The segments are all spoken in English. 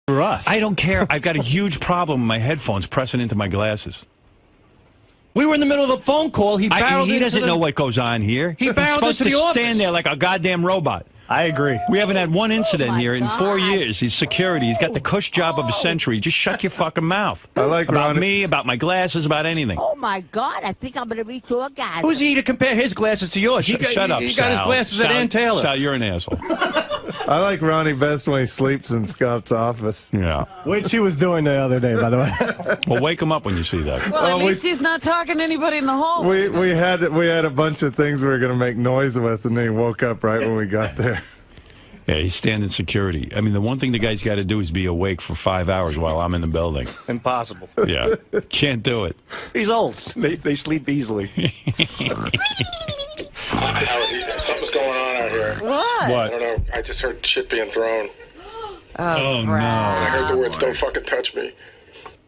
For us. I don't care. I've got a huge problem with my headphones pressing into my glasses. We were in the middle of a phone call. He doesn't know what goes on here. He barreled He's supposed into the to office. stand there like a goddamn robot. I agree. We haven't had one incident here in God. 4 years. He's security. He's got the cush job of a century. Just shut your fucking mouth. I like about Ronnie. me, about my glasses, about anything. Oh my God! I think I'm gonna reach orgasm. Who's he to compare his glasses to yours? Shut up, He Sal. got his glasses at Sal, Ann Taylor. Sal, you're an asshole. I like Ronnie best when he sleeps in Scott's office. Yeah. Which he was doing the other day, by the way. Well, wake him up when you see that. Well, at least he's not talking to anybody in the hall. We had a bunch of things we were going to make noise with, and then he woke up right when we got there. Yeah, he's standing security. I mean, the one thing the guy's got to do is be awake for 5 hours while I'm in the building. Impossible. Yeah. Can't do it. He's old. They sleep easily. Something's going on out here. What? I don't know. I just heard shit being thrown. Oh, no. And I heard the words, "Don't fucking touch me."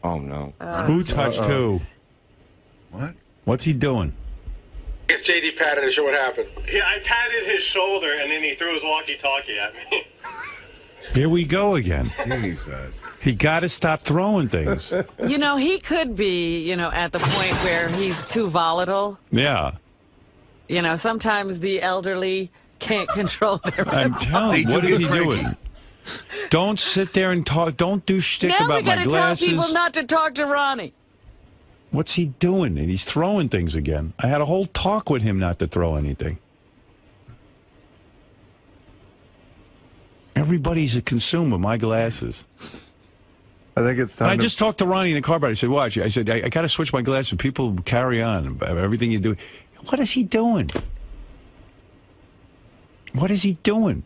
Oh, no. Who touched who? What? What's he doing? I guess JD patted his show. What happened? Yeah, I patted his shoulder, and then he threw his walkie-talkie at me. Here we go again. Jesus. He got to stop throwing things. You know, he could be, at the point where he's too volatile. Yeah. Sometimes the elderly can't control their I'm telling you, what is he doing? Don't sit there and talk. Don't do shtick Now we about my gotta glasses. tell people not to talk to Ronnie. What's he doing? And he's throwing things again. I had a whole talk with him not to throw anything. Everybody's a consumer. My glasses. I think it's time. I just talked to Ronnie in the car about it. I said, watch. I said, I got to switch my glasses. People carry on. Everything you do. What is he doing? What is he doing?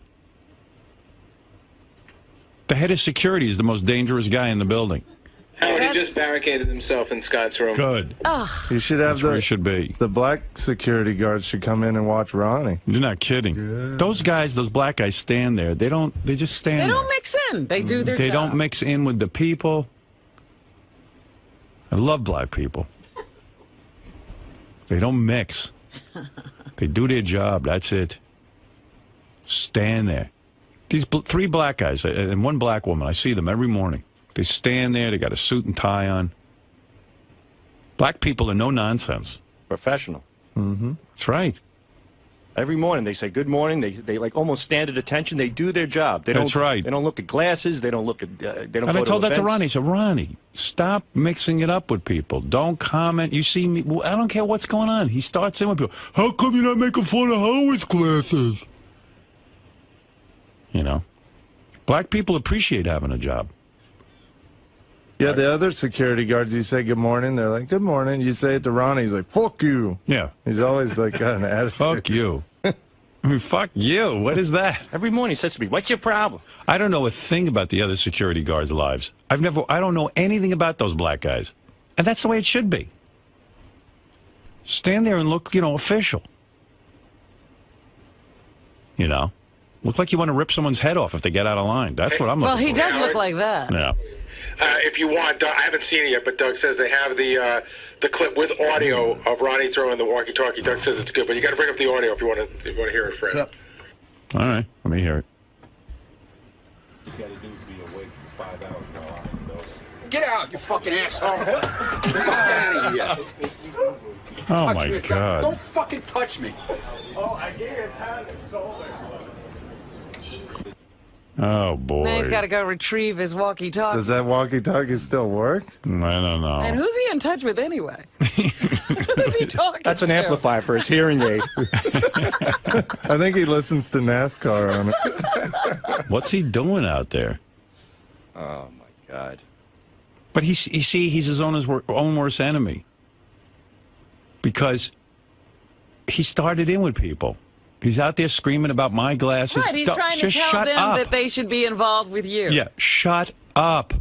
The head of security is the most dangerous guy in the building. Howard, he just barricaded himself in Scott's room. Good. You should have That's where he should be. the black security guards should come in and watch Ronnie. You're not kidding. Yeah. Those guys, those black guys stand there. They just stand there. They don't mix in. They do their They job. don't mix in with the people. I love black people. They don't mix. They do their job. That's it. Stand there. These three black guys and one black woman, I see them every morning. They stand there. They got a suit and tie on. Black people are no nonsense. Professional. Mm-hmm. That's right. Every morning they say good morning. They like almost stand at attention. They do their job. That's right. They don't look at glasses. They don't look at. They don't. And go I told to that to events. Ronnie. I said, Ronnie, stop mixing it up with people. Don't comment. You see me. Well, I don't care what's going on. He starts in with people. How come you're not making fun of Howard's glasses? Black people appreciate having a job. Yeah, the other security guards, you say good morning, they're like, good morning. You say it to Ronnie, he's like, fuck you. Yeah. He's always like got an attitude. Fuck you. I mean, fuck you. What is that? Every morning he says to me, "What's your problem?" I don't know a thing about the other security guards' lives. I don't know anything about those black guys. And that's the way it should be. Stand there and look, official. Look like you want to rip someone's head off if they get out of line. That's what I'm looking for. Well, he does look like that. Yeah. If you want, Doug, I haven't seen it yet, but Doug says they have the clip with audio of Ronnie throwing the walkie-talkie. Doug says it's good, but you got to bring up the audio if you want to hear it, Fred. All right, let me hear it. Get out, you fucking asshole! Get out of here! Oh my God! Don't fucking touch me! Oh, I gave him pat his shoulder. Oh boy! Now he's got to go retrieve his walkie-talkie. Does that walkie-talkie still work? I don't know. And who's he in touch with anyway? Who's he talking That's an to? amplifier for his hearing aid. I think he listens to NASCAR on it. What's he doing out there? Oh my God! But he's his own worst enemy. Because he started in with people. He's out there screaming about my glasses. Right, he's trying to Just tell shut them up. that they should be involved with you. Yeah, shut up.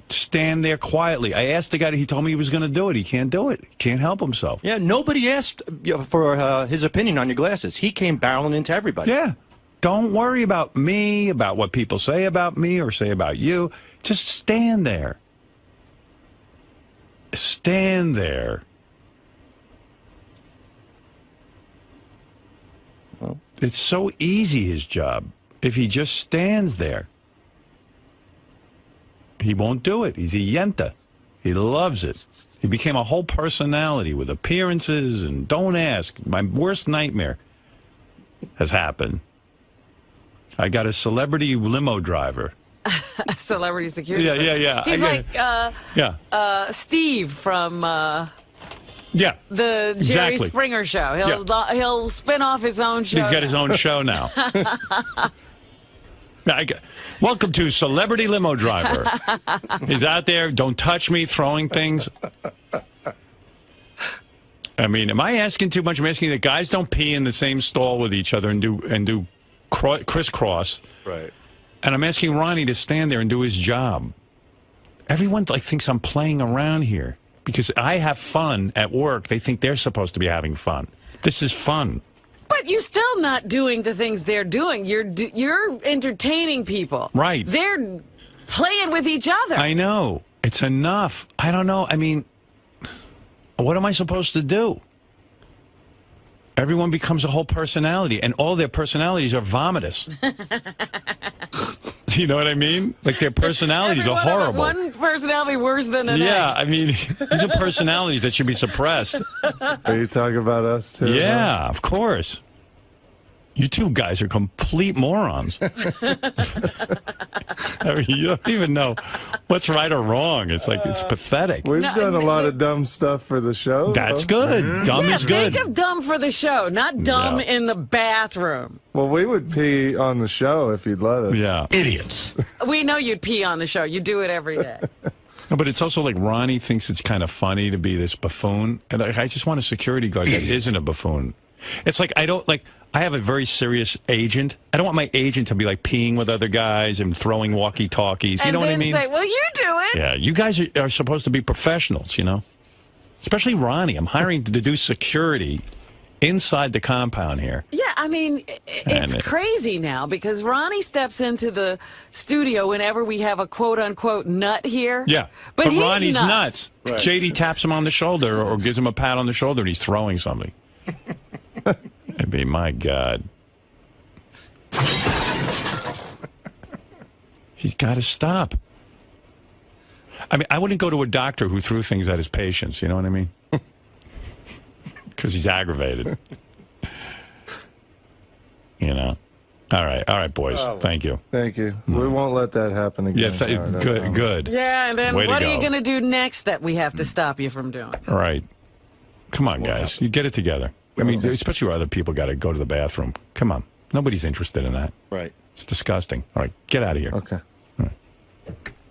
Stand there quietly. I asked the guy, he told me he was going to do it. He can't do it. He can't help himself. Yeah, nobody asked for his opinion on your glasses. He came barreling into everybody. Yeah. Don't worry about me, about what people say about me or say about you. Just stand there. Stand there. It's so easy, his job, if he just stands there. He won't do it. He's a yenta. He loves it. He became a whole personality with appearances and don't ask. My worst nightmare has happened. I got a celebrity limo driver. A celebrity security. Yeah. He's Steve from yeah, the Jerry exactly. Springer show. He'll spin off his own show. He's got his own show now. Welcome to Celebrity Limo Driver. He's out there, don't touch me, throwing things. I mean, am I asking too much? I'm asking that guys don't pee in the same stall with each other and do crisscross. Right. And I'm asking Ronnie to stand there and do his job. Everyone thinks I'm playing around here because I have fun at work. They think they're supposed to be having fun. This is fun. But you're still not doing the things they're doing. You're entertaining people. Right. They're playing with each other. I know. It's enough. I don't know. I mean, what am I supposed to do? Everyone becomes a whole personality, and all their personalities are vomitous. You know what I mean? Like, their personalities are horrible. One personality worse than another. Yeah, I mean, these are personalities that should be suppressed. Are you talking about us, too? Yeah, of course. You two guys are complete morons. I mean, you don't even know what's right or wrong. It's like, it's pathetic. We've done a lot of dumb stuff for the show. That's good. Dumb is good. Think of dumb for the show, not dumb in the bathroom. Well, we would pee on the show if you'd let us. Yeah. Idiots. We know you'd pee on the show. You do it every day. No, but it's also like Ronnie thinks it's kind of funny to be this buffoon. And I just want a security guard that isn't a buffoon. It's like, I have a very serious agent. I don't want my agent to be like peeing with other guys and throwing walkie-talkies. You know what I mean? And then say, well, you do it. Yeah, you guys are supposed to be professionals, you know? Especially Ronnie. I'm hiring to do security inside the compound here. Yeah, I mean, it's crazy now because Ronnie steps into the studio whenever we have a quote-unquote nut here. Yeah, but he's Ronnie's nuts. Right. JD taps him on the shoulder or gives him a pat on the shoulder and he's throwing something. I mean, my God. He's got to stop. I mean, I wouldn't go to a doctor who threw things at his patients, you know what I mean? Because he's aggravated. You know? All right, boys. Thank you. Thank you. We won't let that happen again. Yeah, good. Yeah, and then Way what to are you go. going to do next that we have to stop you from doing? All right. Come on, guys. You get it together. I mean, especially where other people got to go to the bathroom. Come on. Nobody's interested in that. Right. It's disgusting. All right, get out of here. Okay. All right.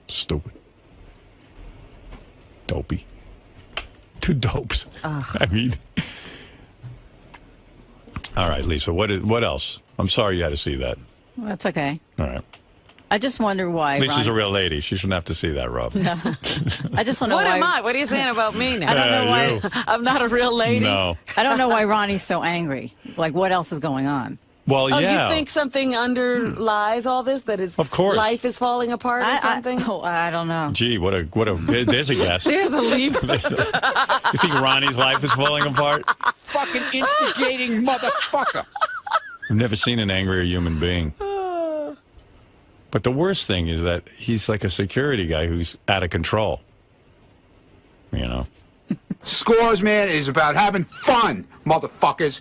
Stupid. Dopey. Two dopes. I mean. All right, Lisa, what else? I'm sorry you had to see that. Well, that's okay. All right. I just wonder why. Lisa's a real lady. She shouldn't have to see that, Rob. No. I just wonder What why. am I? What are you saying about me now? I don't know why. You. I'm not a real lady. No. I don't know why Ronnie's so angry. Like, what else is going on? Well, Oh, yeah. you think something underlies all this? That his Of course. life is falling apart or something? I don't know. Gee, what a. There's a guess. There's a leap. You think Ronnie's life is falling apart? Fucking instigating motherfucker. I've never seen an angrier human being. But the worst thing is that he's like a security guy who's out of control. You know? Scores, man, is about having fun, motherfuckers.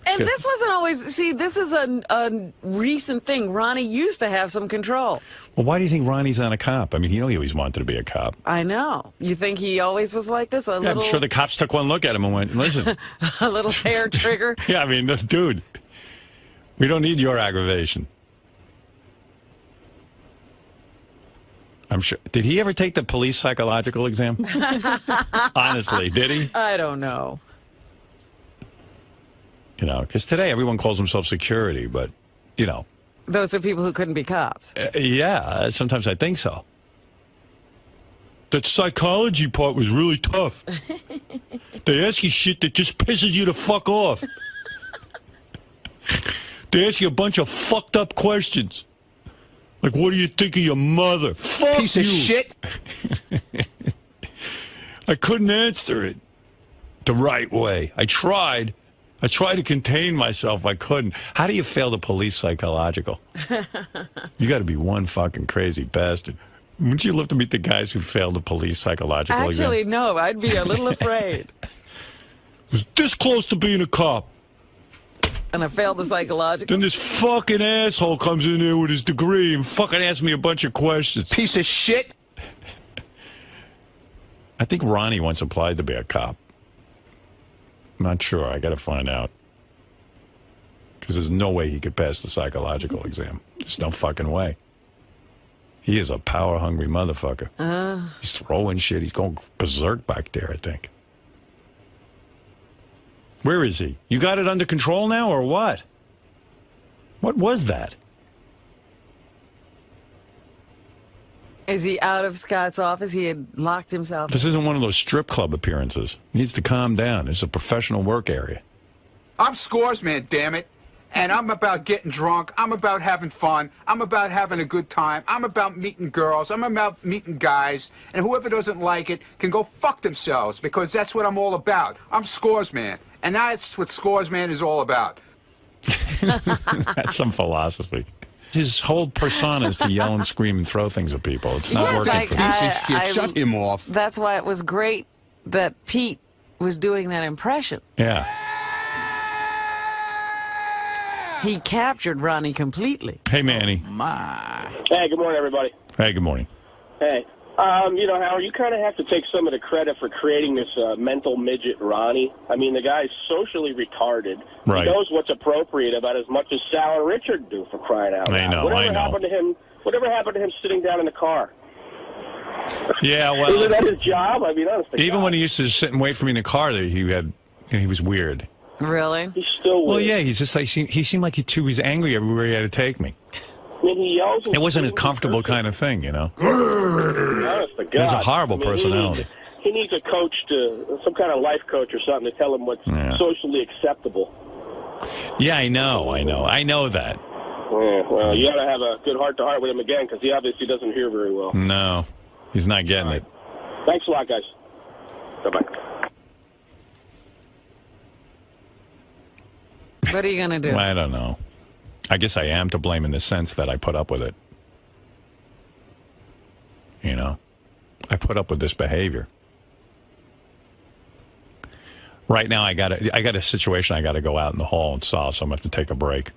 And this wasn't always, see, this is a recent thing. Ronnie used to have some control. Well, why do you think Ronnie's not a cop? I mean, he always wanted to be a cop. I know. You think he always was like this? Yeah, I'm sure the cops took one look at him and went, listen. A little hair trigger? Yeah, I mean, dude, we don't need your aggravation. I'm sure. Did he ever take the police psychological exam? Honestly, did he? I don't know. You know, because today everyone calls themselves security, but, you know. Those are people who couldn't be cops. Yeah, sometimes I think so. That psychology part was really tough. They ask you shit that just pisses you the fuck off. They ask you a bunch of fucked up questions. Like, what do you think of your mother? Fuck Piece you. of shit. I couldn't answer it the right way. I tried to contain myself. I couldn't. How do you fail the police psychological? You got to be one fucking crazy bastard. Wouldn't you love to meet the guys who failed the police psychological exam? Actually, no. I'd be a little afraid. Was this close to being a cop. And I failed the psychological. Then this fucking asshole comes in there with his degree and fucking asks me a bunch of questions. Piece of shit. I think Ronnie once applied to be a cop. I'm not sure. I got to find out. Because there's no way he could pass the psychological exam. There's no fucking way. He is a power-hungry motherfucker. He's throwing shit. He's going berserk back there, I think. Where is he? You got it under control now, or what? What was that? Is he out of Scott's office? He had locked himself. This isn't one of those strip club appearances. He needs to calm down. It's a professional work area. I'm Scores Man, damn it. And I'm about getting drunk. I'm about having fun. I'm about having a good time. I'm about meeting girls. I'm about meeting guys. And whoever doesn't like it can go fuck themselves, because that's what I'm all about. I'm Scores Man. And that's what Scores Man is all about. That's some philosophy. His whole persona is to yell and scream and throw things at people. It's not working for him. Piece of shit. Shut him off. That's why it was great that Pete was doing that impression. Yeah. He captured Ronnie completely. Hey, Manny. Hey, good morning, everybody. Hey, good morning. Hey. You know, Howard, you kind of have to take some of the credit for creating this mental midget Ronnie. I mean, the guy's socially retarded. Right. He knows what's appropriate about as much as Sal and Richard do, for crying out loud. I know. Whatever happened to him sitting down in the car? Yeah, well. Isn't that his job? I mean, honestly. Even when he used to sit and wait for me in the car, he was weird. Really? He's still weird. Well, yeah, he's just like, he seemed like he was angry everywhere he had to take me. I mean, he yells. It wasn't a comfortable kind of thing, you know? Honest to God. He has a horrible personality. He needs a coach, some kind of life coach or something to tell him what's socially acceptable. Yeah, I know that. Yeah, well, you got to have a good heart-to-heart with him again, because he obviously doesn't hear very well. No, he's not getting it. Thanks a lot, guys. Bye-bye. What are you going to do? I don't know. I guess I am to blame in the sense that I put up with it. You know? I put up with this behavior. Right now, I got a situation I got to go out in the hall and solve, so I'm going to have to take a break.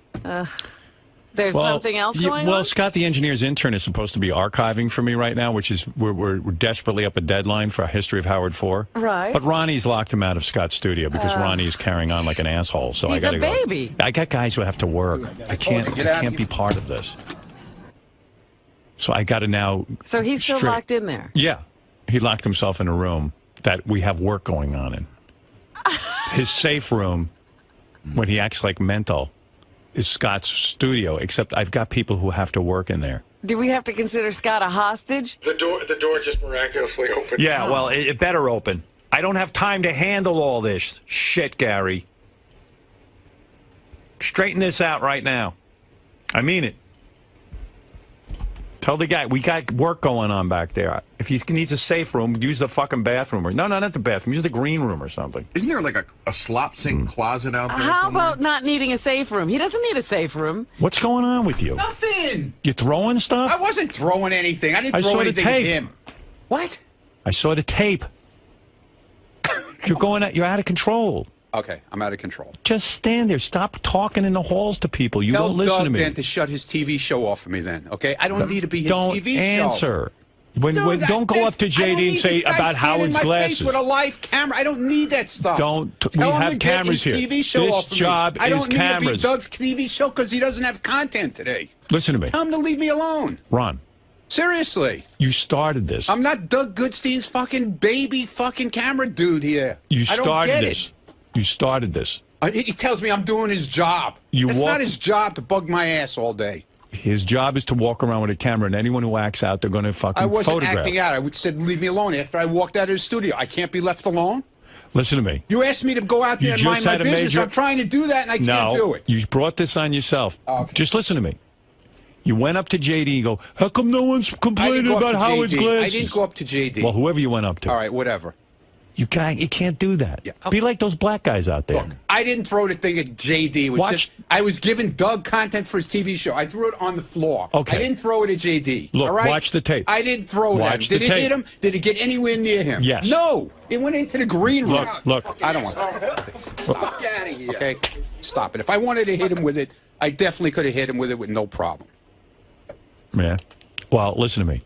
There's something else going on? Well, Scott, the engineer's intern, is supposed to be archiving for me right now, which is we're desperately up a deadline for a history of Howard 4. Right. But Ronnie's locked him out of Scott's studio because Ronnie's carrying on like an asshole. So I got to go. He's a baby. I got guys who have to work. I can't be part of this. So I got to now. So he's still locked in there? Yeah. He locked himself in a room that we have work going on in. His safe room, when he acts like mental, is Scott's studio, except I've got people who have to work in there. Do we have to consider Scott a hostage? The door just miraculously opened. Yeah, well, it better open. I don't have time to handle all this shit, Gary. Straighten this out right now. I mean it. Tell the guy, we got work going on back there. If he needs a safe room, use the fucking bathroom. No, not the bathroom. Use the green room or something. Isn't there like a slop sink closet out there How somewhere? about not needing a safe room? He doesn't need a safe room. What's going on with you? Nothing. You throwing stuff? I wasn't throwing anything. I didn't I throw saw the anything at tape. him. What? I saw the tape. You're out of control. Okay, I'm out of control. Just stand there. Stop talking in the halls to people. You Tell don't listen Doug to me. then to shut his TV show off for me then, okay? I don't need to be his Don't TV show. answer. Don't go up to JD and say about Howard's glasses. Face with a live camera. I don't need that stuff. We Tell him have to get cameras his here. TV show This off for me. job I is don't need to be cameras. Doug's TV show because he doesn't have content today. Listen to me. Tell him to leave me alone. Ron. Seriously. You started this. I'm not Doug Goodstein's fucking baby fucking camera dude here. You I don't started get this. it. You started this. He tells me I'm doing his job. It's not his job to bug my ass all day. His job is to walk around with a camera, and anyone who acts out, they're going to fucking I wasn't photograph. acting out. I said leave me alone after I walked out of his studio. I can't be left alone. Listen to me. You asked me to go out there and mind my business. I'm trying to do that, and I can't do it. You brought this on yourself. Okay. Just listen to me. You went up to JD and go, how come no one's complaining about Howard's glasses? I didn't go up to JD. Well, whoever you went up to. All right, whatever. You can't do that. Yeah, Be like those black guys out there. Look, I didn't throw the thing at JD. It was just, I was giving Doug content for his TV show. I threw it on the floor. Okay. I didn't throw it at JD. Look, all right? watch the tape. I didn't throw it at him. Watch the Did it hit tape. him? Did it get anywhere near him? Yes. No. It went into the green room. Look. I don't want to. Stop. Get out of here. Okay? Stop it. If I wanted to hit him with it, I definitely could have hit him with it with no problem. Yeah. Well, listen to me.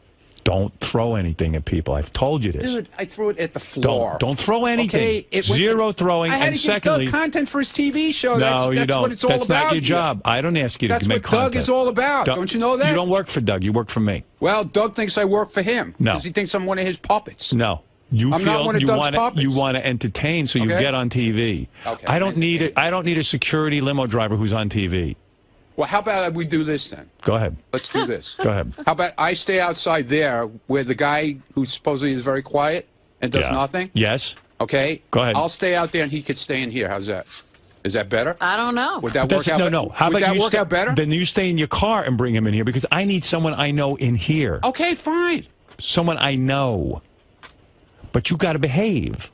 Don't throw anything at people. I've told you this. Dude, I threw it at the floor. Don't throw anything. Okay? Zero throwing. I had And to secondly, give Doug content for his TV show. no, that's you don't. what it's all That's about. not your here. job. I don't ask you to That's make what Doug content. is all about. Don't you know that? You don't work for Doug. You work for me. Well, Doug thinks I work for him. No. Because he thinks I'm one of his puppets. No. You I'm feel not one of Doug's puppets. you want to entertain, so you Okay. get on TV. Okay, I don't need a security limo driver who's on TV. Well, how about we do this then? Go ahead. Let's do this. Go ahead. How about I stay outside there where the guy who supposedly is very quiet and does Yeah. nothing? Yes. Okay? Go ahead. I'll stay out there and he could stay in here. How's that? Is that better? I don't know. Would that But work that's- out? no. How Would about that you work out better? Then you stay in your car and bring him in here because I need someone I know in here. Okay, fine. Someone I know. But you got to behave.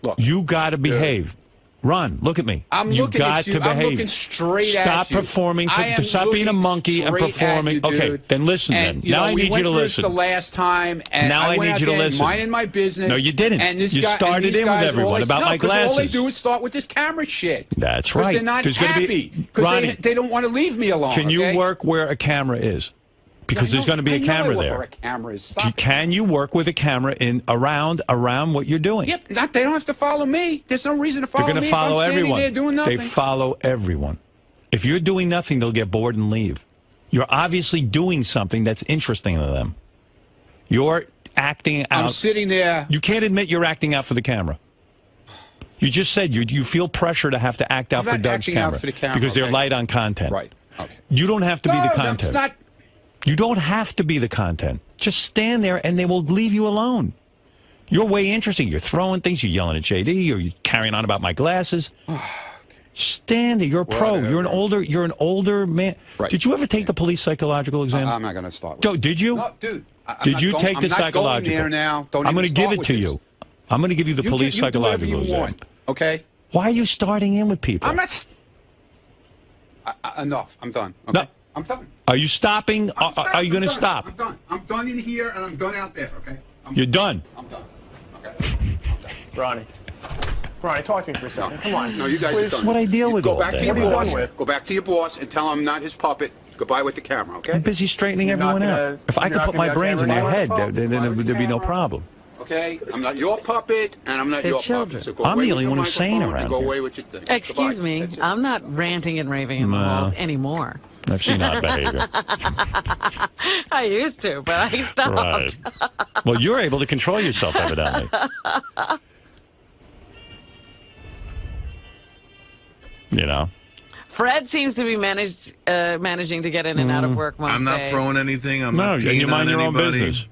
Look. You got to behave. Ron, look at me. I'm you looking got at you. to behave. I'm looking straight Stop at you. performing. I am Stop being a looking monkey and straight at performing. you, Okay, dude. then listen. And, Then you now know, I we need went you to through this listen. the last time, and Now I went need out you to there listen. minding my business. No, you didn't. And this You guy, started and these in with guys everyone always, about no, my 'cause all they glasses. do is start with this camera shit. That's 'Cause right. They're not There's gonna be- happy because Ronnie, they don't want to leave me alone. Can you okay? work where a camera is? Because there's going to be a I know camera where there. a camera is. Stop it. Can you work with a camera in around what you're doing? Yep, they don't have to follow me. There's no reason to follow They're me. going to follow if I'm everyone. There doing nothing. They follow everyone. If you're doing nothing, they'll get bored and leave. You're obviously doing something that's interesting to them. You're acting out. I'm sitting there. You can't admit you're acting out for the camera. You just said you feel pressure to have to act out I'm for not Doug's acting out camera, for the camera, because they're okay. light on content. Right. Okay. You don't have to be the content. That's not. You don't have to be the content. Just stand there and they will leave you alone. You're way interesting. You're throwing things. You're yelling at JD. Or you're carrying on about my glasses. Stand there. You're a pro. Whatever. You're an older man. Right. Did you ever take the police psychological exam? I'm not going to start. With Did you? No, dude. Did you take the I'm not psychological? Going there now. Don't I'm going to give it to you. I'm going to give you the police you do whatever psychological you exam. want, okay? Why are you starting in with people? I'm not. Enough. I'm done. Okay? No. I'm done. Are you stopping? Are you going to stop? I'm done. I'm done in here and I'm done out there. Okay. You're done. I'm done. Okay. Ronnie, talk to me for a second. Come on. No, you guys Please. are done. What I deal with Go all back day. to your What are you boss. done with? Go back to your boss and tell him I'm not his puppet. Goodbye with the camera. Okay. I'm busy straightening You're not everyone gonna- out. If I you're could not put gonna my be on brains in camera your head, anymore? then there'd be no problem. Okay. I'm not your puppet and I'm not They're your children. puppet. So go I'm away the with only your one who's sane microphone around and go here. away with your thing. Excuse Goodbye. me. That's it. I'm not ranting and raving in the No. halls anymore. I've seen odd behavior. I used to, but I stopped. Right. Well, you're able to control yourself, evidently. You know? Fred seems to be managing to get in and out of work most I'm not days. throwing anything. I'm No, not and you peeing mind on your own anybody. business.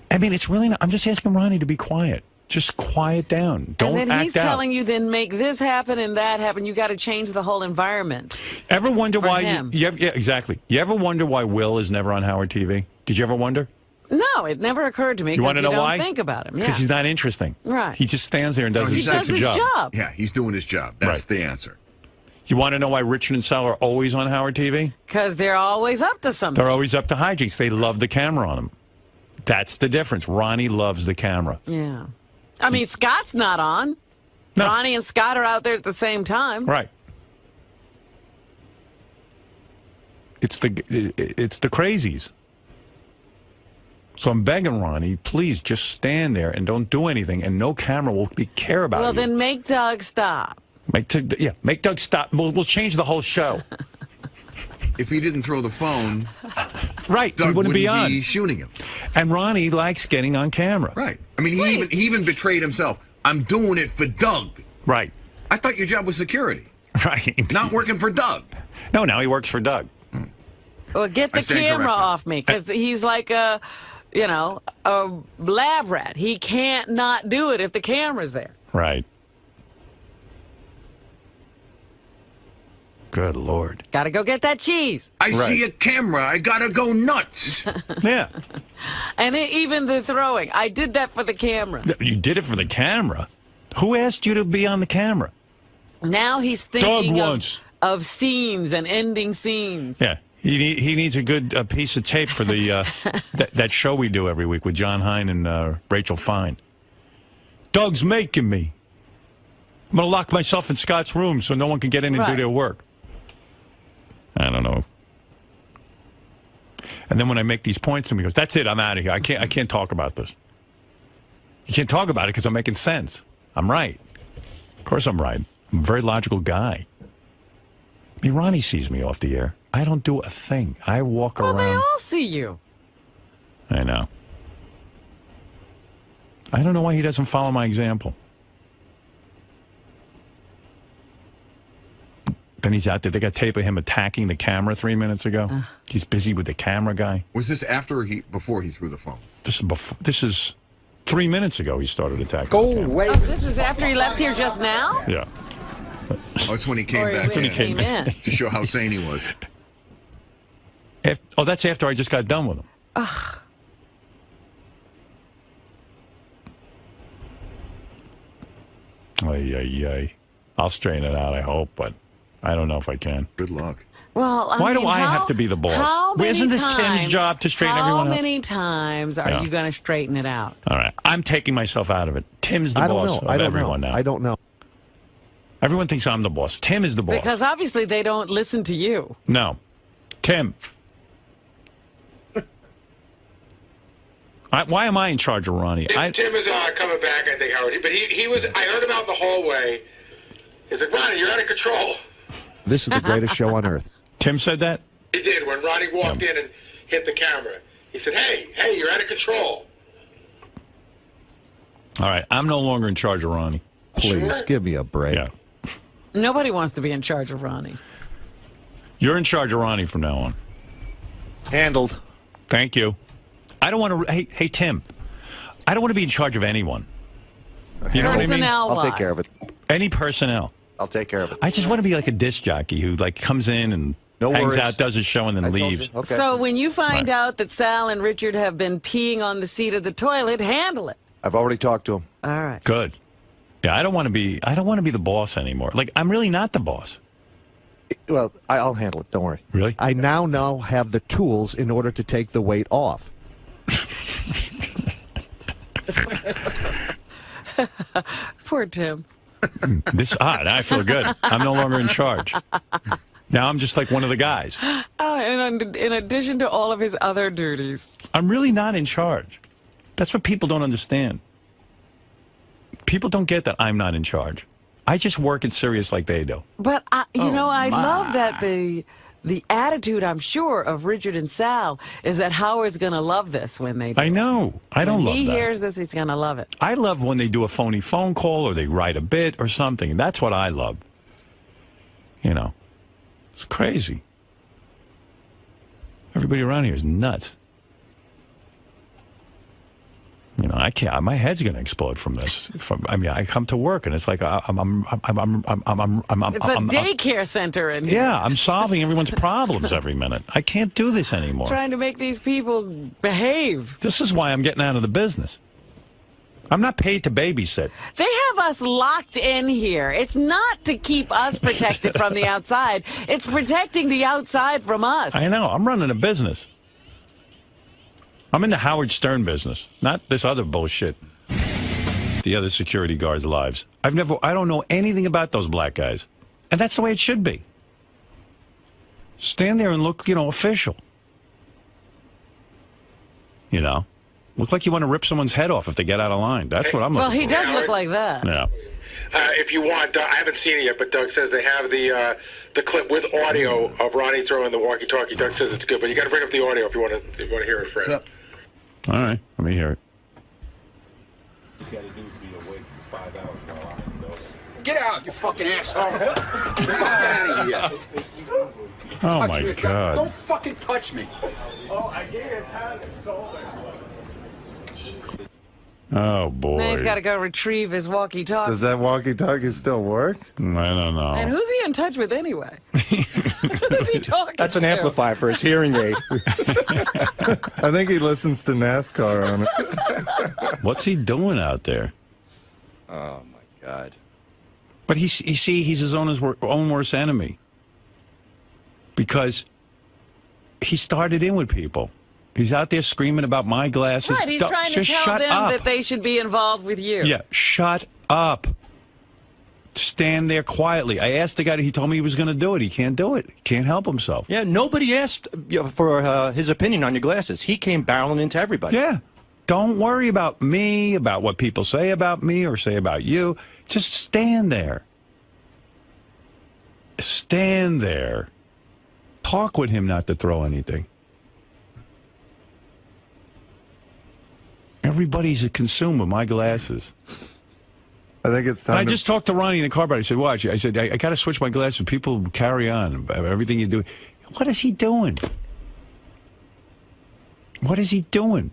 I mean, it's really not. I'm just asking Ronnie to be quiet. Just quiet down. Don't and then act he's out. telling you, then make this happen and that happen. You got to change the whole environment. Ever wonder for why? him. Yeah, exactly. You ever wonder why Will is never on Howard TV? Did you ever wonder? No, it never occurred to me. You 'cause want to know don't why? think about him. Because Yeah. he's not interesting. Right. He just stands there and does He his does stupid his job. Yeah, he's doing his job. That's Right. the answer. You want to know why Richard and Sal are always on Howard TV? Because they're always up to something. They're always up to hijinks. They love the camera on them. That's the difference. Ronnie loves the camera. Yeah. I mean, Scott's not on. No. Ronnie and Scott are out there at the same time. Right. It's the crazies. So I'm begging Ronnie, please just stand there and don't do anything, and no camera will care about Well, you. then make Doug stop. Make Doug stop. We'll change the whole show. If he didn't throw the phone, Right, Doug he wouldn't be on. shooting him. And Ronnie likes getting on camera. Right. I mean, he even betrayed himself. I'm doing it for Doug. Right. I thought your job was security, Right. not working for Doug. No, now he works for Doug. Well, get I the stand camera corrected. off me, because he's like a lab rat. He can't not do it if the camera's there. Right. Good Lord. Gotta go get that cheese. I see a camera. I gotta go nuts. Yeah. And even the throwing. I did that for the camera. You did it for the camera? Who asked you to be on the camera? Now he's thinking of scenes and ending scenes. Yeah. He needs a good piece of tape for the that show we do every week with John Hine and Rachel Fine. Doug's making me. I'm going to lock myself in Scott's room so no one can get in and do their work. I don't know. And then when I make these points to him, he goes, that's it, I'm out of here. I can't talk about this. You can't talk about it because I'm making sense. I'm right. Of course I'm right. I'm a very logical guy. I mean, Ronnie sees me off the air. I don't do a thing. I walk around. Well, they all see you. I know. I don't know why he doesn't follow my example. Then he's out there. They got tape of him attacking the camera 3 minutes ago. He's busy with the camera guy. Was this after or before he threw the phone? This is before. This is 3 minutes ago. He started attacking. Go away. Oh, this is after he left here just now? Yeah. Oh, it's when he came back. That's when he came in. To show how sane he was. Oh, that's after I just got done with him. Ugh. Ay. I'll straighten it out, I hope, but I don't know if I can. Good luck. Well, why do I have to be the boss? Isn't this Tim's job to straighten everyone out? How many times are you going to straighten it out? All right. I'm taking myself out of it. Tim's the boss of everyone now. I don't know. Everyone thinks I'm the boss. Tim is the boss. Because obviously they don't listen to you. No. Tim. Why am I in charge of Ronnie? Tim is coming back, I think, Howard. But he was, I heard him out in the hallway. He's like, Ronnie, you're out of control. This is the greatest show on earth. Tim said that? He did. When Ronnie walked in and hit the camera, he said, hey, you're out of control. All right. I'm no longer in charge of Ronnie. Please, give me a break. Yeah. Nobody wants to be in charge of Ronnie. You're in charge of Ronnie from now on. Handled. Thank you. I don't want to... Hey, Tim. I don't want to be in charge of anyone. You know what I mean? I'll take care of it. Any personnel. I'll take care of it. I just want to be like a disc jockey who like comes in and hangs out, does his show, and then leaves. Okay. So when you find out that Sal and Richard have been peeing on the seat of the toilet, handle it. I've already talked to him. All right. Good. Yeah, I don't want to be the boss anymore. Like, I'm really not the boss. Well, I'll handle it. Don't worry. Really? I now have the tools in order to take the weight off. Poor Tim. Now I feel good. I'm no longer in charge. Now I'm just like one of the guys. And in addition to all of his other duties. I'm really not in charge. That's what people don't understand. People don't get that I'm not in charge. I just work at Sirius like they do. But, I love that the attitude, I'm sure, of Richard and Sal is that Howard's going to love this when they do I know. I don't love that. When he hears this, he's going to love it. I love when they do a phony phone call or they write a bit or something. That's what I love. You know, it's crazy. Everybody around here is nuts. You know, I can't. My head's going to explode from this. I come to work and it's like it's a daycare center in here. Yeah, I'm solving everyone's problems every minute. I can't do this anymore. Trying to make these people behave. This is why I'm getting out of the business. I'm not paid to babysit. They have us locked in here. It's not to keep us protected from the outside. It's protecting the outside from us. I know. I'm running a business. I'm in the Howard Stern business, not this other bullshit. The other security guards' lives. I don't know anything about those black guys. And that's the way it should be. Stand there and look, official. Look like you want to rip someone's head off if they get out of line. That's what I'm looking for. Well, he does look like that. Yeah. If you want, I haven't seen it yet, but Doug says they have the clip with audio of Ronnie throwing the walkie-talkie. Doug says it's good, but you got to bring up the audio if you want to hear it, Fred. All right, let me hear it. Get out, you fucking asshole! Get out of here! Oh my God! Don't fucking touch me! Oh, I gave it a shoulder. Oh, boy. Now he's got to go retrieve his walkie-talkie. Does that walkie-talkie still work? I don't know. And who's he in touch with anyway? Who's he talking That's an to? amplifier for his hearing aid. I think he listens to NASCAR on it. What's he doing out there? Oh, my God. But he's his own worst enemy. Because he started in with people. He's out there screaming about my glasses. Right, he's trying to tell them that they should be involved with you. Yeah, shut up. Stand there quietly. I asked the guy, he told me he was going to do it. He can't do it. He can't help himself. Yeah, nobody asked for his opinion on your glasses. He came barreling into everybody. Yeah. Don't worry about me, about what people say about me or say about you. Just stand there. Stand there. Talk with him not to throw anything. Everybody's a consumer. My glasses. I think it's time. I just talked to Ronnie in the car about it. I said, watch. I said, I got to switch my glasses. People carry on. Everything you do. What is he doing? What is he doing?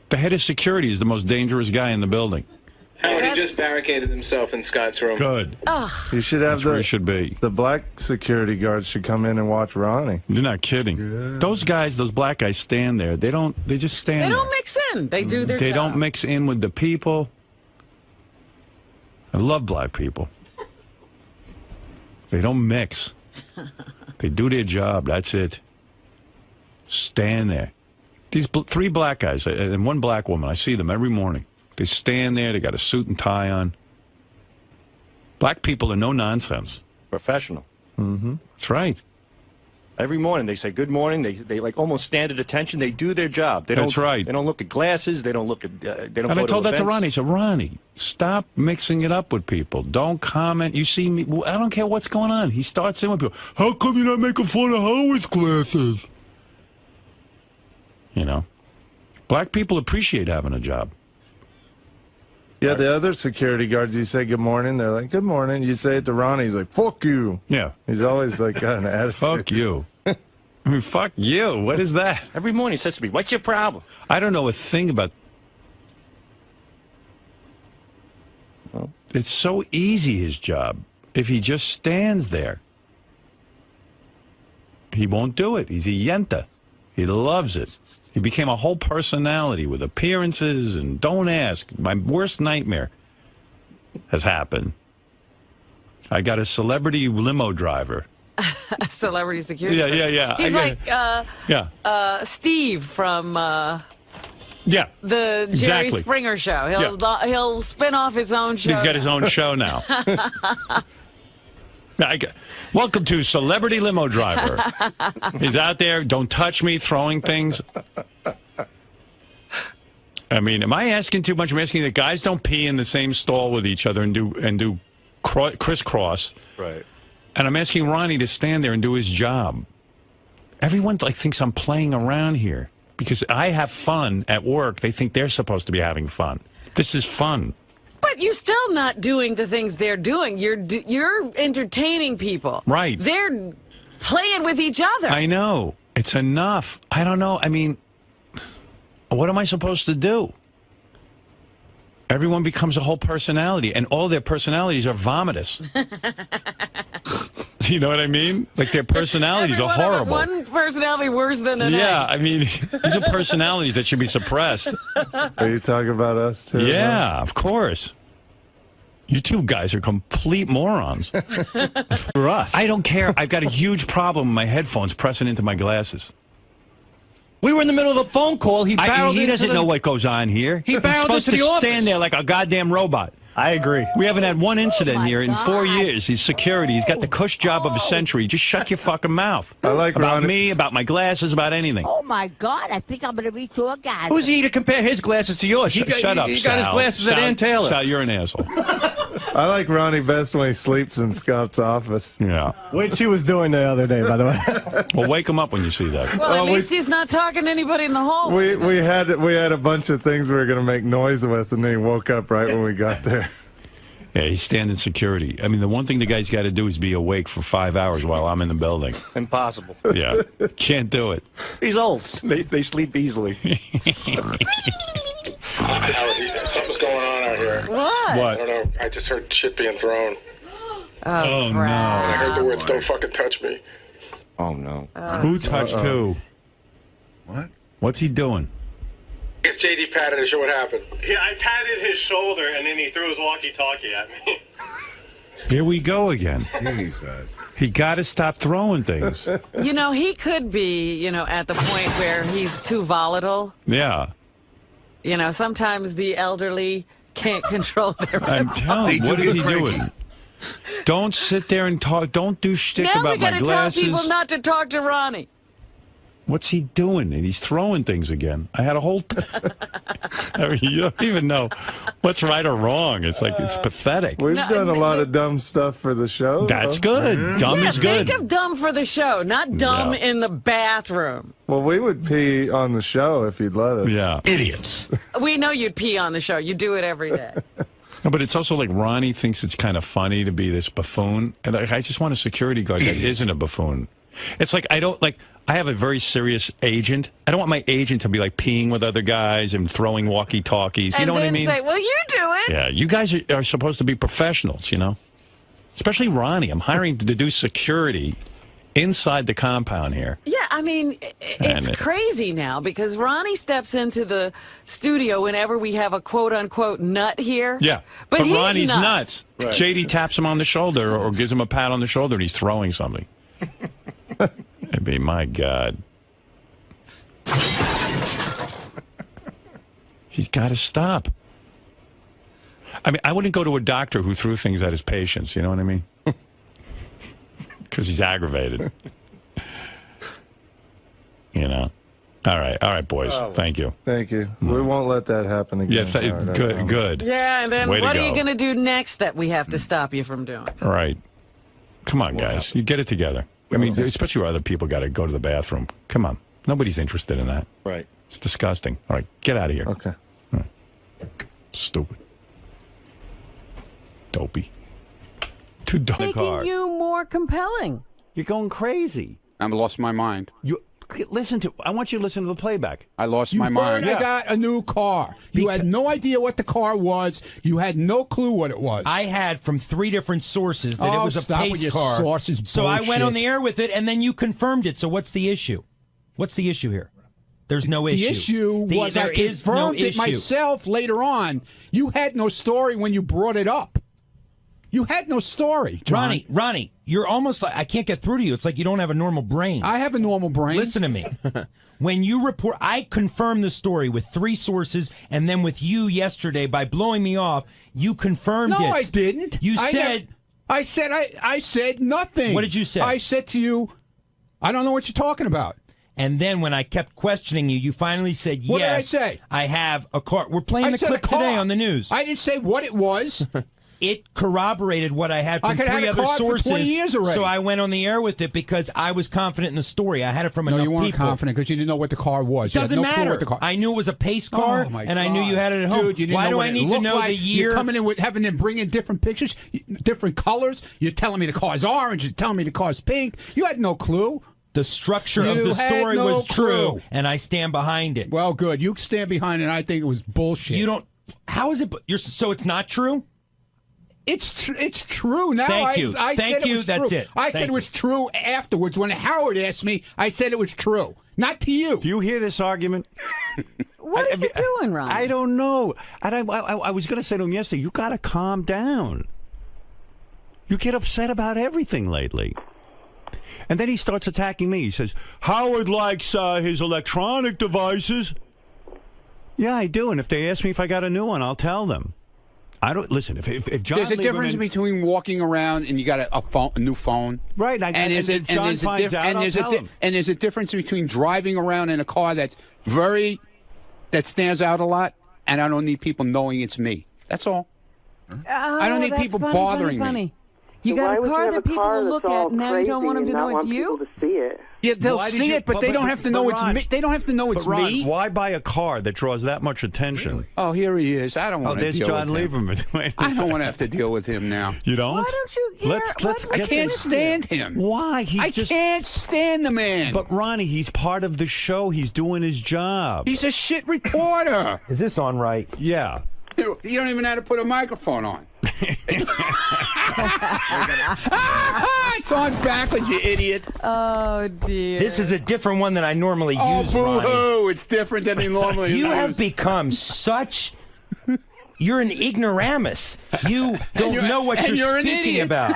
The head of security is the most dangerous guy in the building. Howard, he just barricaded himself in Scott's room. Good. You should have That's where he should be. The black security guards should come in and watch Ronnie. You're not kidding. Yeah. Those guys, those black guys stand there. They just stand there. They don't mix in. They do their job. They don't mix in with the people. I love black people. They don't mix. They do their job. That's it. Stand there. These three black guys and one black woman, I see them every morning. They stand there. They got a suit and tie on. Black people are no nonsense. Professional. Mm-hmm. That's right. Every morning they say good morning. They like almost stand at attention. They do their job. That's right. They don't look at glasses. They don't look at. They don't. And go I told to that to events. Ronnie. I said, Ronnie, stop mixing it up with people. Don't comment. You see me. I don't care what's going on. He starts in with people. How come you're not making fun of Howard's glasses? You know, black people appreciate having a job. Yeah, the other security guards, you say good morning, they're like, good morning. You say it to Ronnie, he's like, fuck you. Yeah. He's always like got an attitude. Fuck you. I mean, fuck you. What is that? Every morning he says to me, what's your problem? I don't know a thing about... Well, it's so easy, his job. If he just stands there, he won't do it. He's a yenta. He loves it. He became a whole personality with appearances and don't ask. My worst nightmare has happened. I got a celebrity limo driver. A celebrity security. Yeah. He's Steve from the Jerry Springer show. He'll spin off his own show. He's got his own show now. Welcome to Celebrity Limo Driver. He's out there, don't touch me, throwing things. I mean, am I asking too much? I'm asking that guys don't pee in the same stall with each other and do crisscross. Right. And I'm asking Ronnie to stand there and do his job. Everyone thinks I'm playing around here because I have fun at work. They think they're supposed to be having fun. This is fun. But you're still not doing the things they're doing. You're entertaining people. Right. They're playing with each other. I know. It's enough. I don't know. I mean, what am I supposed to do? Everyone becomes a whole personality, and all their personalities are vomitous. You know what I mean? Like their personalities are horrible. One personality worse than another. Yeah, I mean, these are personalities that should be suppressed. Are you talking about us too? Yeah, of course. You two guys are complete morons. For us. I don't care. I've got a huge problem with my headphones pressing into my glasses. We were in the middle of a phone call. He doesn't know what goes on here. He barreled supposed into the to office. stand there like a goddamn robot. I agree. We haven't had one incident here in God. 4 years. He's security. He's got the cush job of a century. Just shut your fucking mouth. I like about Ronnie. me, about my glasses, about anything. Oh my God! I think I'm gonna reach orgasm. Who's he to compare his glasses to yours? Shut up, He Sal. got his glasses at Sal, Ann Taylor. Sal, you're an asshole. I like Ronnie best when he sleeps in Scott's office. Yeah. What she was doing the other day, by the way. Well, wake him up when you see that. Well, at least he's not talking to anybody in the hall. We had a bunch of things we were going to make noise with, and then he woke up right when we got there. Yeah, he's standing security. I mean, the one thing the guy's got to do is be awake for 5 hours while I'm in the building. Impossible. Yeah, can't do it. He's old. They sleep easily. Something's going on out here. What? I don't know. I just heard shit being thrown. Oh, no. I heard the words, "Don't fucking touch me." Oh, no. Who touched who? What? What's he doing? It's JD patted his show. What happened? Yeah, I patted his shoulder, and then he threw his walkie-talkie at me. Here we go again. Jesus. He got to stop throwing things. You know, he could be, you know, at the point where he's too volatile. Yeah. You know, sometimes the elderly can't control their I'm telling you, what is he doing? Don't sit there and talk. Don't do shtick now about we gotta my glasses. tell people not to talk to Ronnie. What's he doing? And he's throwing things again. I had a whole... I mean, you don't even know what's right or wrong. It's like, it's pathetic. We've done a lot of dumb stuff for the show. That's good. Dumb is good. Think of dumb for the show, not dumb in the bathroom. Well, we would pee on the show if you'd let us. Yeah. Idiots. We know you'd pee on the show. You do it every day. No, but it's also like Ronnie thinks it's kind of funny to be this buffoon. And I just want a security guard that isn't a buffoon. It's like, I have a very serious agent. I don't want my agent to be like peeing with other guys and throwing walkie-talkies. You know what I mean? And then say, well, you do it. Yeah, you guys are supposed to be professionals, you know? Especially Ronnie. I'm hiring to do security inside the compound here. Yeah, I mean, it's crazy now because Ronnie steps into the studio whenever we have a quote-unquote nut here. Yeah, but he's Ronnie's nuts. Right. JD taps him on the shoulder or gives him a pat on the shoulder and he's throwing something. It'd be, my God. He's got to stop. I mean, I wouldn't go to a doctor who threw things at his patients, you know what I mean? Because he's aggravated. You know? All right, boys. Thank you. Thank you. We won't let that happen again. Yeah, good. Yeah, and then Way what to are you go. going to do next that we have to stop you from doing? All right. Come on, guys. You get it together. I mean, especially where other people got to go to the bathroom. Come on. Nobody's interested in that. Right. It's disgusting. All right, get out of here. Okay. Right. Stupid. Dopey. Too dumb. Making you more compelling. You're going crazy. I lost my mind. I want you to listen to the playback. I lost my mind. I got a new car. You had no idea what the car was. You had no clue what it was. I had from 3 different sources that it was a stop with pace your car. sources so I went bullshit. on the air with it, and then you confirmed it. So what's the issue? What's the issue here? There's no issue. The issue was I there is no confirmed it issue. myself later on. You had no story when you brought it up. You had no story, John. Ronnie, you're almost like I can't get through to you. It's like you don't have a normal brain. I have a normal brain. Listen to me. When you report, I confirmed the story with 3 sources, and then with you yesterday by blowing me off, you confirmed it. No, I didn't. You said. I said nothing. What did you say? I said to you, I don't know what you're talking about. And then when I kept questioning you, you finally said, yes. What did I say? I have a car. We're playing the clip today on the news. I didn't say what it was. It corroborated what I had from 3 other sources. For 20 years already. So I went on the air with it because I was confident in the story. I had it from enough people. No, you weren't confident because you didn't know what the car was. It doesn't matter. I knew it was a pace car, and I knew you had it at home. Dude, you didn't Why know do what I it need to looked know like. the year? You're coming in with having them bring in different pictures, different colors. You're telling me the car's orange. You're telling me the car's pink. You had no clue. The structure of the story was true, and I stand behind it. Well, good. You stand behind it. I think it was bullshit. You don't. How is it? So it's not true? It's true now. Thank you. I Thank said you. It was That's true. it. I said it was true afterwards. When Howard asked me, I said it was true. Not to you. Do you hear this argument? What are you doing, Ron? I don't know. And I was going to say to him yesterday, you got to calm down. You get upset about everything lately. And then he starts attacking me. He says, Howard likes his electronic devices. Yeah, I do. And if they ask me if I got a new one, I'll tell them. I don't listen. If John there's a difference between walking around and you got a new phone, right? And there's a difference between driving around in a car that stands out a lot, and I don't need people knowing it's me. That's all. I don't need people bothering me. You got a car that people will look at, and now you don't want them to know it's you? To see it. Yeah, they'll see it, but they don't have to know it's me. They don't have to know it's Ron, me. why buy a car that draws that much attention? Really? Oh, here he is. I don't want to there's deal John with him. Lieberman. I don't want to have to deal with him now. You don't? Why don't you care? Let's I can't stand him. Why? I can't stand the man. But Ronnie, he's part of the show. He's doing his job. He's a shit reporter. Is this on right? Yeah. You don't even know how to put a microphone on. It's on backwards, you idiot. Oh, dear. This is a different one than I normally use, Ronnie. Boo-hoo. It's different than he normally uses. You have become such... You're an ignoramus. You don't know what you're an speaking idiot. about.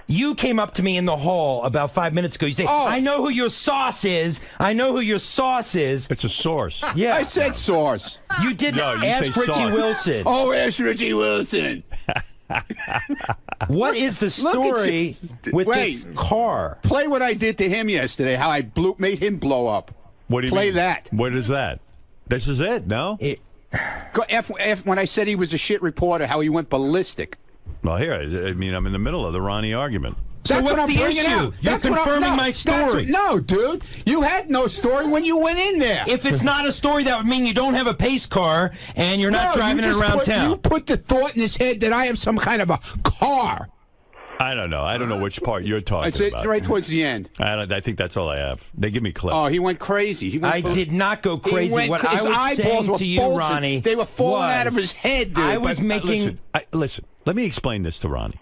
You came up to me in the hall about 5 minutes ago. You say, I know who your sauce is. I know who your sauce is. It's a source. Yeah. I said sauce. You didn't ask Richie sauce. Wilson. Oh, ask Richie Wilson. What is the story with this car? Play what I did to him yesterday, how I made him blow up. What do you Play mean? that. What is that? This is it, no? When I said he was a shit reporter, how he went ballistic. Well, here, I mean, I'm in the middle of the Ronnie argument. So what's the issue? Out. You're confirming my story. No, dude. You had no story when you went in there. If it's not a story, that would mean you don't have a pace car and you're not driving it around town. You put the thought in his head that I have some kind of a car. I don't know. I don't know which part you're talking It's about. right towards the end. I think that's all I have. They give me clips. Oh, he went crazy. I did not go crazy. What I was saying to you, Ronnie, they were falling out of his head, dude. I was making... Listen, let me explain this to Ronnie.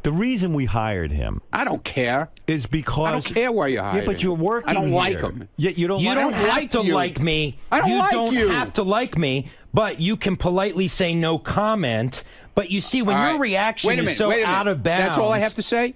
The reason we hired him... I don't care. ...is because... I don't care why you hired him. Yeah, but you're working I don't here. like him. Yeah, you don't have to like me. I don't like you. You don't have to like me, but you can politely say no comment. But you see, when your reaction is so out of bounds... That's all I have to say?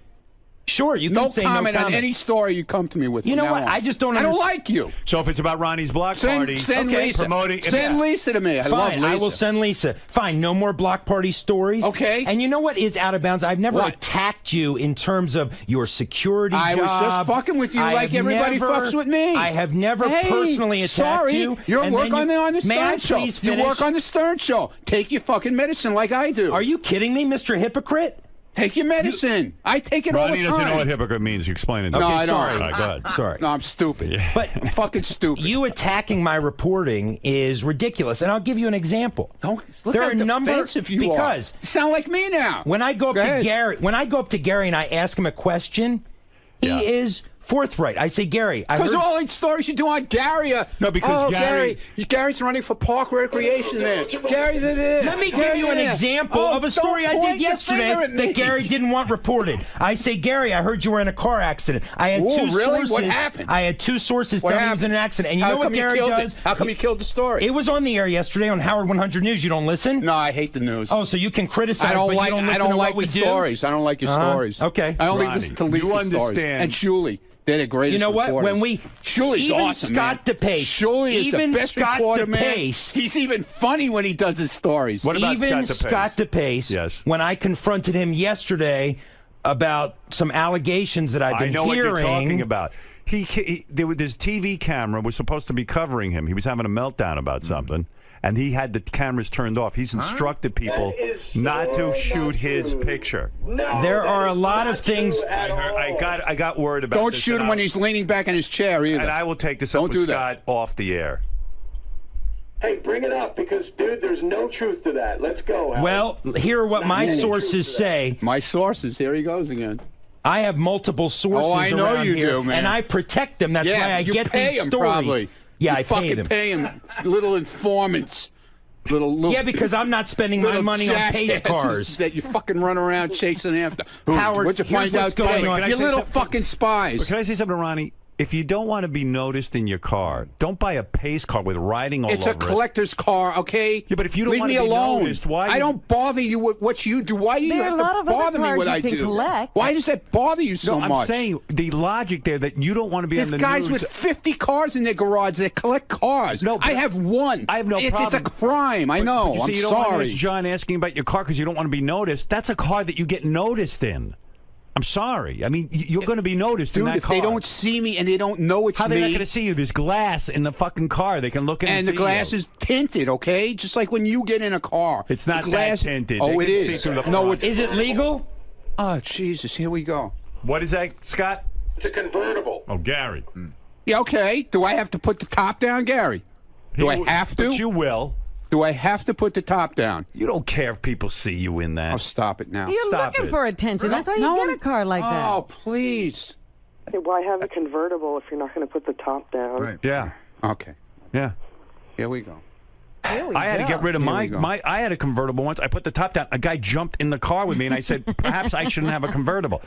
Sure, you can say no comment. On any story you come to me with. You know what? I just don't understand. I don't like you. So if it's about Ronnie's block party, send Lisa. Promoting... Send Lisa to me. I love Lisa. I will send Lisa. Fine, no more block party stories. Okay. And you know what is out of bounds? I've never attacked you in terms of your security job. I was just fucking with you like everybody fucks with me. I have never personally attacked you. You work on the Stern Show. Please finish? You work on the Stern Show. Take your fucking medicine like I do. Are you kidding me, Mr. Hypocrite? Take your medicine. I take it all the time. Ronnie doesn't know what hypocrite means. You explain it. No, I don't. All right, go ahead. Sorry. No, I'm stupid. Yeah. But I'm fucking stupid. You attacking my reporting is ridiculous, and I'll give you an example. Don't look there how are a number defensive you because are. You sound like me now. When I go up to Gary, and I ask him a question, he is forthright. I say, Gary, I heard... Because all the stories you do on Gary are... No, because Gary's running for park recreation there. Gary, let me give you an example of a story I did yesterday that Gary didn't want reported. I say, Gary, I heard you were in a car accident. I had two sources. What happened? I had two sources telling me he was in an accident. And you know what Gary does? How come you killed the story? It was on the air yesterday on Howard 100 News. You don't listen? No, I hate the news. Oh, so you can criticize, but you don't listen to what we do? Stories. I don't like your stories. Okay. I only listen to Lisa's stories. And Julie. They're the greatest. You know what? Reporters. When we Julie's even awesome, Scott DePace, Julie is even the best Scott reporter, DePace, man. He's even funny when he does his stories. What about even Scott DePace? Yes. When I confronted him yesterday about some allegations that I've been hearing. I know what you're talking about. There was this TV camera was supposed to be covering him. He was having a meltdown about something. And he had the cameras turned off. He's instructed people not to shoot his picture. There are a lot of things. I got word about. Don't shoot him when he's leaning back in his chair either. And I will take this up with Scott off the air. Hey, bring it up because, dude, there's no truth to that. Let's go. Howard. Well, here are what my sources say. My sources. Here he goes again. I have multiple sources. Oh, I know around you here, do, man. and I protect them. That's why I get these stories. Probably. Yeah, you I pay them. Pay him. Little informants. Little yeah, because I'm not spending my money on pace cars that you fucking run around chasing after. Howard, what'd you find out going on? You little fucking spies. But can I say something, Ronnie? If you don't want to be noticed in your car, don't buy a pace car with writing all over it. It's a collector's car, okay? Yeah, but if you don't Leave want me to be alone. noticed, why? I don't bother you with what you do. Why do you have to bother me what I do? Collect. Why does that bother you so much? I'm saying the logic there that you don't want to be on the news. There's guys with 50 cars in their garage that collect cars. No, I have one. I have no problem. It's a crime. I know. But I'm you don't sorry. Want John asking about your car because you don't want to be noticed. That's a car that you get noticed in. I'm sorry. I mean, you're going to be noticed in Dude, that if car. they don't see me and they don't know it's How are they me. not going to see you? There's glass in the fucking car. They can look in and see the glass you. is tinted, okay? Just like when you get in a car. It's not the glass, that tinted. Oh, They it can is. see through the No, front. Is it legal? Oh, Jesus, here we go. What is that, Scott? It's a convertible. Oh, Gary. Yeah, okay. Do I have to put the top down, Gary? Do I have to? But you will. Do I have to put the top down? You don't care if people see you in that. Oh, stop it now. You're Stop looking it. for attention. That's why you get a car like that. Oh, please. Hey, why have a convertible if you're not going to put the top down? Right. Yeah. Okay. Yeah. Here we go. I had to get rid of my. I had a convertible once. I put the top down. A guy jumped in the car with me, and I said, perhaps I shouldn't have a convertible.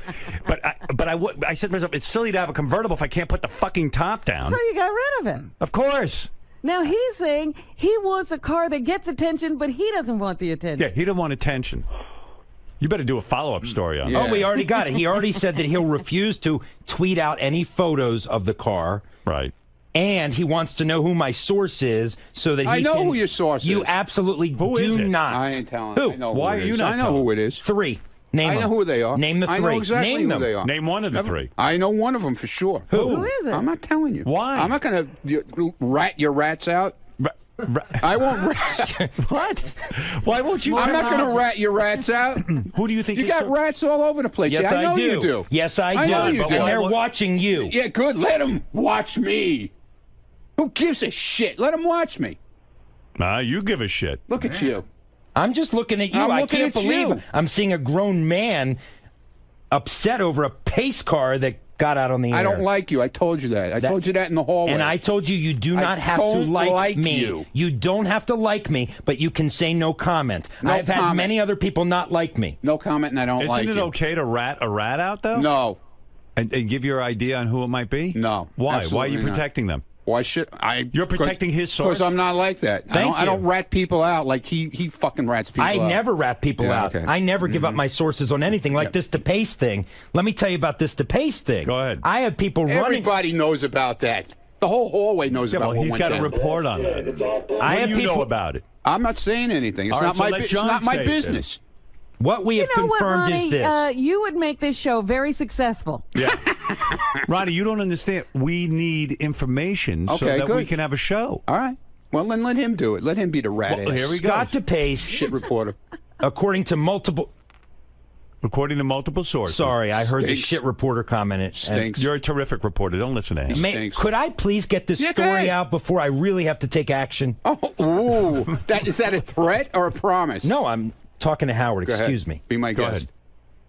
But I said to myself, it's silly to have a convertible if I can't put the fucking top down. So you got rid of it. Of course. Now he's saying he wants a car that gets attention, but he doesn't want the attention. Yeah, he didn't want attention. You better do a follow-up story on that. Oh, we already got it. He already said that he'll refuse to tweet out any photos of the car. Right. And he wants to know who my source is so that he I know can- who your source You is. absolutely Who is do it? not. I ain't telling. Who? I know Why who it are you is. not I know telling? who it is. 3. Name I know them. who they are. Name the 3. I know exactly Name who them. they are. Name one of the 3. I know one of them for sure. Who is it? I'm not telling you. Why? I'm not going to rat your rats out. I won't rat. What? Why won't you? I'm not going to rat your rats out. Who do you think You is got so- rats all over the place. Yes, Yeah, I know do. you do. Yes, I do. know you but do. And why- they're what- watching you. Yeah, good. Let them watch me. Who gives a shit? Let them watch me. Nah, you give a shit. Look at you. I'm just looking at you. I'm I looking can't at believe you. I'm seeing a grown man upset over a pace car that got out on the air. I don't like you. I told you that. I told you that in the hallway. And I told you you do I not have to don't like me. you. You don't have to like me, but you can say no comment. No I've had comment. many other people not like me. No comment, and I don't like Isn't it you. okay to rat a rat out though? No. And give your idea on who it might be? No. Why? Why are absolutely you not. protecting them? Why should I? You're protecting his source? Because I'm not like that. Thank I don't you. rat people out like he fucking rats people I out. never rat people Yeah, out. okay. I never give up my sources on anything like this DePace thing. Let me tell you about this DePace thing. Go ahead. I have people running. Everybody knows about that. The whole hallway knows Yeah, about well, what he's went got down. a report on that. I What have do you people know about it? I'm not saying anything. It's All right, not so my. let It's John not my say it then. business. What we have You know what, confirmed Ronnie? is this. You would make this show very successful. Yeah. Ronnie, you don't understand. We need information so Okay, that good. we can have a show. All right. Well, then let him do it. Let him be the rat Well, ass. here we go. Scott DePace, Shit reporter. according to multiple. According to multiple sources. Sorry, I heard the Stinks. shit reporter comment it. Stinks. You're a terrific reporter. Don't listen to him. Stinks. Could I please get this Yeah, go story ahead. out before I really have to take action? Oh, ooh. Is that a threat or a promise? No, I'm talking to Howard. Go ahead. Excuse me. Be my Go guest. ahead.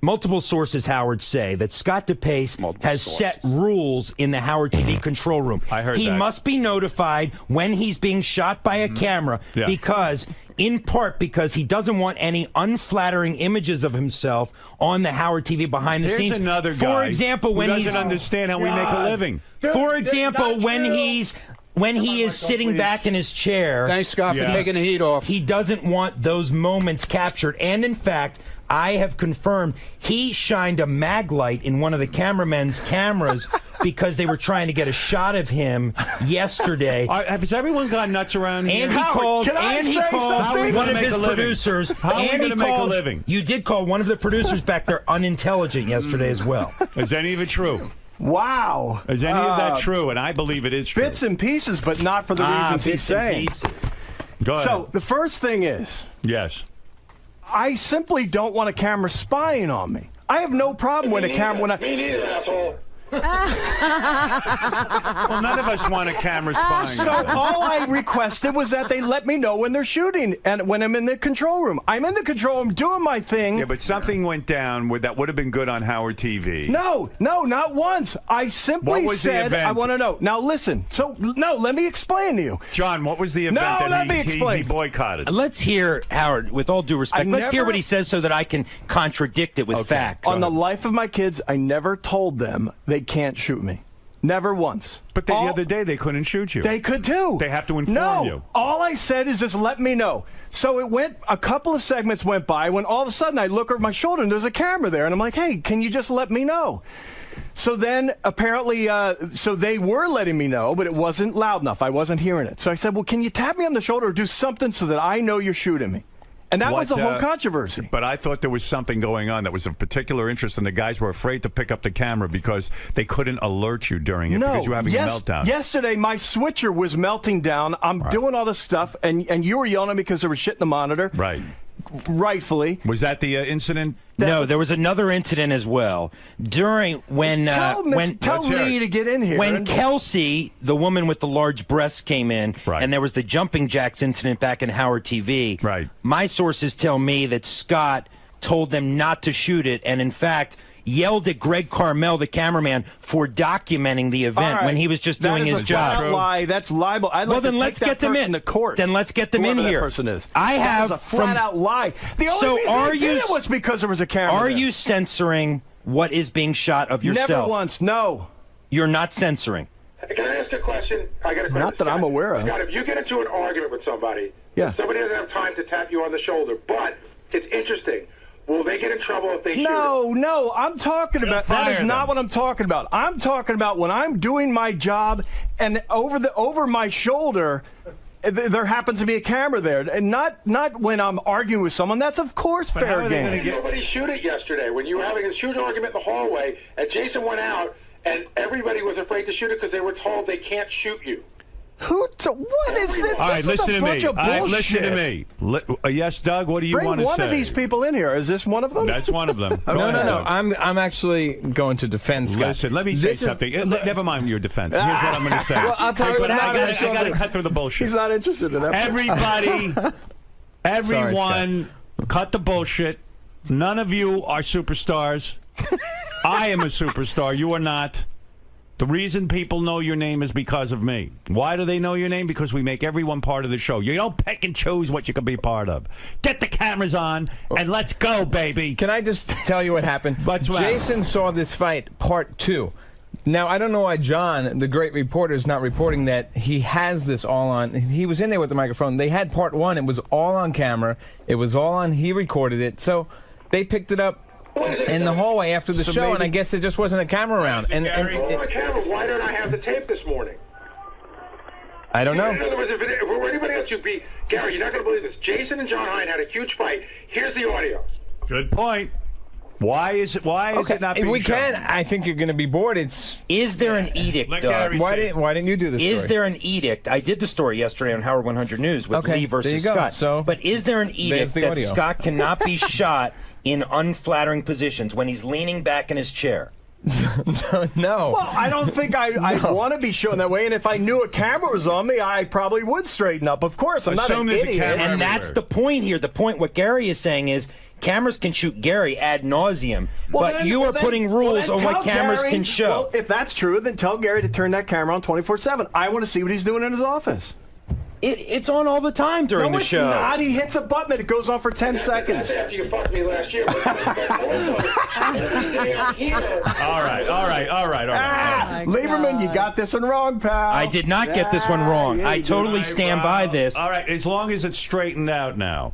Multiple sources, Howard, say that Scott DePace Multiple has sources. set rules in the Howard TV control room. I heard he that. must be notified when he's being shot by a camera Yeah. because, in part, because he doesn't want any unflattering images of himself on the Howard TV behind the Here's scenes. another guy For example, when who he's doesn't understand how we make a living. For example, when he is sitting back in his chair. Thanks, Scott, Yeah. for taking the heat off. He doesn't want those moments captured. And in fact, I have confirmed he shined a mag light in one of the cameramen's cameras because they were trying to get a shot of him yesterday. Has everyone gone nuts around here? And he called. can I And he say called something? How are we one gonna of make his a living? producers. How are we and he gonna make a called- living? You did call one of the producers back there unintelligent yesterday as well. Is any of it true? Wow. Is any of that true? And I believe it is true. Bits and pieces, but not for the reasons he's bits and saying. pieces. Go ahead. So the first thing is, yes. I simply don't want a camera spying on me. I have no problem with a camera when Me neither, asshole. Well, none of us want a camera spying. So all I requested was that they let me know when they're shooting and when I'm in the control room. I'm in the control room doing my thing. Yeah, but something went down that would have been good on Howard TV. No, not once. I simply What was the said event? I want to know. Now listen. So no, let me explain to you. John, what was the event No, that let me he explain. boycotted? Let's hear, Howard, with all due respect, let's hear never- what he says so that I can contradict it with facts. On the life of my kids, I never told them they can't shoot me. Never once. But the other day they couldn't shoot you. They could too. They have to inform no, you. all I said is just let me know. So it went, a couple of segments went by when all of a sudden I look over my shoulder and there's a camera there and I'm like, hey, can you just let me know? So then apparently, so they were letting me know, but it wasn't loud enough. I wasn't hearing it. So I said, well, can you tap me on the shoulder or do something so that I know you're shooting me? And that was the whole controversy. But I thought there was something going on that was of particular interest, and the guys were afraid to pick up the camera because they couldn't alert you during it because you were having a meltdown. Yesterday, my switcher was melting down. I'm doing all this stuff, and you were yelling at me because there was shit in the monitor. Right. Rightfully. Was that the incident? No, there was another incident as well. During when tell Lee to get in here. When Kelsey, the woman with the large breasts, came in, and there was the jumping jacks incident back in Howard TV. Right. My sources tell me that Scott told them not to shoot it, and in fact yelled at Greg Carmel, the cameraman, for documenting the event when he was just doing his job. That is a lie. That's libel. Well, then let's get them in to court. Then let's get them in Whoever here. That person is. I have a flat-out lie. The only reason I did it was because there was a camera. Are there. you censoring what is being shot of yourself? Never once. No. You're not censoring. Can I ask a question? I got a question. Not that I'm aware of. Scott, if you get into an argument with somebody, somebody doesn't have time to tap you on the shoulder, but it's interesting. Will they get in trouble if they shoot it? No, I'm talking about that is not what I'm talking about. I'm talking about when I'm doing my job and over my shoulder there happens to be a camera there, and not when I'm arguing with someone. That's of course fair game. Nobody shoot it yesterday when you were having this huge argument in the hallway, and Jason went out, and everybody was afraid to shoot it because they were told they can't shoot you. What is this? All right, listen to me. Listen to me. Yes, Doug, what do you want to say? Bring one of these people in here. Is this one of them? That's one of them. No. I'm actually going to defend Scott. Listen, let me say something. Never mind your defense. Here's what I'm going to say. Well, I'll tell you what I got to cut through the bullshit. He's not interested in that. Everyone, cut the bullshit. None of you are superstars. I am a superstar. You are not. The reason people know your name is because of me. Why do they know your name? Because we make everyone part of the show. You don't pick and choose what you can be part of. Get the cameras on and let's go, baby. Can I just tell you what happened? Jason saw this fight, part 2. Now, I don't know why John, the great reporter, is not reporting that he has this all on. He was in there with the microphone. They had part 1. It was all on camera. It was all on. He recorded it. So they picked it up in the hallway after the show, and I guess there just wasn't a camera around. On the camera, why don't I have the tape this morning? I don't know. In other words, if it were anybody else, you'd be Gary. You're not going to believe this. Jason and John Hine had a huge fight. Here's the audio. Good point. Why is it not being we shown? can. I think you're going to be bored. Is there an edict, Doug? Why didn't you do this? Is there an edict? I did the story yesterday on Howard 100 News with Lee versus Scott. But is there an edict that Scott cannot be shot in unflattering positions when he's leaning back in his chair? No. Well, I don't think I want to be shown that way, and if I knew a camera was on me, I probably would straighten up. Of course, I'm not an idiot. And that's the point here. The point, what Gary is saying is, cameras can shoot Gary ad nauseum, but you are putting rules on what cameras can show. Well, if that's true, then tell Gary to turn that camera on 24/7. I want to see what he's doing in his office. It's on all the time during the show. No, it's not. He hits a button and it goes on for 10 seconds. That's after you fucked me last year. But also, every day I'm here. All right. Lieberman, you got this one wrong, pal. I did not get this one wrong. I totally stand by this. All right, as long as it's straightened out now.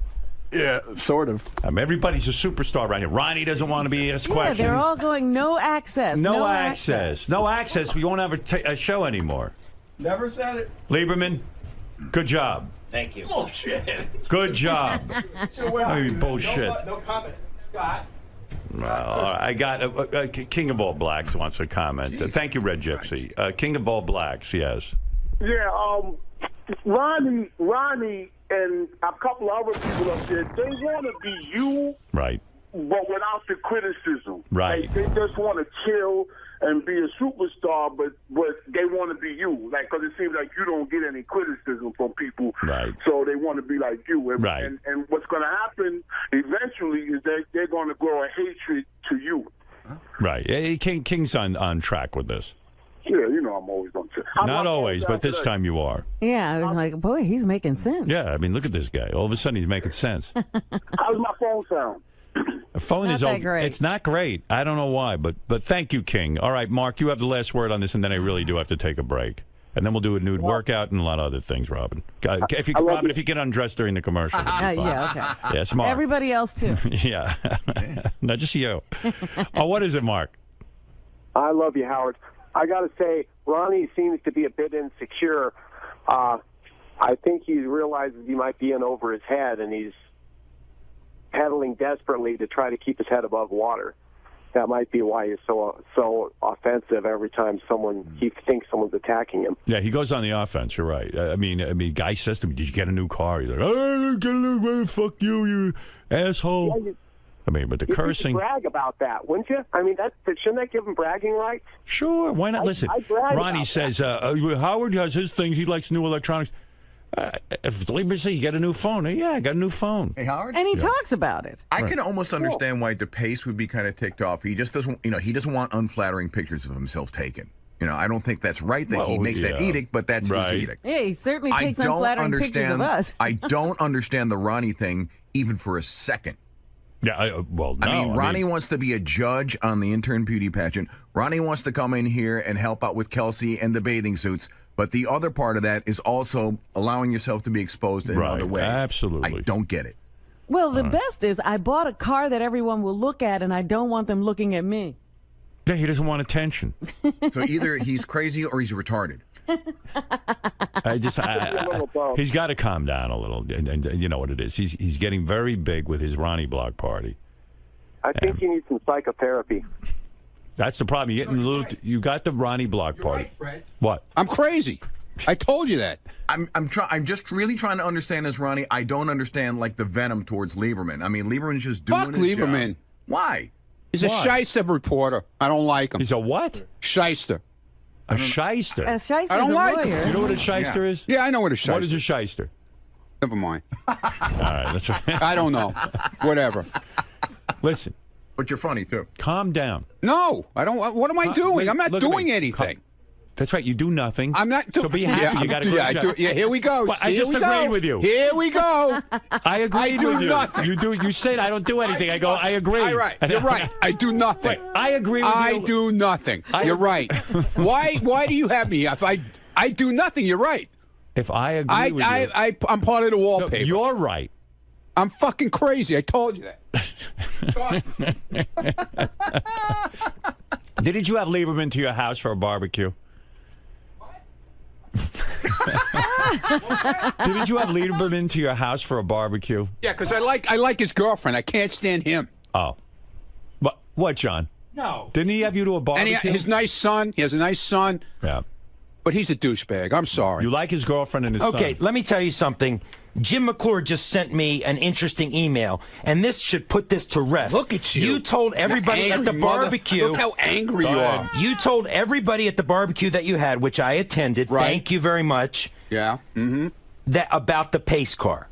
Yeah, sort of. Everybody's a superstar right here. Ronnie doesn't want to be asked questions. They're all going no access. No access. No access. We won't have a show anymore. Never said it. Lieberman, good job. Thank you. Bullshit. Good job. Bullshit. No comment. Scott. Well, I got King of All Blacks wants a comment. Thank you, Red Gypsy. King of All Blacks, yes. Yeah, Ronnie, and a couple of other people up there, they want to be you, right? But without the criticism, right? Like, they just want to chill and be a superstar, but they want to be you, like, because it seems like you don't get any criticism from people, right? So they want to be like you, and, right? And what's going to happen eventually is that they're going to grow a hatred to you, right? King's on track with this. Yeah, you know I'm always on track. Not always, but this time you are. Yeah, I was like, boy, he's making sense. Yeah, I mean, look at this guy. All of a sudden, he's making sense. How's my phone sound? The phone is that great. It's not great. I don't know why, but thank you, King. All right, Mark, you have the last word on this, and then I really do have to take a break. And then we'll do a nude workout and a lot of other things, Robin. If you get undressed during the commercial. Yeah, okay. Yeah, smart. Everybody else, too. Yeah. Not just you. What is it, Mark? I love you, Howard. I got to say, Ronnie seems to be a bit insecure. I think he realizes he might be in over his head, and he's pedaling desperately to try to keep his head above water. That might be why he's so offensive every time he thinks someone's attacking him. Yeah, he goes on the offense. You're right. I mean, guy says to me, "Did you get a new car?" He's like, "I didn't get a new car. Fuck you, you asshole." Yeah, I mean, but the cursing. You brag about that, wouldn't you? I mean, shouldn't that give him bragging rights? Sure, why not? Listen, Ronnie says Howard has his things. He likes new electronics. If Lieber says you get a new phone, yeah, I got a new phone. Hey, Howard? And he talks about it. I can almost understand why DePace would be kind of ticked off. He just doesn't, he doesn't want unflattering pictures of himself taken. I don't think that's right that he makes that edict, but that's his edict. Yeah, he certainly takes unflattering pictures of us. I don't understand the Ronnie thing even for a second. Yeah, no. I mean, Ronnie wants to be a judge on the intern beauty pageant. Ronnie wants to come in here and help out with Kelsey and the bathing suits. But the other part of that is also allowing yourself to be exposed in other ways. Absolutely. I don't get it. Well, the best is I bought a car that everyone will look at, and I don't want them looking at me. Yeah, he doesn't want attention. So either he's crazy or he's retarded. He's got to calm down a little, and you know what it is. He's getting very big with his Ronnie Block party. I think he needs some psychotherapy. That's the problem. You're getting a little. You got the Ronnie Block party. Right, Fred. What? I'm crazy. I told you that. I'm just really trying to understand this, Ronnie. I don't understand like the venom towards Lieberman. I mean, Lieberman's just doing Fuck his Lieberman. job. Why? He's a shyster reporter. I don't like him. He's a what? Shyster. A shyster. A shyster's I don't like lawyer. him. You know what a shyster is? Yeah, I know what a shyster. What is a shyster? Never mind. All right, that's right. I don't know. Whatever. Listen. But you're funny too. Calm down. No, I don't. What am I doing? Wait, I'm not look at doing me. anything. That's right. You do nothing. I'm not doing. So be happy. Yeah, you got to yeah, I do. Yeah, here we go. Well, I Here just we agreed go. with you. Here we go. I agreed do with you. nothing. You do. You said I don't do anything. I go. I agree. All right. You're right. I do nothing. Wait, I agree with you. I do nothing. You're right. Why do you have me? If I do nothing, you're right. If I agree with you, I'm part of the wallpaper. No, you're right. I'm fucking crazy. I told you that. Didn't you have Lieberman to your house for a barbecue? Didn't you have Lieberman to your house for a barbecue? Yeah, because I like his girlfriend. I can't stand him. Oh. What, John? No. Didn't he have you to a barbecue? And his nice son. He has a nice son. Yeah. But he's a douchebag. I'm sorry. You like his girlfriend and his son. Okay, let me tell you something. Jim McClure just sent me an interesting email, and this should put this to rest. Look at you. You told everybody at the barbecue. Look how angry you are. You told everybody at the barbecue that you had, which I attended. Right. Thank you very much. Yeah. Mm-hmm. That about the pace car.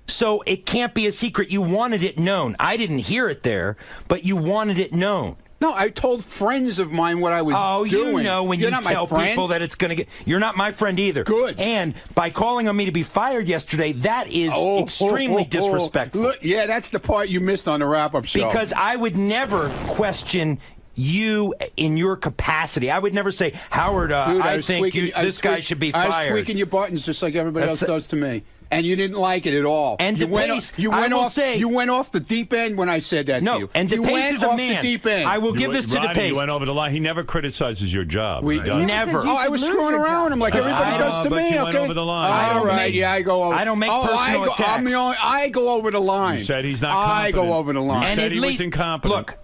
So it can't be a secret. You wanted it known. I didn't hear it there, but you wanted it known. No, I told friends of mine what I was doing. You know when You're you not my tell friend. people that it's going to get... You're not my friend either. Good. And by calling on me to be fired yesterday, that is extremely disrespectful. Look, yeah, that's the part you missed on the wrap-up show. Because I would never question you in your capacity. I would never say, Howard, Dude, I think this guy should be fired. I was tweaking your buttons just like everybody else does to me. And you didn't like it at all. And you went off the deep end when I said that to you. And you DePace went is a off man. the deep end. I will give this to Ronnie, DePace. You went over the line. He never criticizes your job. Never. Oh, I was screwing around with him like everybody does to but me. you Okay. went over the line. All right. Yeah, I go over. I don't make personal attacks. I go over the line. You said he's not I competent. go over the line. You And said at he was least- incompetent. Look,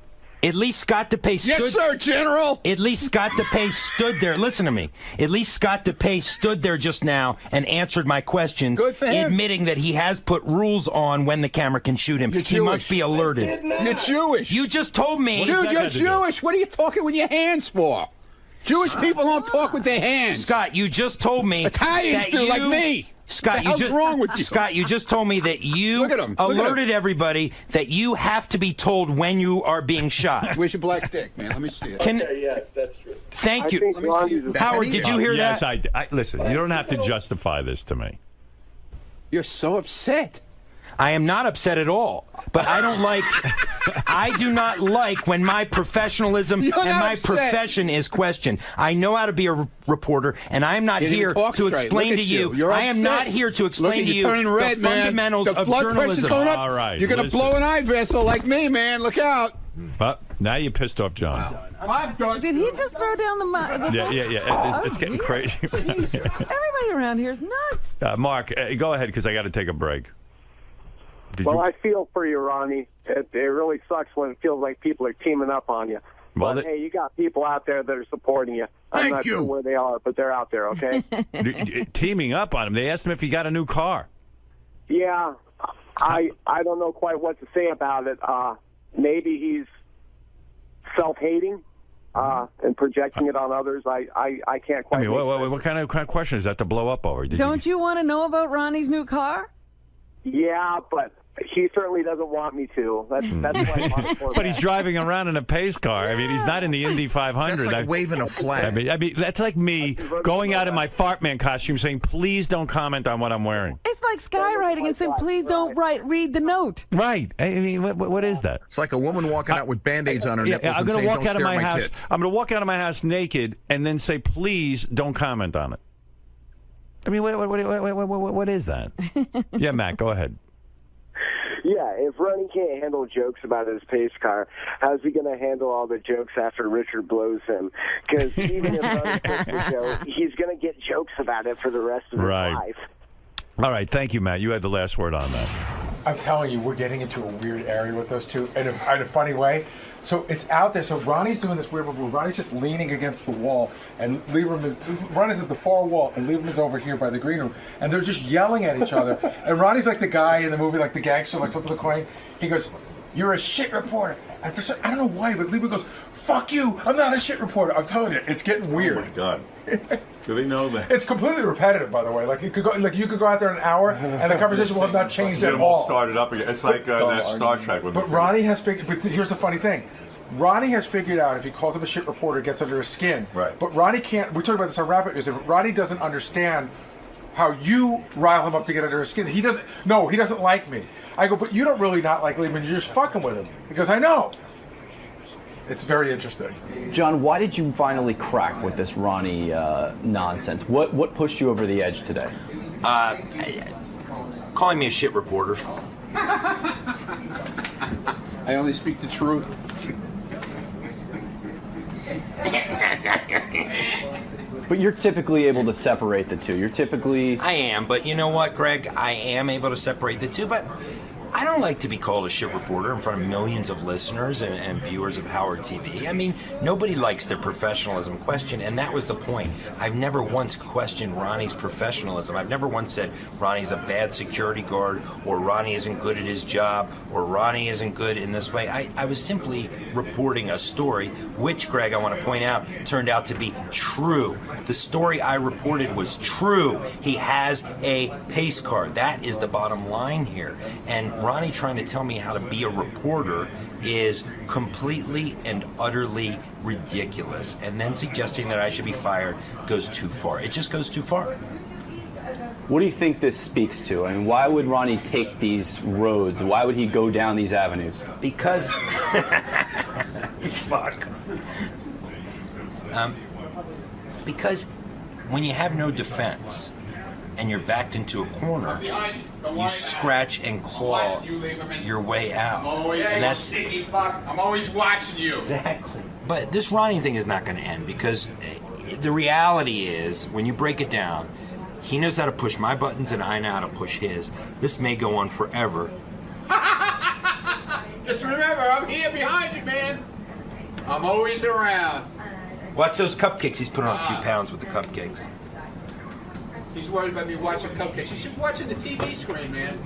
at least Scott DePace stood... Yes, sir, General. At least Scott DePace stood there. Listen to me. At least Scott DePace stood there just now and answered my questions, Good for him. admitting that he has put rules on when the camera can shoot him. You're He must Jewish. be alerted. You're Jewish. You just told me... Dude, you're Jewish. What are you talking with your hands for? Jewish people don't talk with their hands. Scott, you just told me... Italians that do, you, like me. Scott, What the hell's wrong with you? Scott, you just told me that you Look at him. Look at alerted everybody that you have to be told when you are being shot. Where's your black dick, man? Let me see it. Yes, that's true. Thank you. think Ronnie's a- Howard, did you hear yes, that? listen, you don't have to justify this to me. You're so upset. I am not upset at all, but I don't like. I do not like when my professionalism You're and not my upset. profession is questioned. I know how to be a reporter, and I am not You didn't here talk to straight. explain Look to at you. You're I am upset. not here to Look explain at to you you turning red, the man. fundamentals The of blood pressure's journalism. going up. All right, You're gonna listen. blow an eye vessel like me, man. Look out. But now you pissed off John. I'm done. Did he just throw down the mic? Yeah. It's getting crazy. Everybody around here is nuts. Mark, go ahead because I got to take a break. Well, I feel for you, Ronnie. It really sucks when it feels like people are teaming up on you. Well, but, hey, you got people out there that are supporting you. I'm not sure where they are, but they're out there, okay? Teaming up on him. They asked him if he got a new car. Yeah. I don't know quite what to say about it. Maybe he's self-hating and projecting it on others. I can't quite. I mean, what kind of question is that to blow up over? Don't you want to know about Ronnie's new car? Yeah, but he certainly doesn't want me to. That's why. But he's driving around in a pace car. I mean, he's not in the Indy 500. That's like waving a flag. I mean, that's like me going out in my fart man costume saying, "Please don't comment on what I'm wearing." It's like skywriting and saying, "Please don't read the note." Right. I mean, what is that? It's like a woman walking out with Band-Aids on her nipples I'm and going saying, to walk "Don't out of stare my at my house. tits." I'm going to walk out of my house naked and then say, "Please don't comment on it." I mean, what is that? Yeah, Matt, go ahead. Yeah, if Ronnie can't handle jokes about his pace car, how's he going to handle all the jokes after Richard blows him? Because even if Ronnie takes the joke, he's going to get jokes about it for the rest of his life. All right, thank you, Matt. You had the last word on that. I'm telling you, we're getting into a weird area with those two in a funny way. So it's out there. So Ronnie's doing this weird move. Ronnie's just leaning against the wall, and Ronnie's at the far wall, and Lieberman's over here by the green room, and they're just yelling at each other. And Ronnie's like the guy in the movie, like the gangster, like flipping the coin. He goes, "You're a shit reporter." And I don't know why, but Lieberman goes, "Fuck you! I'm not a shit reporter." I'm telling you, it's getting weird. Oh my God. Do they know that? It's completely repetitive, by the way. Like you could go out there in an hour, and the conversation will have not changed at all. Started up again. It's like that Star Trek. But Ronnie has figured. But here's the funny thing. Ronnie has figured out if he calls him a shit reporter, it gets under his skin. Right. But Ronnie can't. We talked about this on Rapid News. Ronnie doesn't understand how you rile him up to get under his skin. He doesn't. No, he doesn't like me. I go, but you don't really not like Lieberman. You're just fucking with him. He goes, I know. It's very interesting. John, why did you finally crack with this Ronnie nonsense? What pushed you over the edge today? Calling me a shit reporter. I only speak the truth. But you're typically able to separate the two. You're typically... I am, but you know what, Greg? I am able to separate the two, but I don't like to be called a shit reporter in front of millions of listeners and viewers of Howard TV. I mean, nobody likes their professionalism questioned, and that was the point. I've never once questioned Ronnie's professionalism. I've never once said Ronnie's a bad security guard, or Ronnie isn't good at his job, or Ronnie isn't good in this way. I was simply reporting a story, which, Greg, I want to point out, turned out to be true. The story I reported was true. He has a pace car. That is the bottom line here. And Ronnie trying to tell me how to be a reporter is completely and utterly ridiculous. And then suggesting that I should be fired goes too far. It just goes too far. What do you think this speaks to? I mean, why would Ronnie take these roads? Why would he go down these avenues? Because... Fuck. Because when you have no defense and you're backed into a corner, you scratch and claw your way out. And that's I'm always watching you. Exactly. But this Ronnie thing is not going to end, because the reality is, when you break it down, he knows how to push my buttons and I know how to push his. This may go on forever. Just remember, I'm here behind you, man. I'm always around. Watch those cupcakes. He's putting on a few pounds with the cupcakes. He's worried about me watching cupcakes. You should be watching the TV screen, man.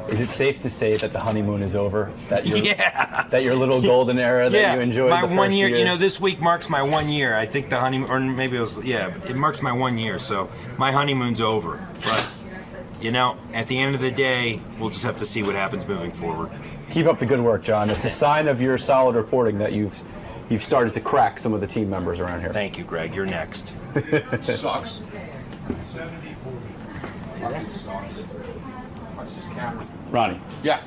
Is it safe to say that the honeymoon is over? That your little golden era that you enjoyed my the first 1 year. year? You know, this week marks my 1 year. I think the honeymoon, or maybe it was, it marks my 1 year. So my honeymoon's over. But, you know, at the end of the day, we'll just have to see what happens moving forward. Keep up the good work, John. It's a sign of your solid reporting that you've started to crack some of the team members around here. Thank you, Greg. You're next. Sucks. Ronnie. Yeah.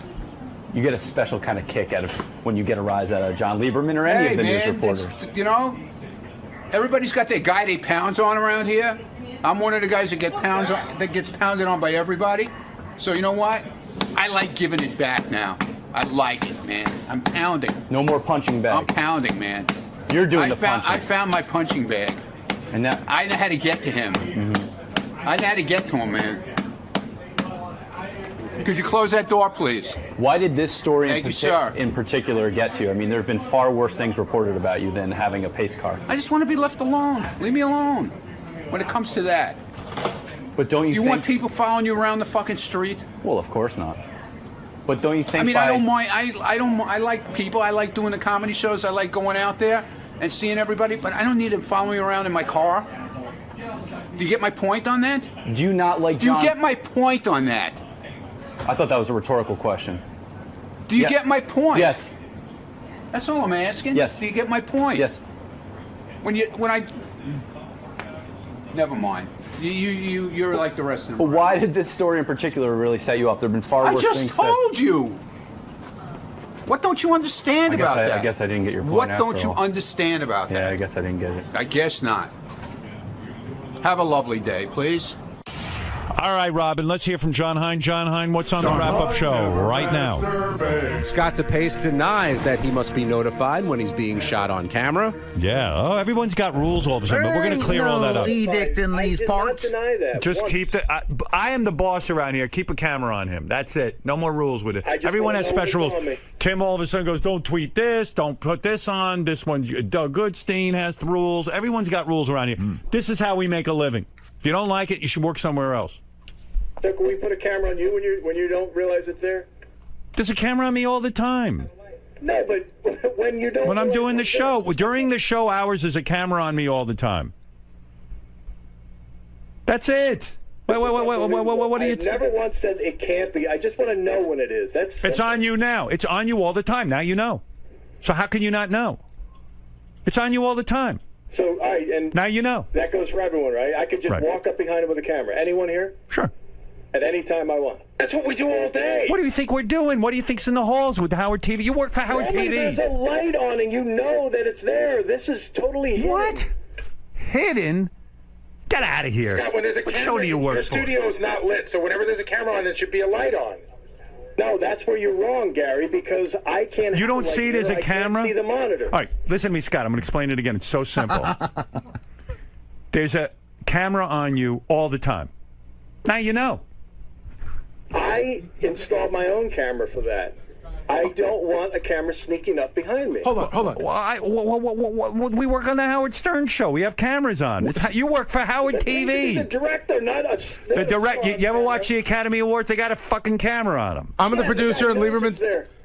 You get a special kind of kick out of when you get a rise out of John Lieberman or any of the news reporters. You know, everybody's got their guy they pounds on around here. I'm one of the guys that gets pounded on by everybody. So you know what? I like giving it back now. I like it, man. I'm pounding. No more punching bag. I'm pounding, man. You're doing the punching. I found my punching bag. And that I know how to get to him. I know how to get to him, man. Could you close that door, please? Why did this story Thank you, sir. in particular get to you? I mean, there have been far worse things reported about you than having a pace car. I just want to be left alone. Leave me alone when it comes to that. But don't you Do you think... want people following you around the fucking street? Well, of course not. But don't you think I mean, I don't mind. I like people. I like doing the comedy shows. I like going out there and seeing everybody, but I don't need them following me around in my car. Do you get my point on that? Do you not like Do John... you get my point on that? I thought that was a rhetorical question. Do you get my point? Yes. That's all I'm asking. Yes. Do you get my point? Yes. Never mind. You're like the rest of them. But why did this story in particular really set you up? There have been far worse things. I just told you. What don't you understand about that? I guess I didn't get your point. What don't you understand about that? Yeah, I guess I didn't get it. I guess not. Have a lovely day, please. All right, Robin, let's hear from John Hine. John Hine, what's on the wrap-up show right now? Scott DePace denies that he must be notified when he's being shot on camera. Yeah. Oh, everyone's got rules all of a sudden, but we're going to clear all that up. Edict in these parts. Just keep the... I am the boss around here. Keep a camera on him. That's it. No more rules with it. Everyone has special rules. Tim all of a sudden goes, don't tweet this, don't put this on. This one, Doug Goodstein has the rules. Everyone's got rules around here. This is how we make a living. If you don't like it, you should work somewhere else. So can we put a camera on you when you don't realize it's there? There's a camera on me all the time. No, but when you don't. When I'm doing the show, during the show hours, there's a camera on me all the time. That's it. Wait, what do you? I never once said it can't be. I just want to know when it is. It's on you now. It's on you all the time. Now you know. So how can you not know? It's on you all the time. So, all right, and now you know. That goes for everyone, right? I could just walk up behind him with a camera. Anyone here? Sure. At any time I want. That's what we do all day. What do you think we're doing? What do you think's in the halls with Howard TV? You work for Howard TV. There's a light on and you know that it's there. This is totally hidden. What? Hidden? Get out of here. Scott, when there's a what camera, show do you work the for? studio is not lit, so whenever there's a camera on, it should be a light on. No, that's where you're wrong, Gary, because I can't... You don't see it as a camera? I can't see the monitor. All right, listen to me, Scott. I'm going to explain it again. It's so simple. There's a camera on you all the time. Now you know. I installed my own camera for that. I don't want a camera sneaking up behind me. Hold on. We work on the Howard Stern show. We have cameras on. You work for Howard TV. He's a director, not a... The direct. You ever watch the Academy Awards? They got a fucking camera on them. I'm the producer, and Lieberman's...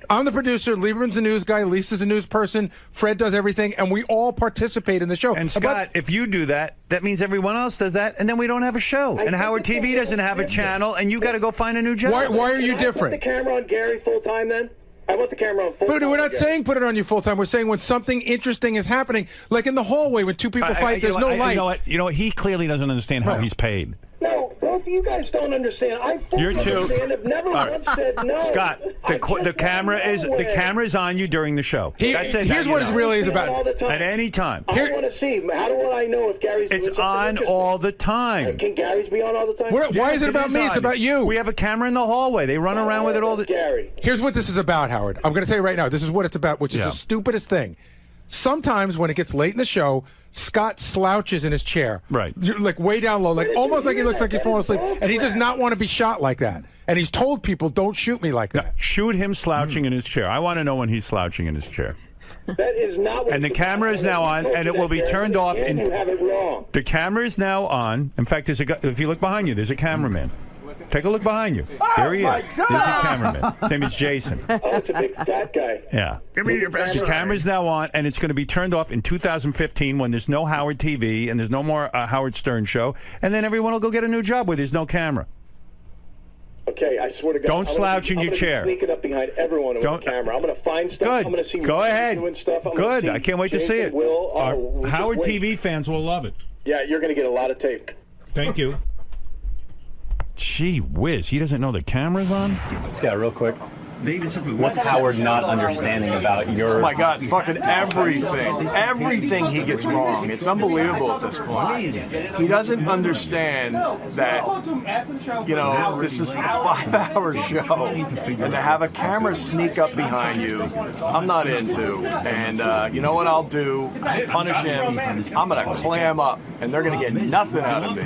I'm the producer. Lieberman's a news guy. Lisa's a news person. Fred does everything, and we all participate in the show. And Scott, if you do that, that means everyone else does that, and then we don't have a show. And Howard TV doesn't have a channel, and you got to go find a new job. Why are you different? Can I put the camera on Gary full time then? I want the camera on full time. But we're not saying put it on you full time. We're saying when something interesting is happening, like in the hallway when two people fight, there's no light. You know what? He clearly doesn't understand how he's paid. No, both of you guys don't understand. I fully understand. I've never once said no. Scott, the camera is on you during the show. That's it. Here's what it really is about. At any time. I want to see. How do I know if Gary's doing It's something on interesting? all the time. Can Gary's be on all the time? Why is it about me? It's about you. We have a camera in the hallway. They run around with it all the... Gary. Here's what this is about, Howard. I'm going to tell you right now. This is what it's about, which is the stupidest thing. Sometimes when it gets late in the show, Scott slouches in his chair. Right. You're like way down low, like almost like he looks like he's falling asleep. And he does not want to be shot like that. And he's told people, don't shoot me like that. No, shoot him slouching in his chair. I want to know when he's slouching in his chair. That is not what And the camera is now on, and it will be turned off. Again, you have it wrong. The camera is now on. In fact, if you look behind you, there's a cameraman. Take a look behind you. There he is. There's your cameraman. His name is Jason. Oh, it's a big fat guy. Yeah. Give me your best. The camera's now on, and it's going to be turned off in 2015 when there's no Howard TV and there's no more Howard Stern show, and then everyone will go get a new job where there's no camera. Okay, I swear to God. Don't slouch in your chair. I'm sneaking up behind everyone with a camera. I'm going to find stuff. Good. I'm going to see Go ahead. doing stuff. Good. I can't wait to see it. Howard TV fans will love it. Yeah, you're going to get a lot of tape. Thank you. Gee whiz, he doesn't know the camera's on? Scott, real quick. What's Howard not understanding about your... Oh my God, fucking everything. Everything he gets wrong. It's unbelievable at this point. He doesn't understand that, this is a 5-hour show. And to have a camera sneak up behind you, I'm not into. And you know what I'll do? To punish him, I'm going to clam up. And they're going to get nothing out of me.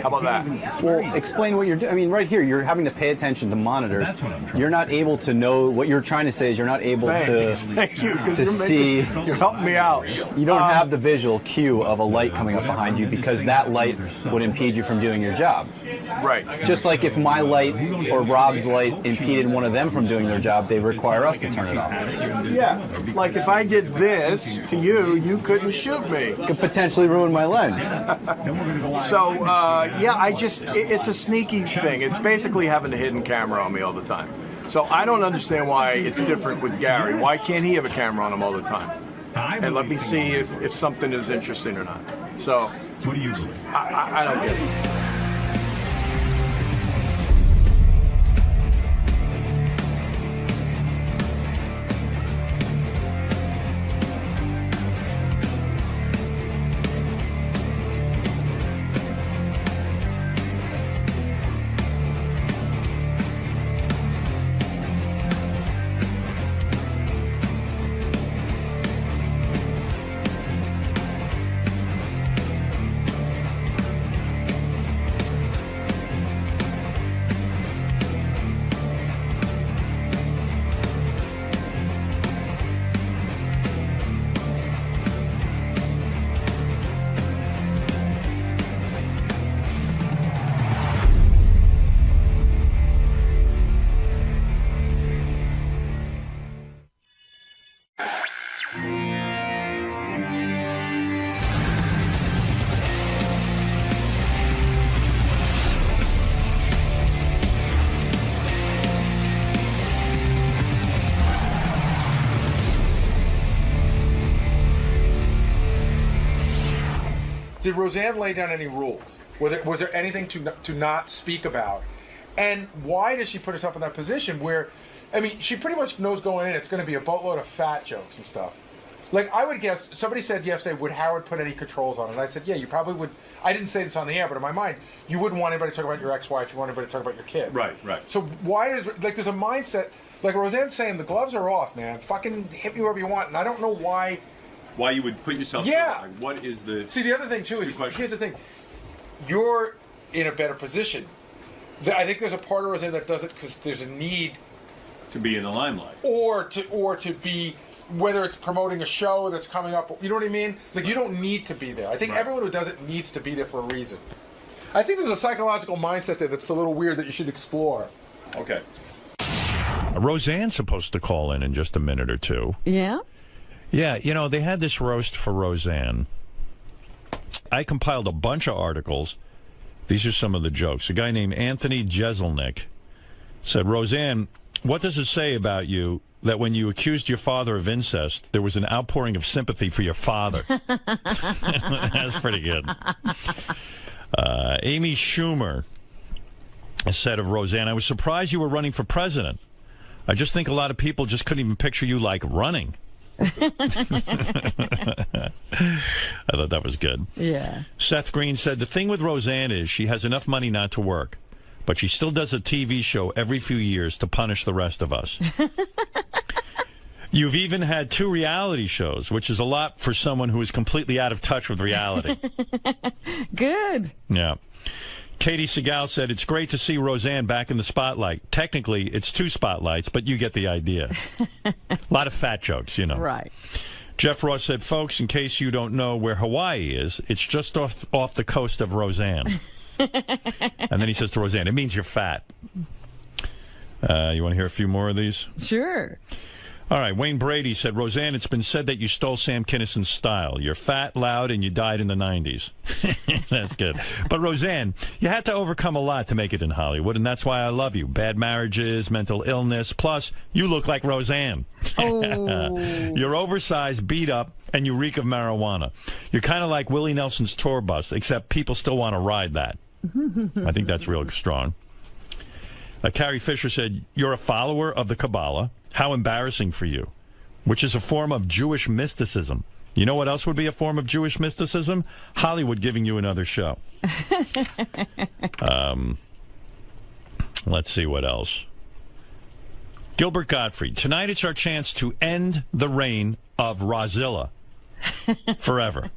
How about that? Well, explain what you're doing. I mean, right here, you're having to pay attention to monitors. You're not able to know what you're trying to say is you're not able to see. You're helping me out. You don't have the visual cue of a light coming up behind you because that light would impede you from doing your job. Right. Just like if my light or Rob's light impeded one of them from doing their job, they require us to turn it off. Yeah. Like if I did this to you, you couldn't shoot me. Could potentially ruin my lens. So, it's a sneaky thing. It's basically having a hidden camera on me all the time. So I don't understand why it's different with Gary. Why can't he have a camera on him all the time? And let me see if something is interesting or not. So, what do you do? I don't get it. Did Roseanne lay down any rules? Was there anything to not speak about? And why does she put herself in that position where, I mean, she pretty much knows going in it's going to be a boatload of fat jokes and stuff. Like, I would guess, somebody said yesterday, would Howard put any controls on it? And I said, yeah, you probably would. I didn't say this on the air, but in my mind, you wouldn't want anybody to talk about your ex-wife. You want anybody to talk about your kids. Right. So why is, like, there's a mindset, like Roseanne's saying, the gloves are off, man. Fucking hit me wherever you want. And I don't know why you would put yourself through like, what is the... See, the other thing, too, is, here's the thing. You're in a better position. I think there's a part of Roseanne that does it because there's a need... To be in the limelight. Or to be, whether it's promoting a show that's coming up, you know what I mean? Like, you don't need to be there. I think everyone who does it needs to be there for a reason. I think there's a psychological mindset there that's a little weird that you should explore. Okay. Roseanne's supposed to call in just a minute or two. Yeah? Yeah, you know, they had this roast for Roseanne. I compiled a bunch of articles. These are some of the jokes. A guy named Anthony Jeselnik said, Roseanne, what does it say about you that when you accused your father of incest, there was an outpouring of sympathy for your father? That's pretty good. Amy Schumer said of Roseanne, I was surprised you were running for president. I just think a lot of people just couldn't even picture you, like, running. I thought that was good. Yeah. Seth Green said, the thing with Roseanne is she has enough money not to work, but she still does a TV show every few years to punish the rest of us. You've even had 2 reality shows, which is a lot for someone who is completely out of touch with reality. Good. Yeah. Katie Segal said, it's great to see Roseanne back in the spotlight. Technically, it's 2 spotlights, but you get the idea. A lot of fat jokes, you know. Right. Jeff Ross said, folks, in case you don't know where Hawaii is, it's just off the coast of Roseanne. And then he says to Roseanne, it means you're fat. You want to hear a few more of these? Sure. All right, Wayne Brady said, Roseanne, it's been said that you stole Sam Kinnison's style. You're fat, loud, and you died in the 90s. That's good. But Roseanne, you had to overcome a lot to make it in Hollywood, and that's why I love you. Bad marriages, mental illness, plus you look like Roseanne. Oh. You're oversized, beat up, and you reek of marijuana. You're kind of like Willie Nelson's tour bus, except people still want to ride that. I think that's real strong. Carrie Fisher said, "You're a follower of the Kabbalah. How embarrassing for you," which is a form of Jewish mysticism. You know what else would be a form of Jewish mysticism? Hollywood giving you another show. Let's see what else. Gilbert Gottfried. Tonight it's our chance to end the reign of Rozilla forever.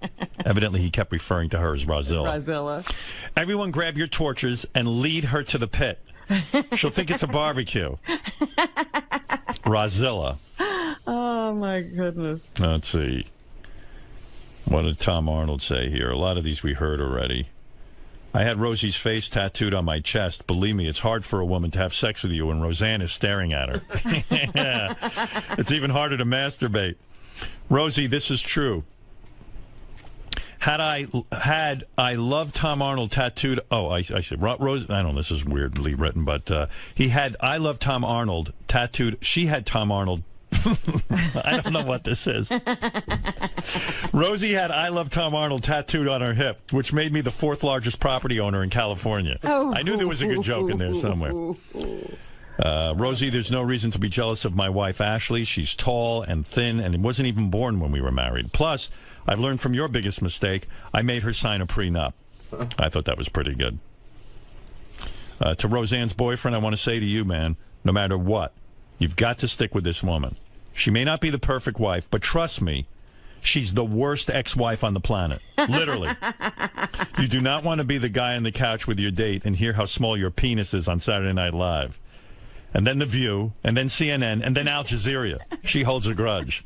Evidently he kept referring to her as Rozilla. Rozilla. Everyone grab your torches and lead her to the pit. She'll think it's a barbecue. Rozilla. Oh, my goodness. Let's see. What did Tom Arnold say here? A lot of these we heard already. I had Rosie's face tattooed on my chest. Believe me, it's hard for a woman to have sex with you when Roseanne is staring at her. It's even harder to masturbate. Rosie, this is true. Had I loved Tom Arnold tattooed... Oh, I said... Rose, I don't know, this is weirdly written, but he had I love Tom Arnold tattooed... She had Tom Arnold... I don't know what this is. Rosie had I love Tom Arnold tattooed on her hip, which made me the 4th largest property owner in California. Oh. I knew there was a good joke in there somewhere. Rosie, there's no reason to be jealous of my wife, Ashley. She's tall and thin and wasn't even born when we were married. Plus, I've learned from your biggest mistake. I made her sign a prenup. I thought that was pretty good. To Roseanne's boyfriend, I want to say to you, man, no matter what, you've got to stick with this woman. She may not be the perfect wife, but trust me, she's the worst ex-wife on the planet. Literally. You do not want to be the guy on the couch with your date and hear how small your penis is on Saturday Night Live. And then The View, and then CNN, and then Al Jazeera. She holds a grudge.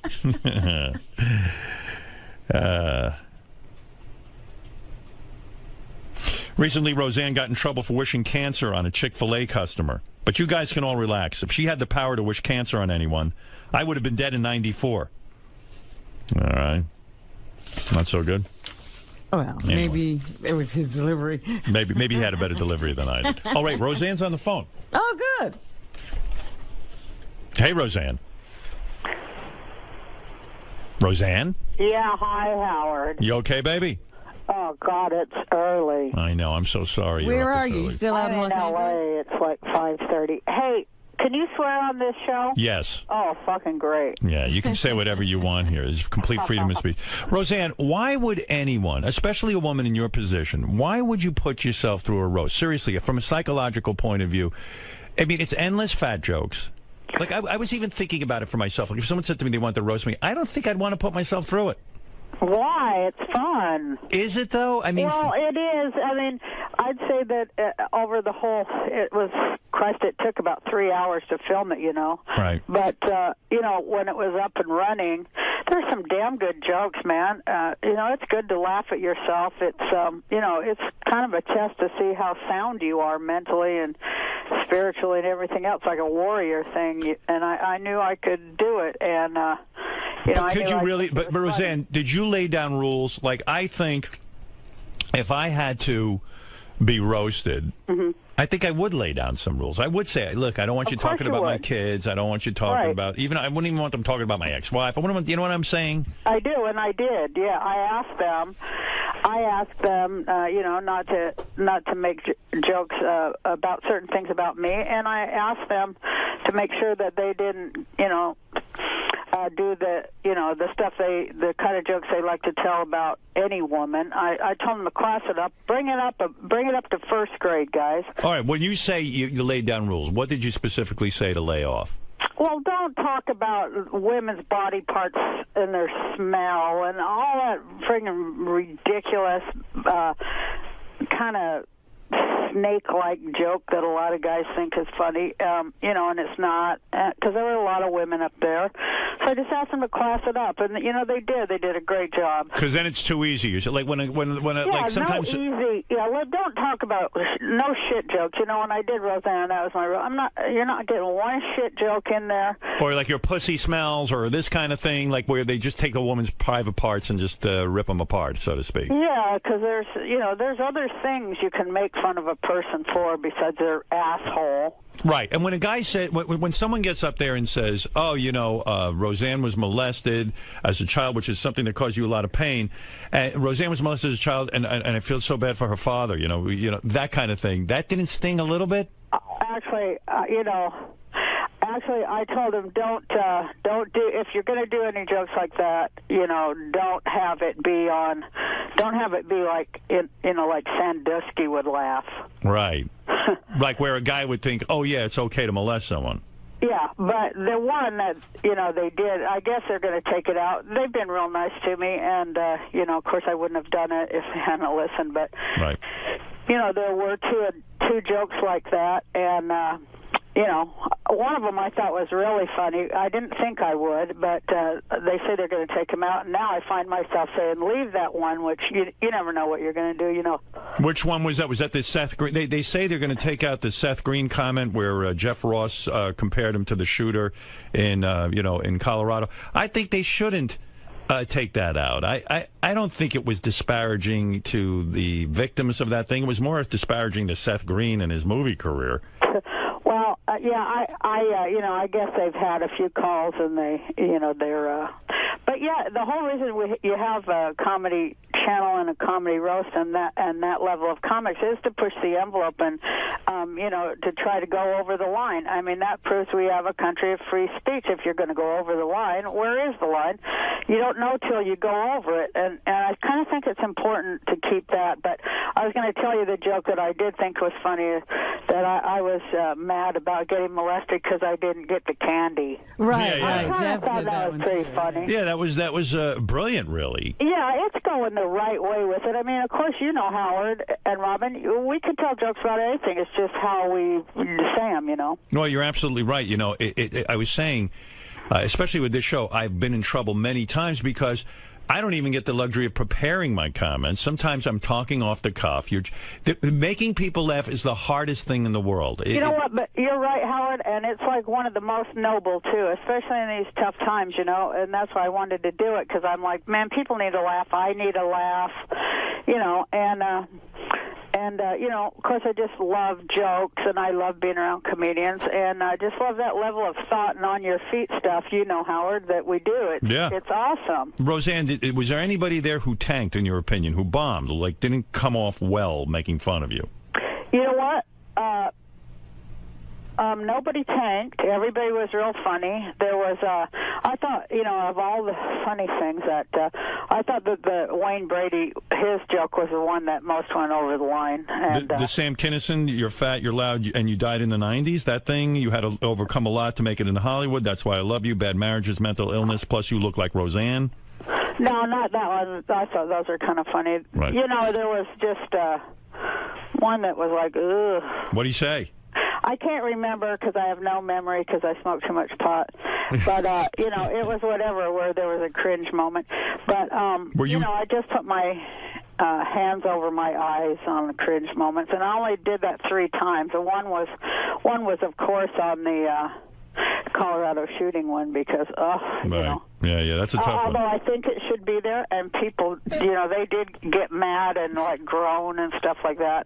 Recently, Roseanne got in trouble for wishing cancer on a Chick-fil-A customer. But you guys can all relax. If she had the power to wish cancer on anyone, I would have been dead in 94. All right. Not so good? Well, anyway. Maybe it was his delivery. Maybe he had a better delivery than I did. Oh, right. Roseanne's on the phone. Oh, good. Hey, Roseanne. Roseanne? Yeah, hi, Howard. You okay, baby? Oh, God, it's early. I know. I'm so sorry. Where are you? Early. Still out in Los Angeles? LA. It's like 5:30. Hey, can you swear on this show? Yes. Oh, fucking great. Yeah, you can say whatever you want here. There's complete freedom of speech. Roseanne, why would anyone, especially a woman in your position, why would you put yourself through a roast? Seriously, from a psychological point of view, I mean, it's endless fat jokes. Like, I was even thinking about it for myself. Like, if someone said to me they want to roast me, I don't think I'd want to put myself through it. Why? It's fun. Is it, though? I mean, well, it is. I mean, I'd say that over the whole, it took about 3 hours to film it, you know. Right. But, you know, when it was up and running, there's some damn good jokes, man. You know, it's good to laugh at yourself. It's, you know, it's kind of a test to see how sound you are mentally and spiritually and everything else, like a warrior thing. And I knew I could do it. And, you know, could you really? But Roseanne, did you lay down rules? Like, I think if I had to be roasted, I think I would lay down some rules. I would say, look, I don't want you talking about my kids. I don't want you talking about I wouldn't even want them talking about my ex-wife. I wouldn't want, you know what I'm saying? I do, and I did. Yeah, I asked them, you know, not to make jokes about certain things about me, and I asked them to make sure that they didn't, you know, do the, you know, the stuff the kind of jokes they like to tell about any woman. I told them to class it up, bring it up to first grade, guys. All right. When you say you laid down rules, what did you specifically say to lay off? Well, don't talk about women's body parts and their smell and all that friggin' ridiculous kind of snake-like joke that a lot of guys think is funny, you know, and it's not, because there were a lot of women up there. So I just asked them to class it up, and you know they did. They did a great job. Because then it's too easy. You like when like sometimes. No easy. Yeah, well, don't talk about no shit jokes. You know, when I did Roseanne, that was my rule. You're not getting one shit joke in there. Or like your pussy smells, or this kind of thing, like where they just take a woman's private parts and just rip them apart, so to speak. Yeah, because there's other things you can make fun of a person for besides their asshole. Right, and when a guy said, when someone gets up there and says, "Oh, you know, Roseanne was molested as a child," which is something that caused you a lot of pain. Roseanne was molested as a child, and I feel so bad for her father. You know that kind of thing. That didn't sting a little bit. actually, Actually, I told him don't do if you're going to do any jokes like that, don't have it be like like Sandusky would laugh. Right. Like where a guy would think, oh yeah, it's okay to molest someone. Yeah, but the one that they did, I guess they're going to take it out. They've been real nice to me, and of course I wouldn't have done it if they hadn't listened. But right. There were two jokes like that, and. One of them I thought was really funny. I didn't think I would, but they say they're going to take him out. And now I find myself saying, leave that one, which you never know what you're going to do, Which one was that? Was that the Seth Green? They say they're going to take out the Seth Green comment where Jeff Ross compared him to the shooter in Colorado. I think they shouldn't take that out. I don't think it was disparaging to the victims of that thing. It was more disparaging to Seth Green and his movie career. Well, I guess they've had a few calls, and they're. But yeah, the whole reason you have a comedy channel and a comedy roast and that level of comics is to push the envelope and to try to go over the line. I mean, that proves we have a country of free speech. If you're going to go over the line, where is the line? You don't know till you go over it, and I kind of think it's important to keep that. But I was going to tell you the joke that I did think was funny, that I was mad about getting molested because I didn't get the candy. Right, I Jeff thought did that was pretty funny. Yeah, that was brilliant, really. Yeah, it's going the right way with it. I mean, of course, Howard and Robin, we could tell jokes about anything. It's just how we say them, No, you're absolutely right. I was saying, especially with this show, I've been in trouble many times because I don't even get the luxury of preparing my comments. Sometimes I'm talking off the cuff. Making people laugh is the hardest thing in the world. You know what? But you're right, Howard, and it's like one of the most noble, too, especially in these tough times, and that's why I wanted to do it, because I'm like, man, people need to laugh. I need to laugh, of course, I just love jokes, and I love being around comedians, and I just love that level of thought and on-your-feet stuff, Howard, that we do. It's awesome. Roseanne, was there anybody there who tanked, in your opinion, who bombed, like didn't come off well making fun of you? You know what? Nobody tanked. Everybody was real funny. There was, I thought, of all the funny things that, I thought that the Wayne Brady, his joke was the one that most went over the line. And, the Sam Kinison, you're fat, you're loud, and you died in the 90s, that thing, you had to overcome a lot to make it in Hollywood. That's why I love you. Bad marriages, mental illness, plus you look like Roseanne. No, not that one. I thought those were kind of funny. Right. There was just one that was like, ugh. What do you say? I can't remember because I have no memory because I smoke too much pot. But, it was whatever where there was a cringe moment. But, I just put my hands over my eyes on the cringe moments, and I only did that 3 times. And one was, of course, on the Colorado shooting one because, right. Yeah, that's a tough one. Although I think it should be there, and people, they did get mad and like groan and stuff like that.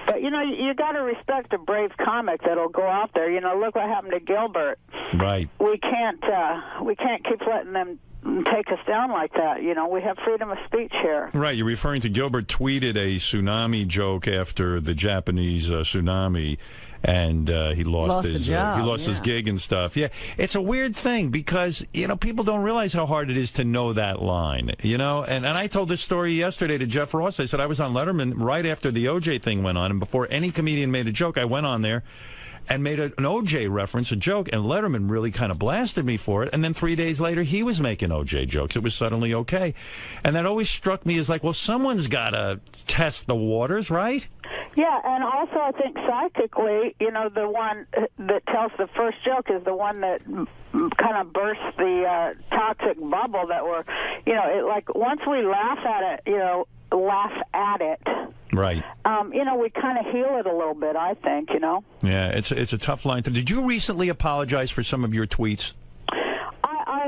But you got to respect a brave comic that'll go out there. Look what happened to Gilbert. Right. We can't keep letting them take us down like that. We have freedom of speech here. Right. You're referring to Gilbert tweeted a tsunami joke after the Japanese tsunami. And he lost his job, he lost his gig and stuff. Yeah, it's a weird thing because people don't realize how hard it is to know that line. And I told this story yesterday to Jeff Ross. I said I was on Letterman right after the OJ thing went on, and before any comedian made a joke, I went on there and made an OJ reference, a joke, and Letterman really kind of blasted me for it. And then 3 days later, he was making OJ jokes. It was suddenly okay. And that always struck me as like, well, someone's got to test the waters, right? Yeah, and also I think psychically, the one that tells the first joke is the one that kind of bursts the toxic bubble that we're, once we laugh at it, right. We kind of heal it a little bit, I think, Yeah, it's a tough line. Did you recently apologize for some of your tweets?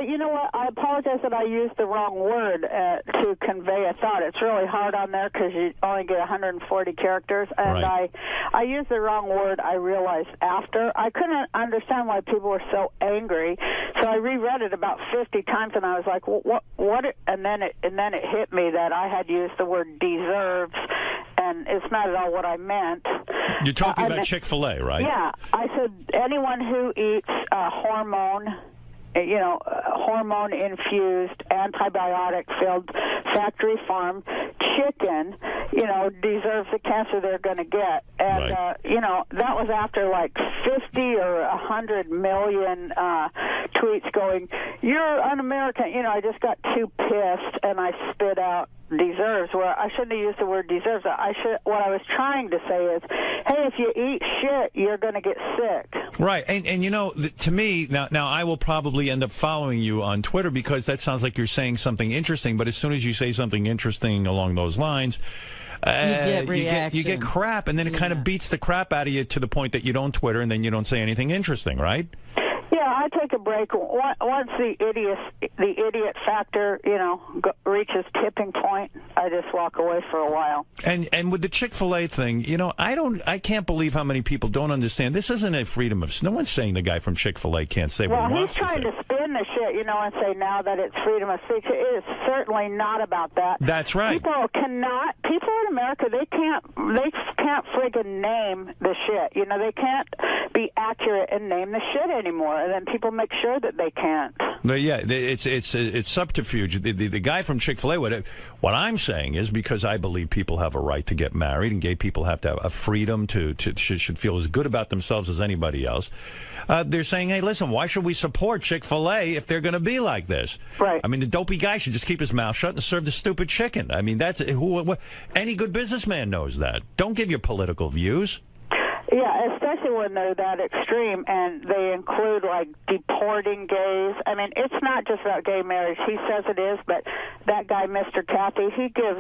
You know what? I apologize that I used the wrong word to convey a thought. It's really hard on there because you only get 140 characters, and right. I used the wrong word. I realized after. I couldn't understand why people were so angry, so I reread it about 50 times, and I was like, well, what? And then it hit me that I had used the word deserves and it's not at all what I meant. You're talking about Chick-fil-A, right? Yeah, I said anyone who eats hormone-infused, antibiotic-filled, factory farm chicken, deserves the cancer they're going to get. And, that was after like 50 or 100 million tweets going, you're un-American. I just got too pissed, and I spit out deserves, where I shouldn't have used the word deserves. What I was trying to say is, hey, if you eat shit, you're going to get sick. Right, and to me, now I will probably end up following you on Twitter because that sounds like you're saying something interesting, but as soon as you say something interesting along those lines, you get crap, and then it kind of beats the crap out of you to the point that you don't Twitter, and then you don't say anything interesting, right? Yeah, I take a break once the idiot factor, reaches tipping point. I just walk away for a while. And with the Chick-fil-A thing, I can't believe how many people don't understand. This isn't a freedom of. No one's saying the guy from Chick-fil-A can't say what he wants to say. Well, he's trying to spin the shit, and say now that it's freedom of speech. It is certainly not about that. That's right. People in America, they can't friggin' name the shit. They can't be accurate and name the shit anymore. And then people make sure that they can't. No, yeah, it's subterfuge. The guy from Chick-fil-A, what I'm saying is, because I believe people have a right to get married and gay people have to have a freedom should feel as good about themselves as anybody else. They're saying, hey, listen, why should we support Chick-fil-A if they're going to be like this? Right. I mean, the dopey guy should just keep his mouth shut and serve the stupid chicken. I mean, any good businessman knows that. Don't give your political views. Yeah, especially when they're that extreme, and they include, like, deporting gays. I mean, it's not just about gay marriage. He says it is, but that guy, Mr. Cathy, he gave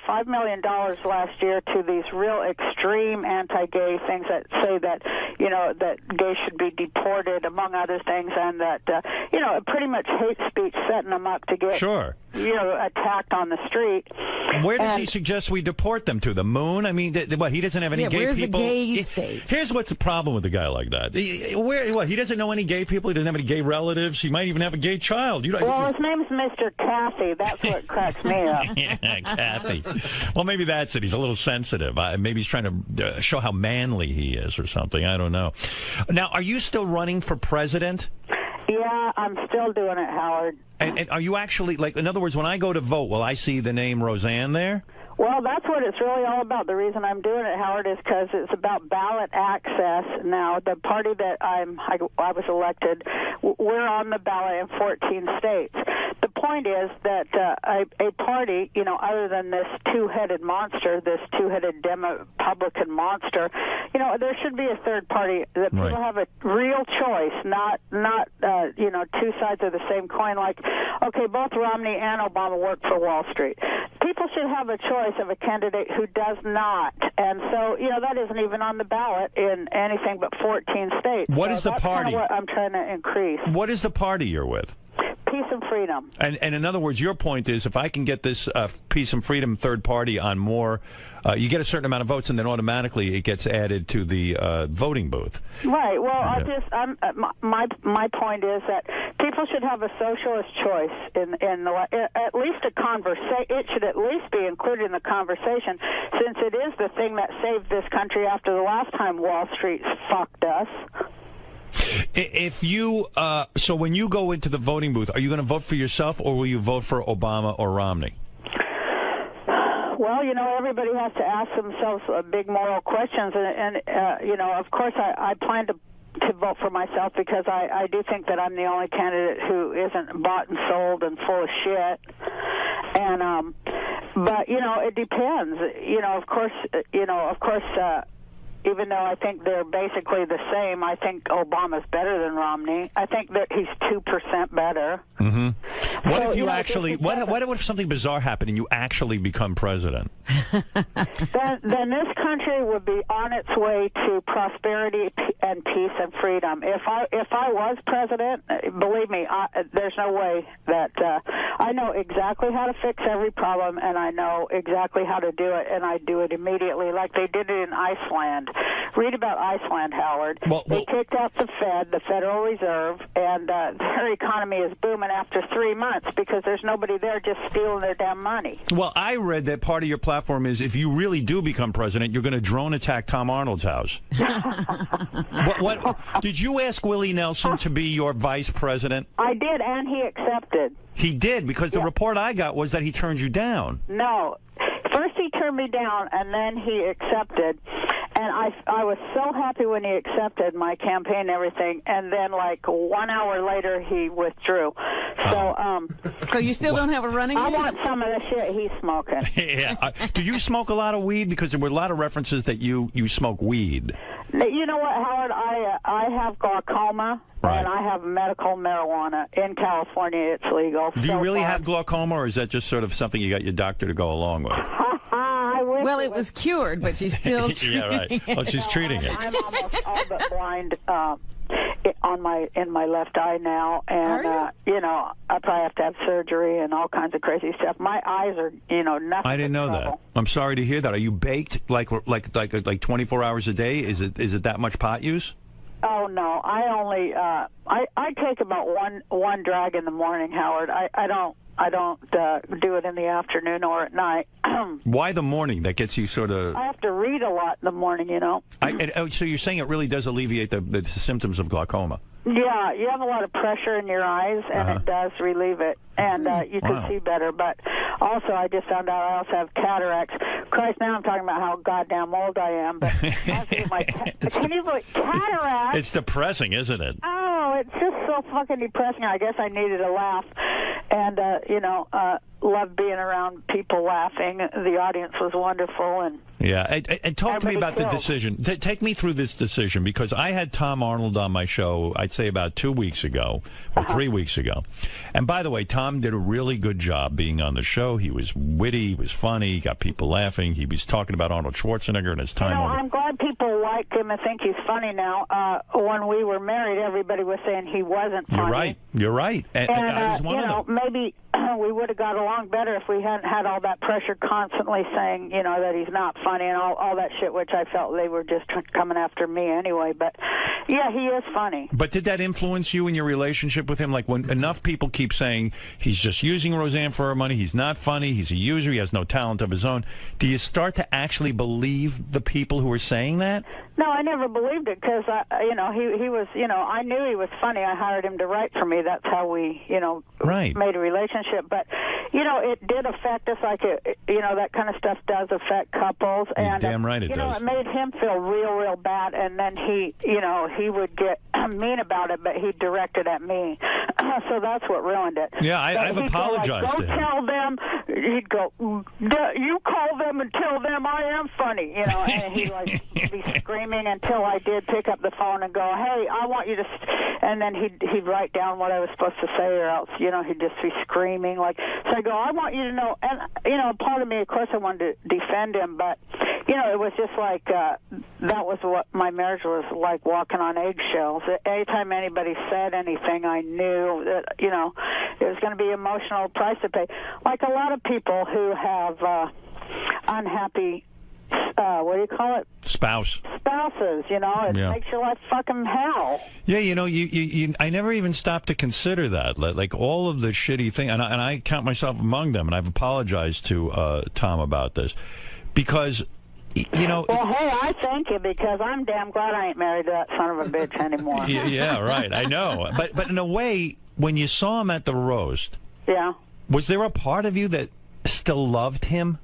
$5 million last year to these real extreme anti-gay things that say that, that gays should be deported, among other things, and that, pretty much hate speech setting them up to get, attacked on the street. Where does he suggest we deport them to? The moon? I mean, he doesn't have any gay people? Where's the gay state? Here's what's the problem with a guy like that. He doesn't know any gay people. He doesn't have any gay relatives. He might even have a gay child. Well, his name's Mr. Cathy. That's what cracks me up. Yeah, Cathy. Well, maybe that's it. He's a little sensitive. Maybe he's trying to show how manly he is or something. I don't know. Now, are you still running for president? Yeah, I'm still doing it, Howard. And are you actually, in other words, when I go to vote, will I see the name Roseanne there? Well, that's what it's really all about. The reason I'm doing it, Howard, is because it's about ballot access. Now, the party that I was elected, we're on the ballot in 14 states. The point is that a party, other than this two-headed monster, this two-headed Republican monster, there should be a third party that people have a real choice, not two sides of the same coin. Like, okay, both Romney and Obama work for Wall Street. People should have a choice of a candidate who does not. And so, that isn't even on the ballot in anything but 14 states. What is the party? That's kind of what I'm trying to increase. What is the party you're with? Peace and freedom. And in other words, your point is, if I can get this peace and freedom third party on more, you get a certain amount of votes, and then automatically it gets added to the voting booth. Right. Well, my point is that people should have a socialist choice at least a conversation. It should at least be included in the conversation, since it is the thing that saved this country after the last time Wall Street fucked us. If you so when you go into the voting booth, are you going to vote for yourself, or will you vote for Obama or Romney? Well, everybody has to ask themselves big moral questions, and of course, I plan to vote for myself, because I do think that I'm the only candidate who isn't bought and sold and full of shit. And but it depends. Of course. Even though I think they're basically the same, I think Obama's better than Romney. I think that he's 2% better. Mm-hmm. What if you actually? What if something bizarre happened and you actually become president? Then this country would be on its way to prosperity and peace and freedom. If I was president, believe me, there's no way that I know exactly how to fix every problem, and I know exactly how to do it, and I do it immediately, like they did it in Iceland. Read about Iceland, Howard. They kicked out the Fed, the Federal Reserve, and their economy is booming after 3 months because there's nobody there just stealing their damn money. Well, I read that part of your platform is if you really do become president, you're going to drone attack Tom Arnold's house. What did you ask Willie Nelson to be your vice president? I did, and he accepted. He did, because the report I got was that he turned you down. No. First he turned me down, and then he accepted. And I was so happy when he accepted my campaign and everything. And then, like, 1 hour later, he withdrew. So, so you still don't have a running mate? I want some of the shit he's smoking. Yeah. Do you smoke a lot of weed? Because there were a lot of references that you smoke weed. You know what, Howard? I have glaucoma, and I have medical marijuana. In California, it's legal. Do you really have glaucoma, or is that just sort of something you got your doctor to go along with? Well, it was cured, but she's still treating Yeah, right. Oh, she's treating it. I'm almost all but blind in my left eye now, and you know, I probably have to have surgery and all kinds of crazy stuff. My eyes are, nothing. I didn't know that. I'm sorry to hear that. Are you baked like 24 hours a day? Is it that much pot use? Oh no, I only I take about one drag in the morning, Howard. I don't do it in the afternoon or at night. Why the morning? That gets you sort of... I have to read a lot in the morning, So you're saying it really does alleviate the symptoms of glaucoma? Yeah, you have a lot of pressure in your eyes, and it does relieve it, and you can see better. But also, I just found out I also have cataracts. Christ, now I'm talking about how goddamn old I am. But can you believe cataracts? It's depressing, isn't it? Oh, it's just so fucking depressing. I guess I needed a laugh, and loved being around people laughing. The audience was wonderful, and and talk to me about the decision. Take me through this decision, because I had Tom Arnold on my show, I'd say about 2 weeks ago or 3 weeks ago. And by the way, Tom did a really good job being on the show. He was witty, he was funny, he got people laughing. He was talking about Arnold Schwarzenegger and his time on I'm glad people like him and think he's funny now. When we were married, everybody was saying he wasn't funny. You're right. And I was one of them. Maybe we would have got along better if we hadn't had all that pressure constantly saying, that he's not funny and all that shit, which I felt they were just coming after me anyway. But, yeah, he is funny. But did that influence you in your relationship with him? Like, when enough people keep saying he's just using Roseanne for her money, he's not funny, he's a user, he has no talent of his own, do you start to actually believe the people who are saying that? No, I never believed it because, he was, I knew he was funny. I hired him to write for me. That's how we, made a relationship. But, it did affect us like, that kind of stuff does affect couples. And, damn right it does. It made him feel real bad. And then he would get mean about it, but he directed at me. So that's what ruined it. Yeah, I've apologized to him. Go tell them, he'd go, you call them and tell them I am funny, and he'd be screaming until I did pick up the phone and go, hey, I want you to, and then he'd write down what I was supposed to say, or else, he'd just be screaming. So I go, I want you to know, and, part of me, of course, I wanted to defend him, but, it was just like, that was what my marriage was like, walking on eggshells. Anytime anybody said anything, I knew that, it was going to be emotional price to pay. Like a lot of people who have unhappy, what do you call it? Spouses, it makes your life fucking hell. Yeah, I never even stopped to consider that. Like all of the shitty thing, and I count myself among them, and I've apologized to Tom about this, because... Well, hey, I thank you, because I'm damn glad I ain't married to that son of a bitch anymore. Yeah, right. I know. But in a way, when you saw him at the roast, was there a part of you that still loved him?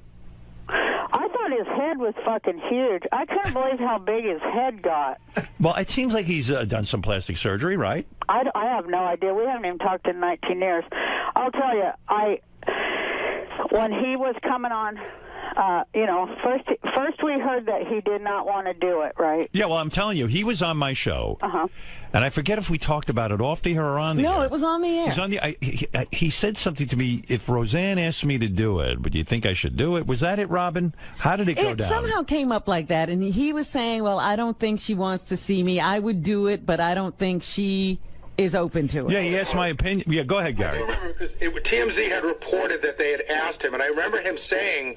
I thought his head was fucking huge. I couldn't believe how big his head got. Well, it seems like he's done some plastic surgery, right? I have no idea. We haven't even talked in 19 years. I'll tell you, when he was coming on... first we heard that he did not want to do it, right? Yeah, well, I'm telling you, he was on my show, and I forget if we talked about it off the air or on the air. No, it was on the air. It was on the. He said something to me. If Roseanne asked me to do it, would you think I should do it? Was that it, Robin? How did it go down? It somehow came up like that, and he was saying, "Well, I don't think she wants to see me. I would do it, but I don't think she is open to it." Yeah, he asked my opinion. Yeah, go ahead, Gary. I remember because TMZ had reported that they had asked him, and I remember him saying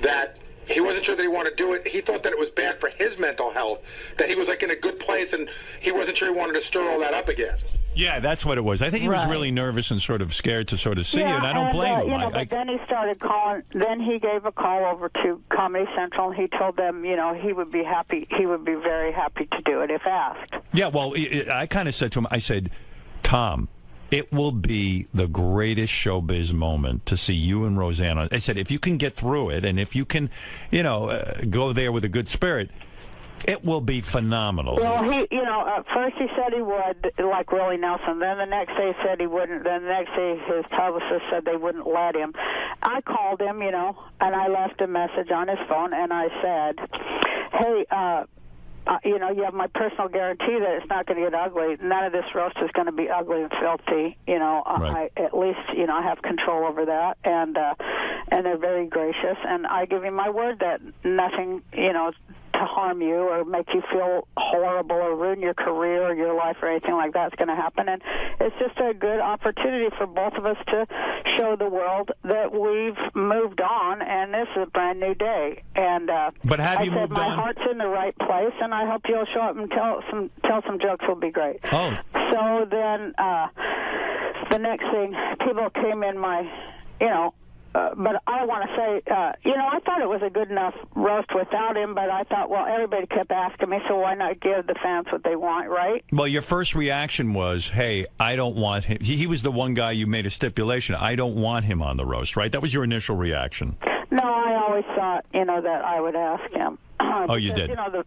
that He wasn't sure that he wanted to do it. He thought that it was bad for his mental health, that he was like in a good place, and he wasn't sure he wanted to stir all that up again. Yeah, that's what it was. I think he was really nervous and sort of scared to sort of see it, and I don't blame him. You know, but then he started calling. Then he gave a call over to Comedy Central, and he told them, you know, he would be happy. He would be very happy to do it if asked. Yeah, well, I kind of said to him, I said, Tom, it will be the greatest showbiz moment to see you and Roseanne. I said, if you can get through it, and if you can, you know, go there with a good spirit, it will be phenomenal. Well, you know, at first he said he would, like Willie Nelson. Then the next day he said he wouldn't. Then the next day his publicist said they wouldn't let him. I called him, you know, and I left a message on his phone, and I said, hey, you know, you have my personal guarantee that it's not going to get ugly. None of this roast is going to be ugly and filthy. You know, I at least, you know, I have control over that, and they're very gracious. And I give you my word that nothing, you know, to harm you or make you feel horrible or ruin your career or your life or anything like that's going to happen. And it's just a good opportunity for both of us to show the world that we've moved on, and this is a brand new day. And but have you moved moved on? My on? heart's in the right place, and I hope you'll show up and tell some jokes. Will be great. Oh. So then the next thing, people came in my, you know. But I want to say, you know, I thought it was a good enough roast without him, but I thought, well, everybody kept asking me, so why not give the fans what they want, right? Well, your first reaction was, hey, I don't want him. He was the one guy you made a stipulation. I don't want him on the roast, right? That was your initial reaction. No, I always thought, you know, that I would ask him. Oh, you did? You know,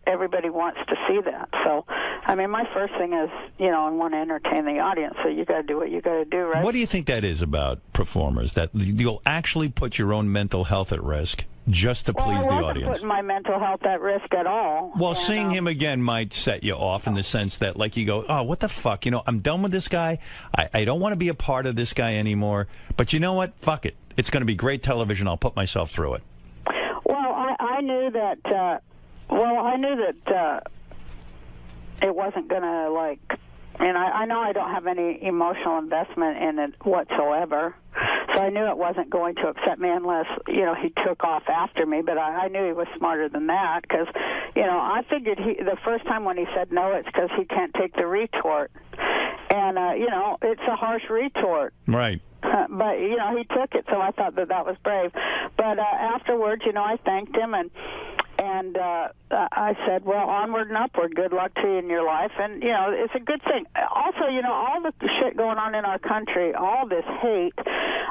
everybody wants to see that. So, I mean, my first thing is, you know, I want to entertain the audience, so you got to do what you got to do, right? What do you think that is about performers, that you'll actually put your own mental health at risk just to please the I wasn't audience? putting my mental health at risk at all. Well, seeing him again might set you off in the sense that, like, you go, oh, what the fuck? You know, I'm done with this guy. I don't want to be a part of this guy anymore. But you know what? Fuck it. It's going to be great television. I'll put myself through it. Well, I knew that. It wasn't going to, like, and I know I don't have any emotional investment in it whatsoever. So I knew it wasn't going to upset me unless, you know, he took off after me. But I knew he was smarter than that because, you know, I figured the first time when he said no, it's because he can't take the retort. And, you know, it's a harsh retort. Right. But, you know, he took it, so I thought that was brave. But afterwards, you know, I thanked him, and I said, well, onward and upward, good luck to you in your life. And, you know, it's a good thing. Also, you know, all the shit going on in our country, all this hate,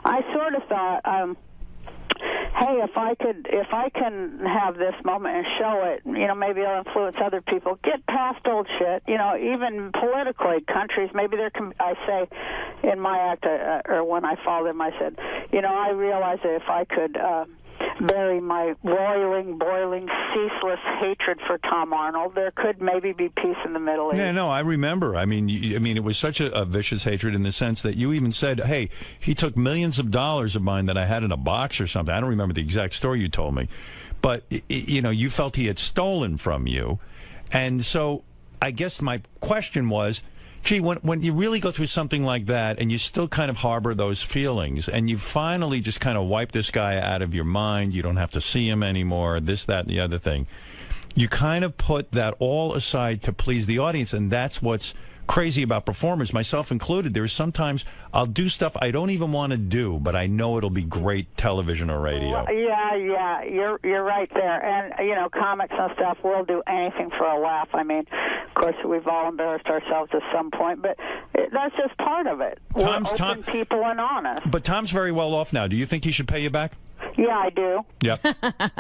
I sort of thought, hey, if I can have this moment and show it, you know, maybe I'll influence other people. Get past old shit, you know, even politically, countries, maybe there can, I say in my act, or when I followed him, I said, you know, I realized that if I could bury my boiling, ceaseless hatred for Tom Arnold, there could maybe be peace in the Middle East. Yeah, no, I remember. I mean, it was such a vicious hatred in the sense that you even said, hey, he took millions of dollars of mine that I had in a box or something. I don't remember the exact story you told me. But, you know, you felt he had stolen from you. And so I guess my question was, gee, when you really go through something like that and you still kind of harbor those feelings and you finally just kind of wipe this guy out of your mind, you don't have to see him anymore, this, that, and the other thing, you kind of put that all aside to please the audience, and that's what's crazy about performers, myself included. There's sometimes I'll do stuff I don't even want to do, but I know it'll be great television or radio. Yeah, you're right there. And, you know, comics and stuff, we'll do anything for a laugh. I mean, of course, we've all embarrassed ourselves at some point, but that's just part of it. We're open people and honest. But Tom's very well off now. Do you think he should pay you back? Yeah, I do. Yep.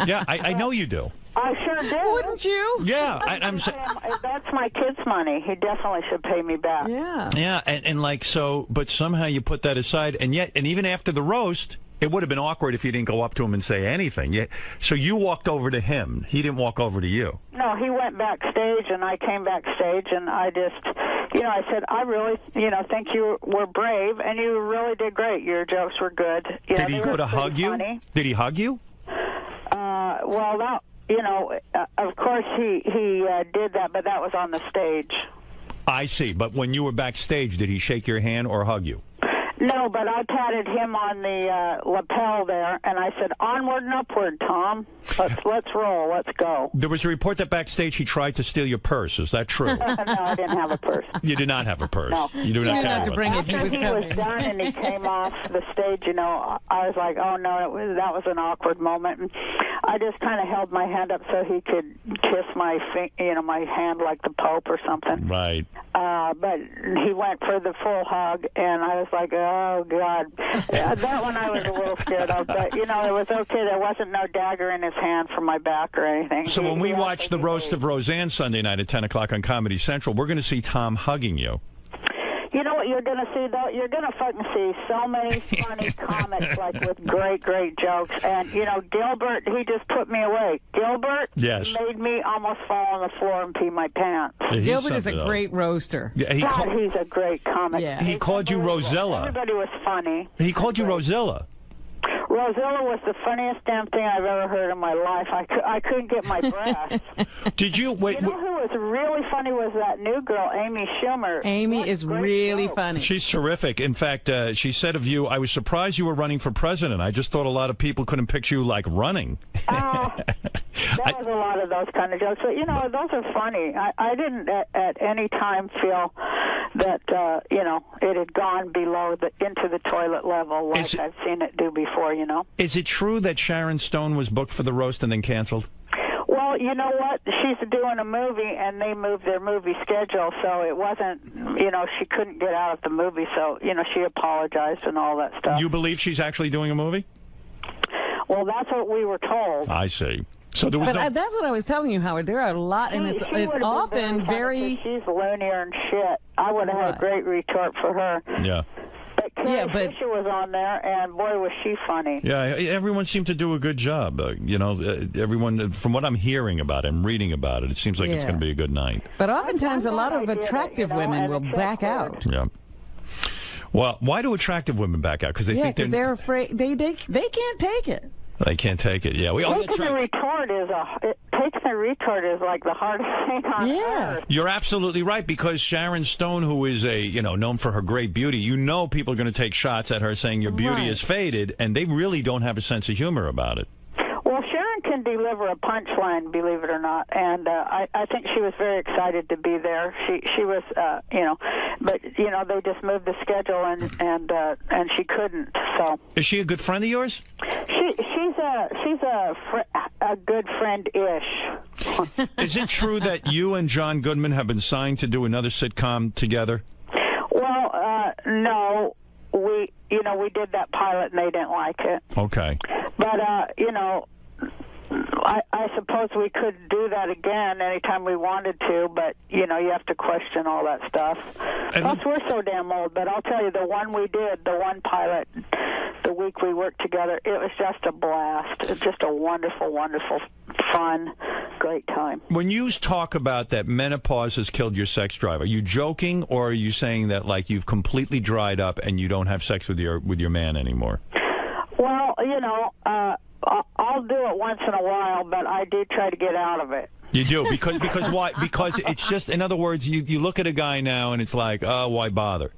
Yeah, I know you do. I sure do. Wouldn't you? Yeah, I'm saying that's my kid's money. He definitely should pay me back. Yeah. Yeah, and like so, but somehow you put that aside, and even after the roast, it would have been awkward if you didn't go up to him and say anything. So you walked over to him. He didn't walk over to you. No, he went backstage, and I came backstage, and I just, you know, I said, I really, you know, think you were brave, and you really did great. Your jokes were good. Did he go to hug you? Did he hug you? Well, that. You know, of course he did that, but that was on the stage. I see. But when you were backstage, did he shake your hand or hug you? No, but I patted him on the lapel there, and I said, "Onward and upward, Tom. Let's roll. Let's go." There was a report that backstage he tried to steal your purse. Is that true? No, I didn't have a purse. You did not have a purse. No. You do not have to bring it. After he was done and he came off the stage, you know, I was like, "Oh no, that was an awkward moment." And I just kind of held my hand up so he could kiss my hand like the Pope or something. Right. But he went for the full hug, and I was like, "Oh God." That one I was a little scared of, but you know, it was okay. There wasn't no dagger in his hand from my back or anything. So when we watch the roast of Roseanne Sunday night at 10 o'clock on Comedy Central, we're going to see Tom hugging you. You know what you're going to see, though? You're going to fucking see so many funny comics, like with great jokes. And, you know, Gilbert, he just put me away. Gilbert made me almost fall on the floor and pee my pants. Yeah, Gilbert is a great roaster. Yeah, he's a great comic. Yeah. He called you Rosella. Everybody was funny. He called you Rosella. Rosella was the funniest damn thing I've ever heard in my life. I couldn't get my breath. Did you wait? You know who was really funny was that new girl, Amy Schumer. Amy is really funny. She's terrific. In fact, she said of you, "I was surprised you were running for president. I just thought a lot of people couldn't picture you like running." There was a lot of those kind of jokes. But, you know, those are funny. I didn't at any time feel that, you know, it had gone below into the toilet level like I've seen it do before, you know. Is it true that Sharon Stone was booked for the roast and then canceled? Well, you know what? She's doing a movie, and they moved their movie schedule, so it wasn't, you know, she couldn't get out of the movie, so, you know, she apologized and all that stuff. You believe she's actually doing a movie? Well, that's what we were told. I see. So there was But that's what I was telling you, Howard. There are a lot, and it's often very... She's loonier and shit. I would have had a great retort for her. Yeah. But Carrie Fisher was on there, and boy, was she funny. Yeah, everyone seemed to do a good job. You know, everyone, from what I'm hearing about it and reading about it, it seems like it's going to be a good night. But oftentimes, a lot of attractive women will back out. Yeah. Well, why do attractive women back out? Because they think they're afraid. They can't take it. They can't take it. Yeah, taking the retort is like the hardest thing on earth. You're absolutely right, because Sharon Stone, who is known for her great beauty, you know people are going to take shots at her saying your beauty is faded, and they really don't have a sense of humor about it. Well, Sharon can deliver a punchline, believe it or not, and I think she was very excited to be there. She was, but they just moved the schedule and she couldn't. So is she a good friend of yours? She's a good friend-ish. Is it true that you and John Goodman have been signed to do another sitcom together? Well, no. We did that pilot and they didn't like it. Okay. But, I suppose we could do that again anytime we wanted to, but, you have to question all that stuff. Plus, we're so damn old, but I'll tell you, the one we did, the one pilot, the week we worked together, it was just a blast. It's just a wonderful, wonderful, fun, great time. When you talk about that menopause has killed your sex drive, are you joking, or are you saying that, like, you've completely dried up and you don't have sex with your man anymore? Well, I'll do it once in a while, but I do try to get out of it. You do? Because why? Because it's just, in other words, you look at a guy now and it's like, oh, why bother?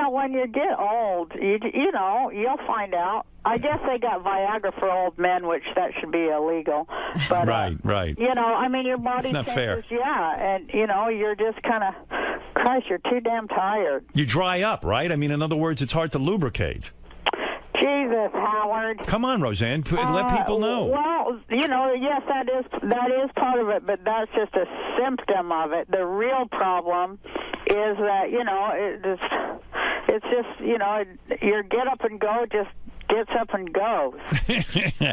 When you get old, you'll find out. I guess they got Viagra for old men, which that should be illegal. But, right. Your body it's not changes, fair. Yeah, and, you're just kind of, Christ, you're too damn tired. You dry up, right? I mean, in other words, it's hard to lubricate. Jesus, Howard. Come on, Roseanne. Let people know. Well, yes, that is part of it, but that's just a symptom of it. The real problem is that, it's just, your get up and go just gets up and goes.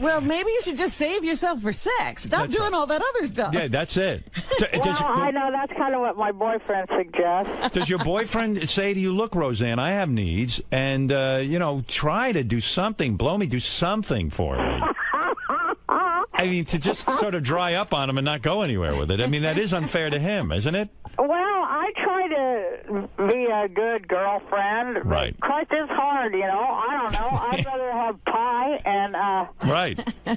Well, maybe you should just save yourself for sex. Stop doing all that other stuff. Yeah, that's it. I know that's kind of what my boyfriend suggests. Does your boyfriend say to you, look, Roseanne, I have needs, and, try to do something. Blow me, do something for me. I mean, to just sort of dry up on him and not go anywhere with it. I mean, that is unfair to him, isn't it? Well, I try to be a good girlfriend. Right. Christ, it's hard, I don't know. I'd rather have pie and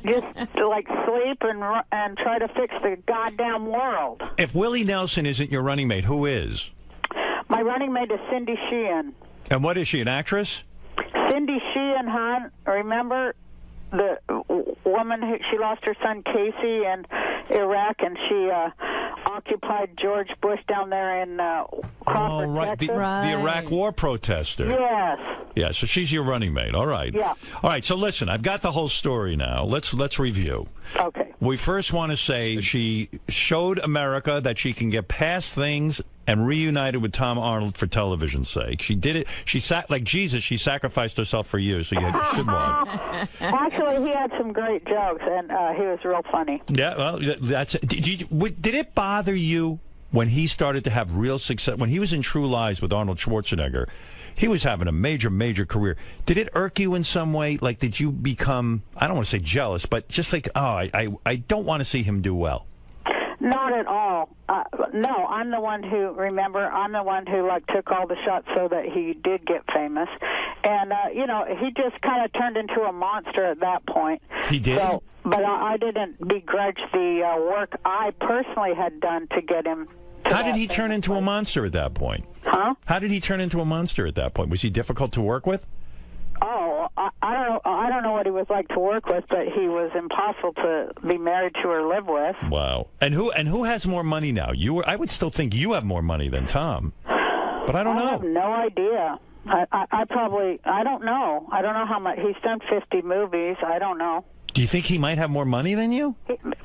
just like sleep and try to fix the goddamn world. If Willie Nelson isn't your running mate, who is? My running mate is Cindy Sheehan. And what is she, an actress? Cindy Sheehan Hunt, remember the woman who she lost her son Casey in Iraq, and she occupied George Bush down there in Crawford, Texas. The Iraq War protester. Yes. Yeah, so she's your running mate. All right. Yeah. All right, so listen, I've got the whole story now. Let's review. Okay. We first want to say she showed America that she can get past things and reunited with Tom Arnold for television's sake. She did it. She sat like Jesus. She sacrificed herself for you, so you should watch. Actually, he had some great jokes, and he was real funny. Yeah, well, that's. Did it bother you when he started to have real success? When he was in True Lies with Arnold Schwarzenegger, he was having a major career. Did it irk you in some way? Like, did you become, I don't want to say jealous, but just like, oh, I don't want to see him do well? Not at all. No, I'm the one who, I'm the one who, like, took all the shots so that he did get famous. And, he just kind of turned into a monster at that point. He did? So, but I didn't begrudge the work I personally had done to get him. How did he turn into a monster at that point? Huh? How did he turn into a monster at that point? Was he difficult to work with? Oh, I don't know what he was like to work with, but he was impossible to be married to or live with. Wow. And who has more money now? I would still think you have more money than Tom, but I don't know. I have no idea. I don't know. I don't know how much. He's done 50 movies. I don't know. Do you think he might have more money than you?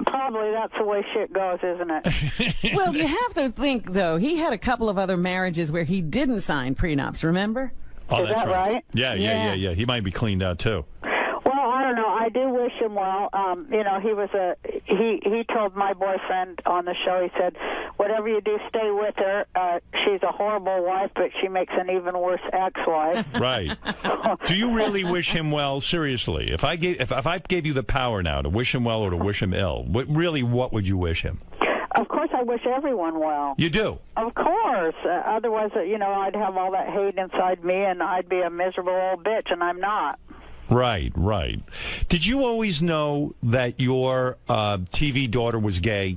Probably. That's the way shit goes, isn't it? Well, you have to think, though, he had a couple of other marriages where he didn't sign prenups, remember? Oh, Is that right? Yeah. He might be cleaned out, too. Well, I don't know. I do wish him well. He told my boyfriend on the show, he said, whatever you do, stay with her. She's a horrible wife, but she makes an even worse ex-wife. Right. Do you really wish him well? Seriously, if I gave you the power now to wish him well or to wish him ill, what would you wish him? Of course, I wish everyone well. You do? Of course. Otherwise, I'd have all that hate inside me, and I'd be a miserable old bitch, and I'm not. Right. Did you always know that your TV daughter was gay?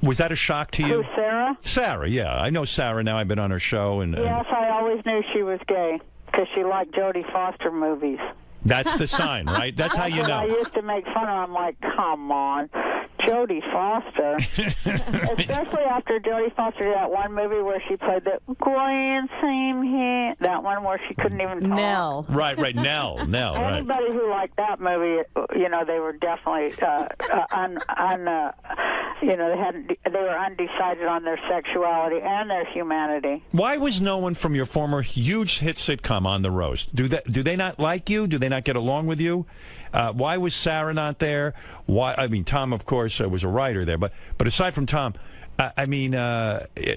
Was that a shock to you? Who, Sarah? Sarah, yeah. I know Sarah now. I've been on her show. Yes, I always knew she was gay because she liked Jodie Foster movies. That's the sign, right? That's how you know. I used to make fun of her. I'm like, come on, Jodie Foster. Especially after Jodie Foster did that one movie where she played the grand same here. That one where she couldn't even talk. Nell. Right, Nell, right. Anybody who liked that movie, they were definitely they were undecided on their sexuality and their humanity. Why was no one from your former huge hit sitcom on the roast? Do they not like you? Do they not get along with you? Why was Sarah not there? Why? I mean, Tom, of course, was a writer there, but aside from Tom,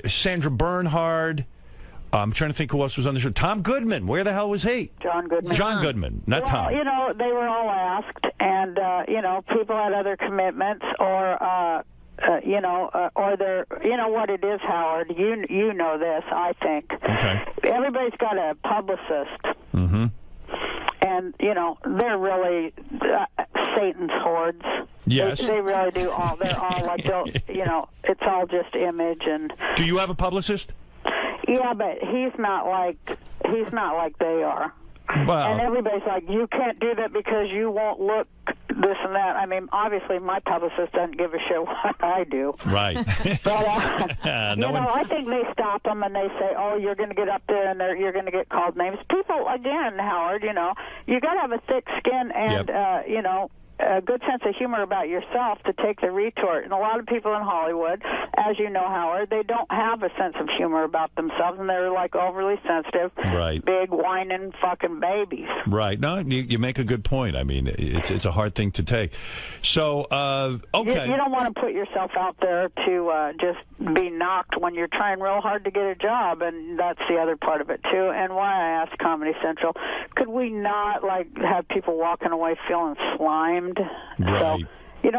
Sandra Bernhard. I'm trying to think who else was on the show. Tom Goodman. Where the hell was he? John Goodman. John Goodman, not Tom. They were all asked, and people had other commitments, or they're, what it is, Howard. You know this, I think. Okay. Everybody's got a publicist. Mm-hmm. And, they're really Satan's hordes. Yes. They really do all, they're all like, it's all just image. And do you have a publicist? Yeah, but he's not like they are. Wow. And everybody's like, you can't do that because you won't look this and that. I mean, obviously, my publicist doesn't give a shit what I do. Right. But, I think they stop them and they say, oh, you're going to get up there and you're going to get called names. People, again, Howard, you got to have a thick skin and, a good sense of humor about yourself to take the retort. And a lot of people in Hollywood, as you know, Howard, they don't have a sense of humor about themselves, and they're like overly sensitive, right, big whining fucking babies. Right. No, you make a good point. I mean, it's a hard thing to take. So, okay. You don't want to put yourself out there to just be knocked when you're trying real hard to get a job, and that's the other part of it too. And why I asked Comedy Central, could we not have people walking away feeling slimed? Right. So,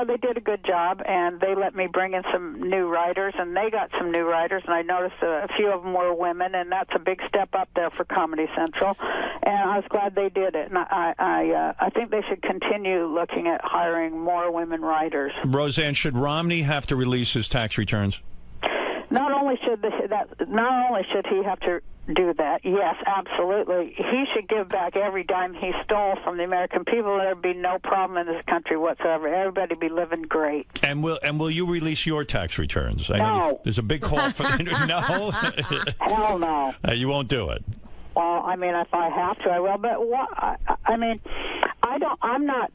they did a good job, and they let me bring in some new writers, and they got some new writers, and I noticed a few of them were women, and that's a big step up there for Comedy Central, and I was glad they did it. And I think they should continue looking at hiring more women writers. Roseanne, should Romney have to release his tax returns? Not only should he have to do that, yes, absolutely. He should give back every dime he stole from the American people. There'd be no problem in this country whatsoever. Everybody be living great. And will you release your tax returns? I know No. there's a big call for no. Hell no. You won't do it. Well, I mean, if I have to, I will. But what? I mean, I don't. I'm not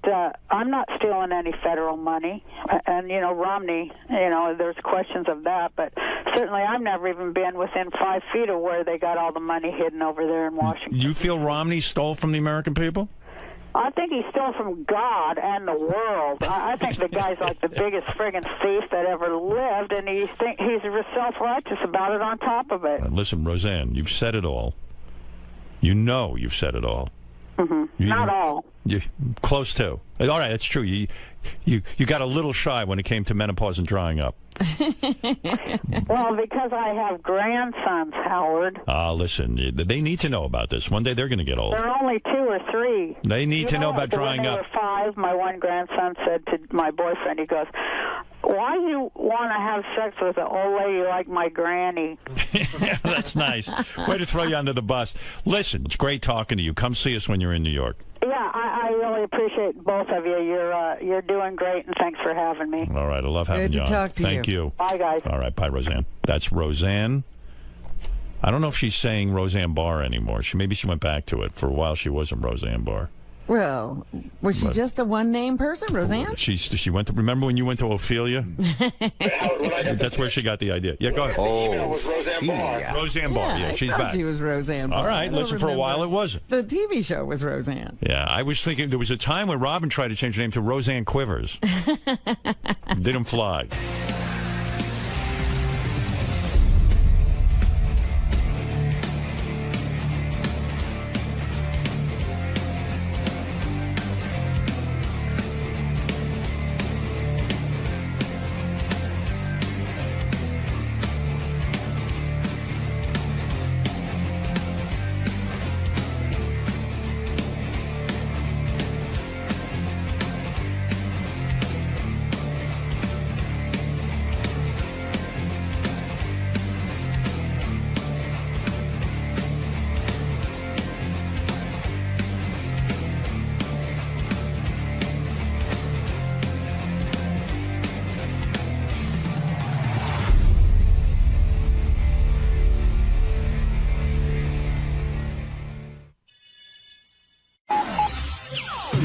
stealing any federal money. And Romney. There's questions of that. But certainly, I've never even been within 5 feet of where they got all the money hidden over there in Washington. You feel Romney stole from the American people? I think he stole from God and the world. I think the guy's like the biggest friggin' thief that ever lived, and he's self-righteous about it on top of it. Listen, Roseanne, you've said it all. You know you've said it all. Mm-hmm. Not all. You close to. All right, that's true. You got a little shy when it came to menopause and drying up. Well, because I have grandsons, Howard. Listen, they need to know about this. One day they're going to get old. They're only 2 or 3. They need to know about drying when up. When they were 5, my one grandson said to my boyfriend, he goes, "Why do you want to have sex with an old lady like my granny?" Yeah, that's nice. Way to throw you under the bus. Listen, it's great talking to you. Come see us when you're in New York. Yeah, I really appreciate both of you. You're doing great, and thanks for having me. All right, I love having you on. Good to talk to you. Thank you. Bye, guys. All right, bye, Roseanne. That's Roseanne. I don't know if she's saying Roseanne Barr anymore. Maybe she went back to it. For a while, she wasn't Roseanne Barr. Well, was she just a one-name person, Roseanne? She went to. Remember when you went to Ophelia? That's where she got the idea. Yeah, go ahead. Roseanne Barr. Yeah, she's I thought back. She was Roseanne Barr. All right, listen. For a while, it wasn't. The TV show was Roseanne. Yeah, I was thinking there was a time when Robin tried to change her name to Roseanne Quivers. Didn't fly.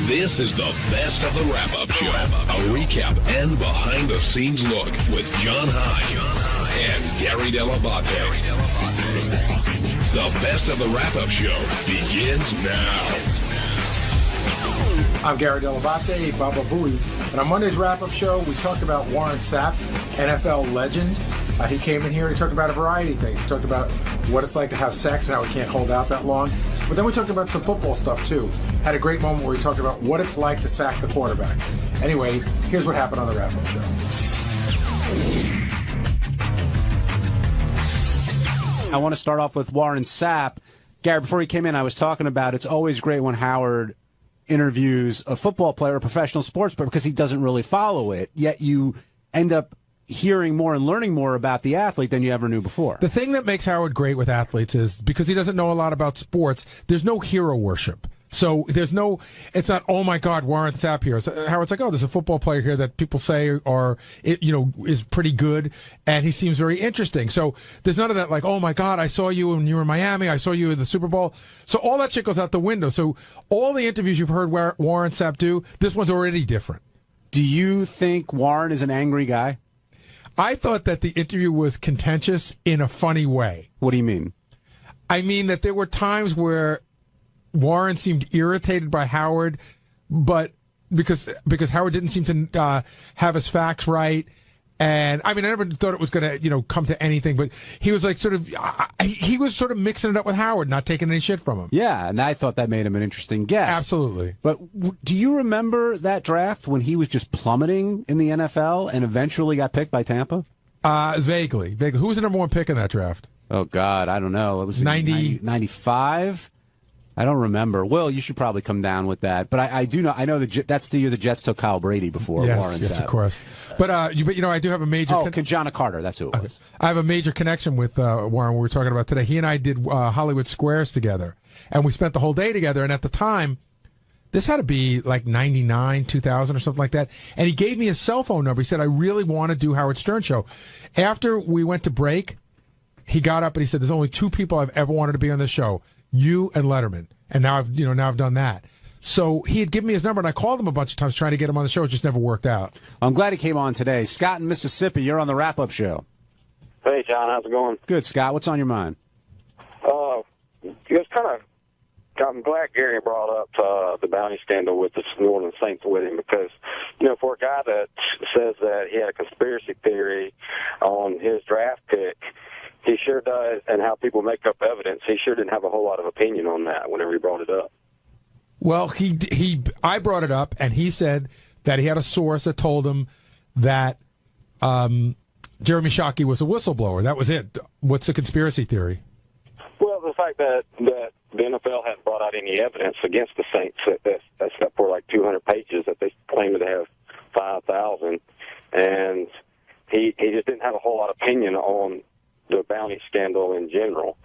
This is the best of the wrap-up show. A recap and behind-the-scenes look with John High and Gary Dell'Abate. The best of the wrap-up show begins now. I'm Gary Dell'Abate, Baba Booey, and on Monday's wrap-up show, we talked about Warren Sapp, NFL legend. He came in here, he talked about a variety of things. He talked about what it's like to have sex and how he can't hold out that long. But then we talked about some football stuff, too. Had a great moment where he talked about what it's like to sack the quarterback. Anyway, here's what happened on the wrap-up show. I want to start off with Warren Sapp. Gary, before he came in, I was talking about it's always great when Howard interviews a football player, a professional sports player, because he doesn't really follow it, yet you end up hearing more and learning more about the athlete than you ever knew before. The thing that makes Howard great with athletes is because he doesn't know a lot about sports, there's no hero worship. So it's not, oh my God, Warren Sapp here. So Howard's like, oh, there's a football player here that people say is pretty good, and he seems very interesting. So there's none of that like, oh my God, I saw you when you were in Miami, I saw you in the Super Bowl. So all that shit goes out the window. So all the interviews you've heard Warren Sapp do, this one's already different. Do you think Warren is an angry guy? I thought that the interview was contentious in a funny way. What do you mean? I mean that there were times where Warren seemed irritated by Howard, but because Howard didn't seem to have his facts right. And I mean, I never thought it was going to, come to anything, but he was like he was sort of mixing it up with Howard, not taking any shit from him. Yeah, and I thought that made him an interesting guest. Absolutely. But do you remember that draft when he was just plummeting in the NFL and eventually got picked by Tampa? Vaguely. Who was the number one pick in that draft? Oh, God, I don't know. It was 95? I don't remember. Will, you should probably come down with that. But I do know. I know that's the year the Jets took Kyle Brady before Warren Yes, Sapp. of course. But I do have a major. John Carter. That's who it was. I have a major connection with Warren. We were talking about today. He and I did Hollywood Squares together, and we spent the whole day together. And at the time, this had to be like 99, 2000 or something like that. And he gave me his cell phone number. He said, "I really want to do Howard Stern show." After we went to break, he got up and he said, "There's only two people I've ever wanted to be on this show: you and Letterman." And now I've done that. So he had given me his number, and I called him a bunch of times trying to get him on the show. It just never worked out. I'm glad he came on today. Scott in Mississippi, you're on the wrap-up show. Hey, John, how's it going? Good, Scott. What's on your mind? Just I'm glad Gary brought up the bounty scandal with the New Orleans Saints with him because, for a guy that says that he had a conspiracy theory on his draft pick, he sure does, and how people make up evidence, he sure didn't have a whole lot of opinion on that whenever he brought it up. Well, I brought it up, and he said that he had a source that told him that Jeremy Shockey was a whistleblower. That was it. What's the conspiracy theory? Well, the fact that the NFL hadn't brought out any evidence against the Saints, that's got for like 200 pages that they claimed to have 5,000, and he just didn't have a whole lot of opinion on the bounty scandal in general.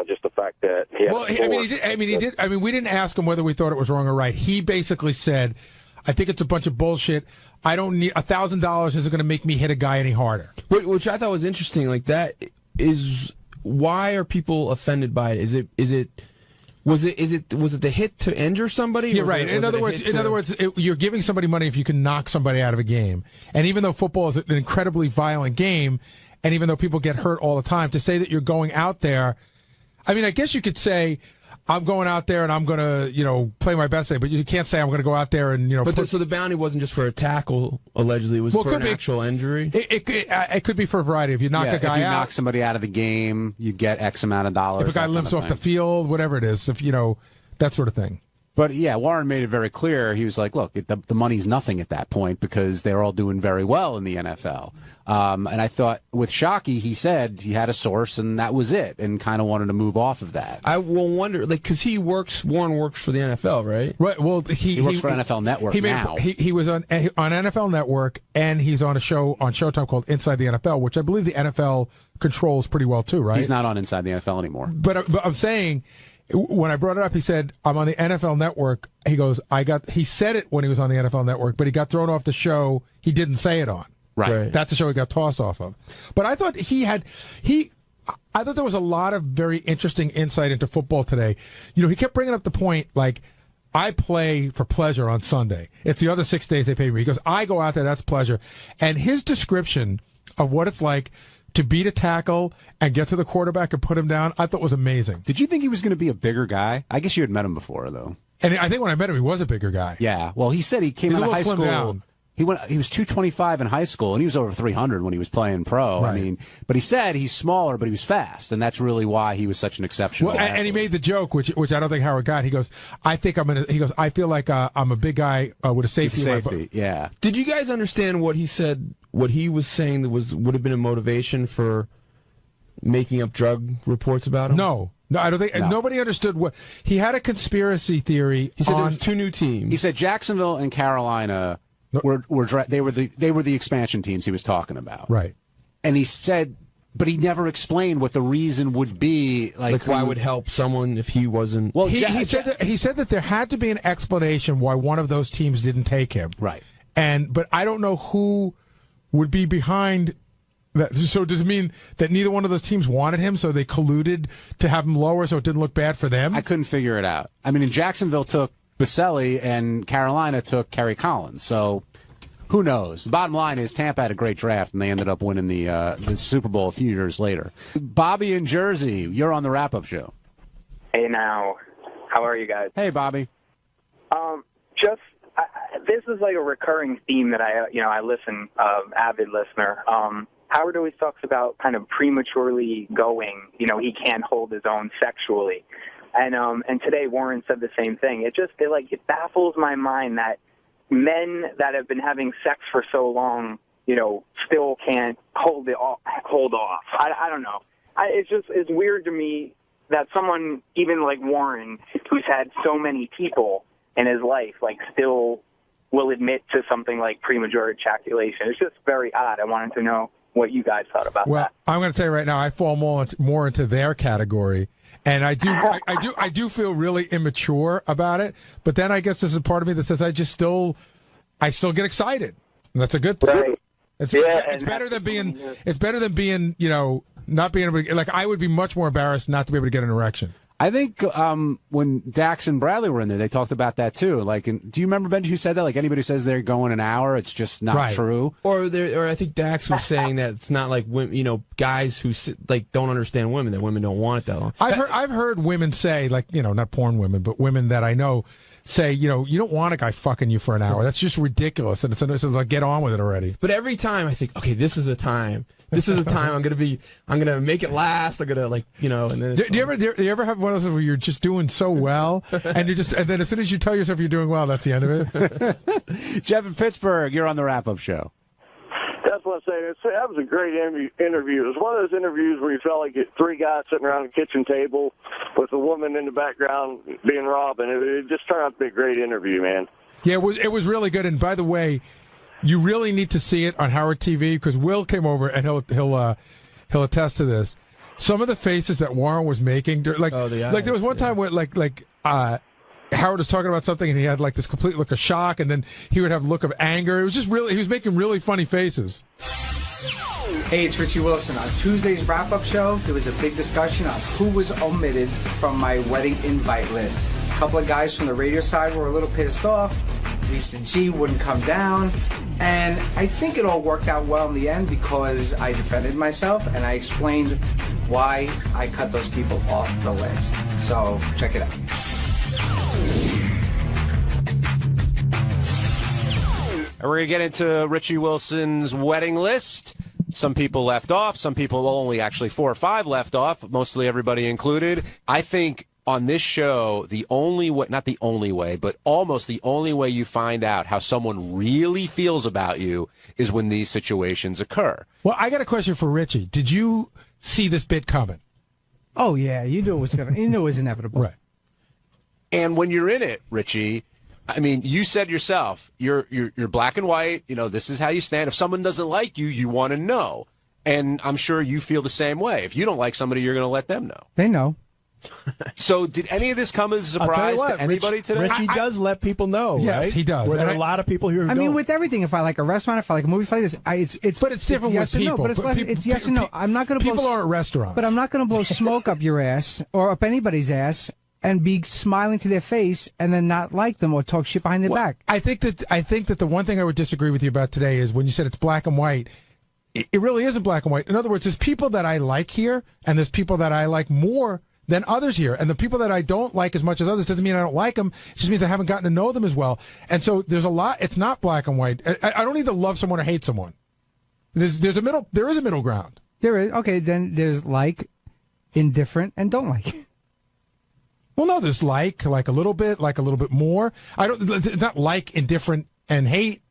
Just the fact that he had we didn't ask him whether we thought it was wrong or right. He basically said, "I think it's a bunch of bullshit. I don't need $1,000 isn't going to make me hit a guy any harder." Which I thought was interesting. Like that is why are people offended by it? Was it the hit to injure somebody? Yeah, right. In other words, you're giving somebody money if you can knock somebody out of a game. And even though football is an incredibly violent game, and even though people get hurt all the time, to say that you're going out there, I mean, I guess you could say, I'm going out there and I'm going to, play my best day, but you can't say I'm going to go out there and, so the bounty wasn't just for a tackle, allegedly. It was for an actual injury? It could be for a variety. If you knock a guy out. If you knock somebody out of the game, you get X amount of dollars. If a guy limps off the field, whatever it is, that sort of thing. But, yeah, Warren made it very clear. He was like, look, the money's nothing at that point because they're all doing very well in the NFL. And I thought with Shockey, he said he had a source and that was it and kind of wanted to move off of that. I will wonder, because Warren works for the NFL, right? Right. Well, he works for NFL Network now. He was on NFL Network, and he's on a show on Showtime called Inside the NFL, which I believe the NFL controls pretty well too, right? He's not on Inside the NFL anymore. But I'm saying, when I brought it up, he said, I'm on the NFL Network. He goes, he said it when he was on the NFL Network, but he got thrown off the show he didn't say it on. Right. That's the show he got tossed off of. But I thought I thought there was a lot of very interesting insight into football today. He kept bringing up the point, like, I play for pleasure on Sunday. It's the other 6 days they pay me. He goes, I go out there, that's pleasure. And his description of what it's like to beat a tackle and get to the quarterback and put him down, I thought was amazing. Did you think he was going to be a bigger guy? I guess you had met him before, though. And I think when I met him, he was a bigger guy. Yeah. Well, he said he came out of high school. Down. He was 225 in high school, and he was over 300 when he was playing pro. Right. I mean, but he said he's smaller, but he was fast, and that's really why he was such an exceptional. Well, and he made the joke, which I don't think Howard got. He goes, I feel like I'm a big guy with a safety. Safety, yeah. Did you guys understand what he said? What he was saying that would have been a motivation for making up drug reports about him? No, I don't think nobody understood what he had a conspiracy theory. He said there was two new teams. He said Jacksonville and Carolina were the expansion teams he was talking about. Right. And he said, but he never explained what the reason would be. Like why would help someone if he wasn't. Well, he said that there had to be an explanation why one of those teams didn't take him. Right. But I don't know who would be behind that. So does it mean that neither one of those teams wanted him, so they colluded to have him lower so it didn't look bad for them? I couldn't figure it out. I mean, Jacksonville took Baselli and Carolina took Kerry Collins. So who knows? The bottom line is Tampa had a great draft, and they ended up winning the Super Bowl a few years later. Bobby in Jersey, you're on the wrap-up show. Hey, now. How are you guys? Hey, Bobby. This is like a recurring theme that I listen, avid listener. Howard always talks about kind of prematurely going, he can't hold his own sexually. And today Warren said the same thing. It baffles my mind that men that have been having sex for so long, still can't hold off. I don't know. It's weird to me that someone, even like Warren, who's had so many people in his life, like still will admit to something like premature ejaculation. It's just very odd. I wanted to know what you guys thought about Well, that. I'm going to tell you right now, I fall more into their category, and I do feel really immature about it. But then I guess there's a part of me that says I still get excited. And that's a good thing. Right. It's Yeah, better than being not being able to, like, I would be much more embarrassed not to be able to get an erection. I think when Dax and Bradley were in there, they talked about that too. Like, do you remember, Benji, who said that? Like, anybody who says they're going an hour, it's just not true. Or I think Dax was saying that it's not like guys who don't understand women, that women don't want it that long. I've heard women say, like, not porn women, but women that I know say, you don't want a guy fucking you for an hour. That's just ridiculous. And it's like, get on with it already. But every time I think, okay, this is a time. This is a time I'm gonna make it last. I'm gonna and then. Do you ever have one of those where you're just doing so well, and then as soon as you tell yourself you're doing well, that's the end of it? Jeff in Pittsburgh, you're on the wrap-up show. That's what I'm saying. That was a great interview. It was one of those interviews where you felt like three guys sitting around a kitchen table with a woman in the background being robbed, and it just turned out to be a great interview, man. Yeah, it was really good. And by the way, you really need to see it on Howard TV, because Will came over and he'll attest to this. Some of the faces that Warren was making, like there was one time where Howard was talking about something and he had like this complete look of shock, and then he would have a look of anger. It was just he was making really funny faces. Hey, it's Richie Wilson. On Tuesday's wrap-up show, there was a big discussion on who was omitted from my wedding invite list. A couple of guys from the radio side were a little pissed off. Lisa G wouldn't come down. And I think it all worked out well in the end because I defended myself and I explained why I cut those people off the list. So, check it out. And we're going to get into Richie Wilson's wedding list. Some people left off. Some people only actually 4 or 5 left off, mostly everybody included. I think on this show, the only way, not the only way, but almost the only way you find out how someone really feels about you is when these situations occur. Well, I got a question for Richie. Did you see this bit coming? Oh, yeah. You knew it was inevitable. Right. And when you're in it, Richie, I mean, you said yourself, you're black and white. This is how you stand. If someone doesn't like you, you want to know. And I'm sure you feel the same way. If you don't like somebody, you're going to let them know. They know. So did any of this come as a surprise to anybody today? Richie does let people know, yes, right? He does. Where there are a lot of people here who I mean, with everything, if I like a restaurant, if I like a movie, if I like this, it's different yes with people. No, but it's yes and no. I'm not going to people aren't restaurants. But I'm not going to blow smoke up your ass or up anybody's ass and be smiling to their face and then not like them or talk shit behind their back. I think that the one thing I would disagree with you about today is when you said it's black and white. It really isn't black and white. In other words, there's people that I like here, and there's people that I like more than others here. And the people that I don't like as much as others doesn't mean I don't like them. It just means I haven't gotten to know them as well. And so there's a lot. It's not black and white. I don't either love someone or hate someone. There's a middle. There is a middle ground. There is. Okay, then there's like, indifferent, and don't like. Well, no, there's like a little bit more. It's not like, indifferent, and hate.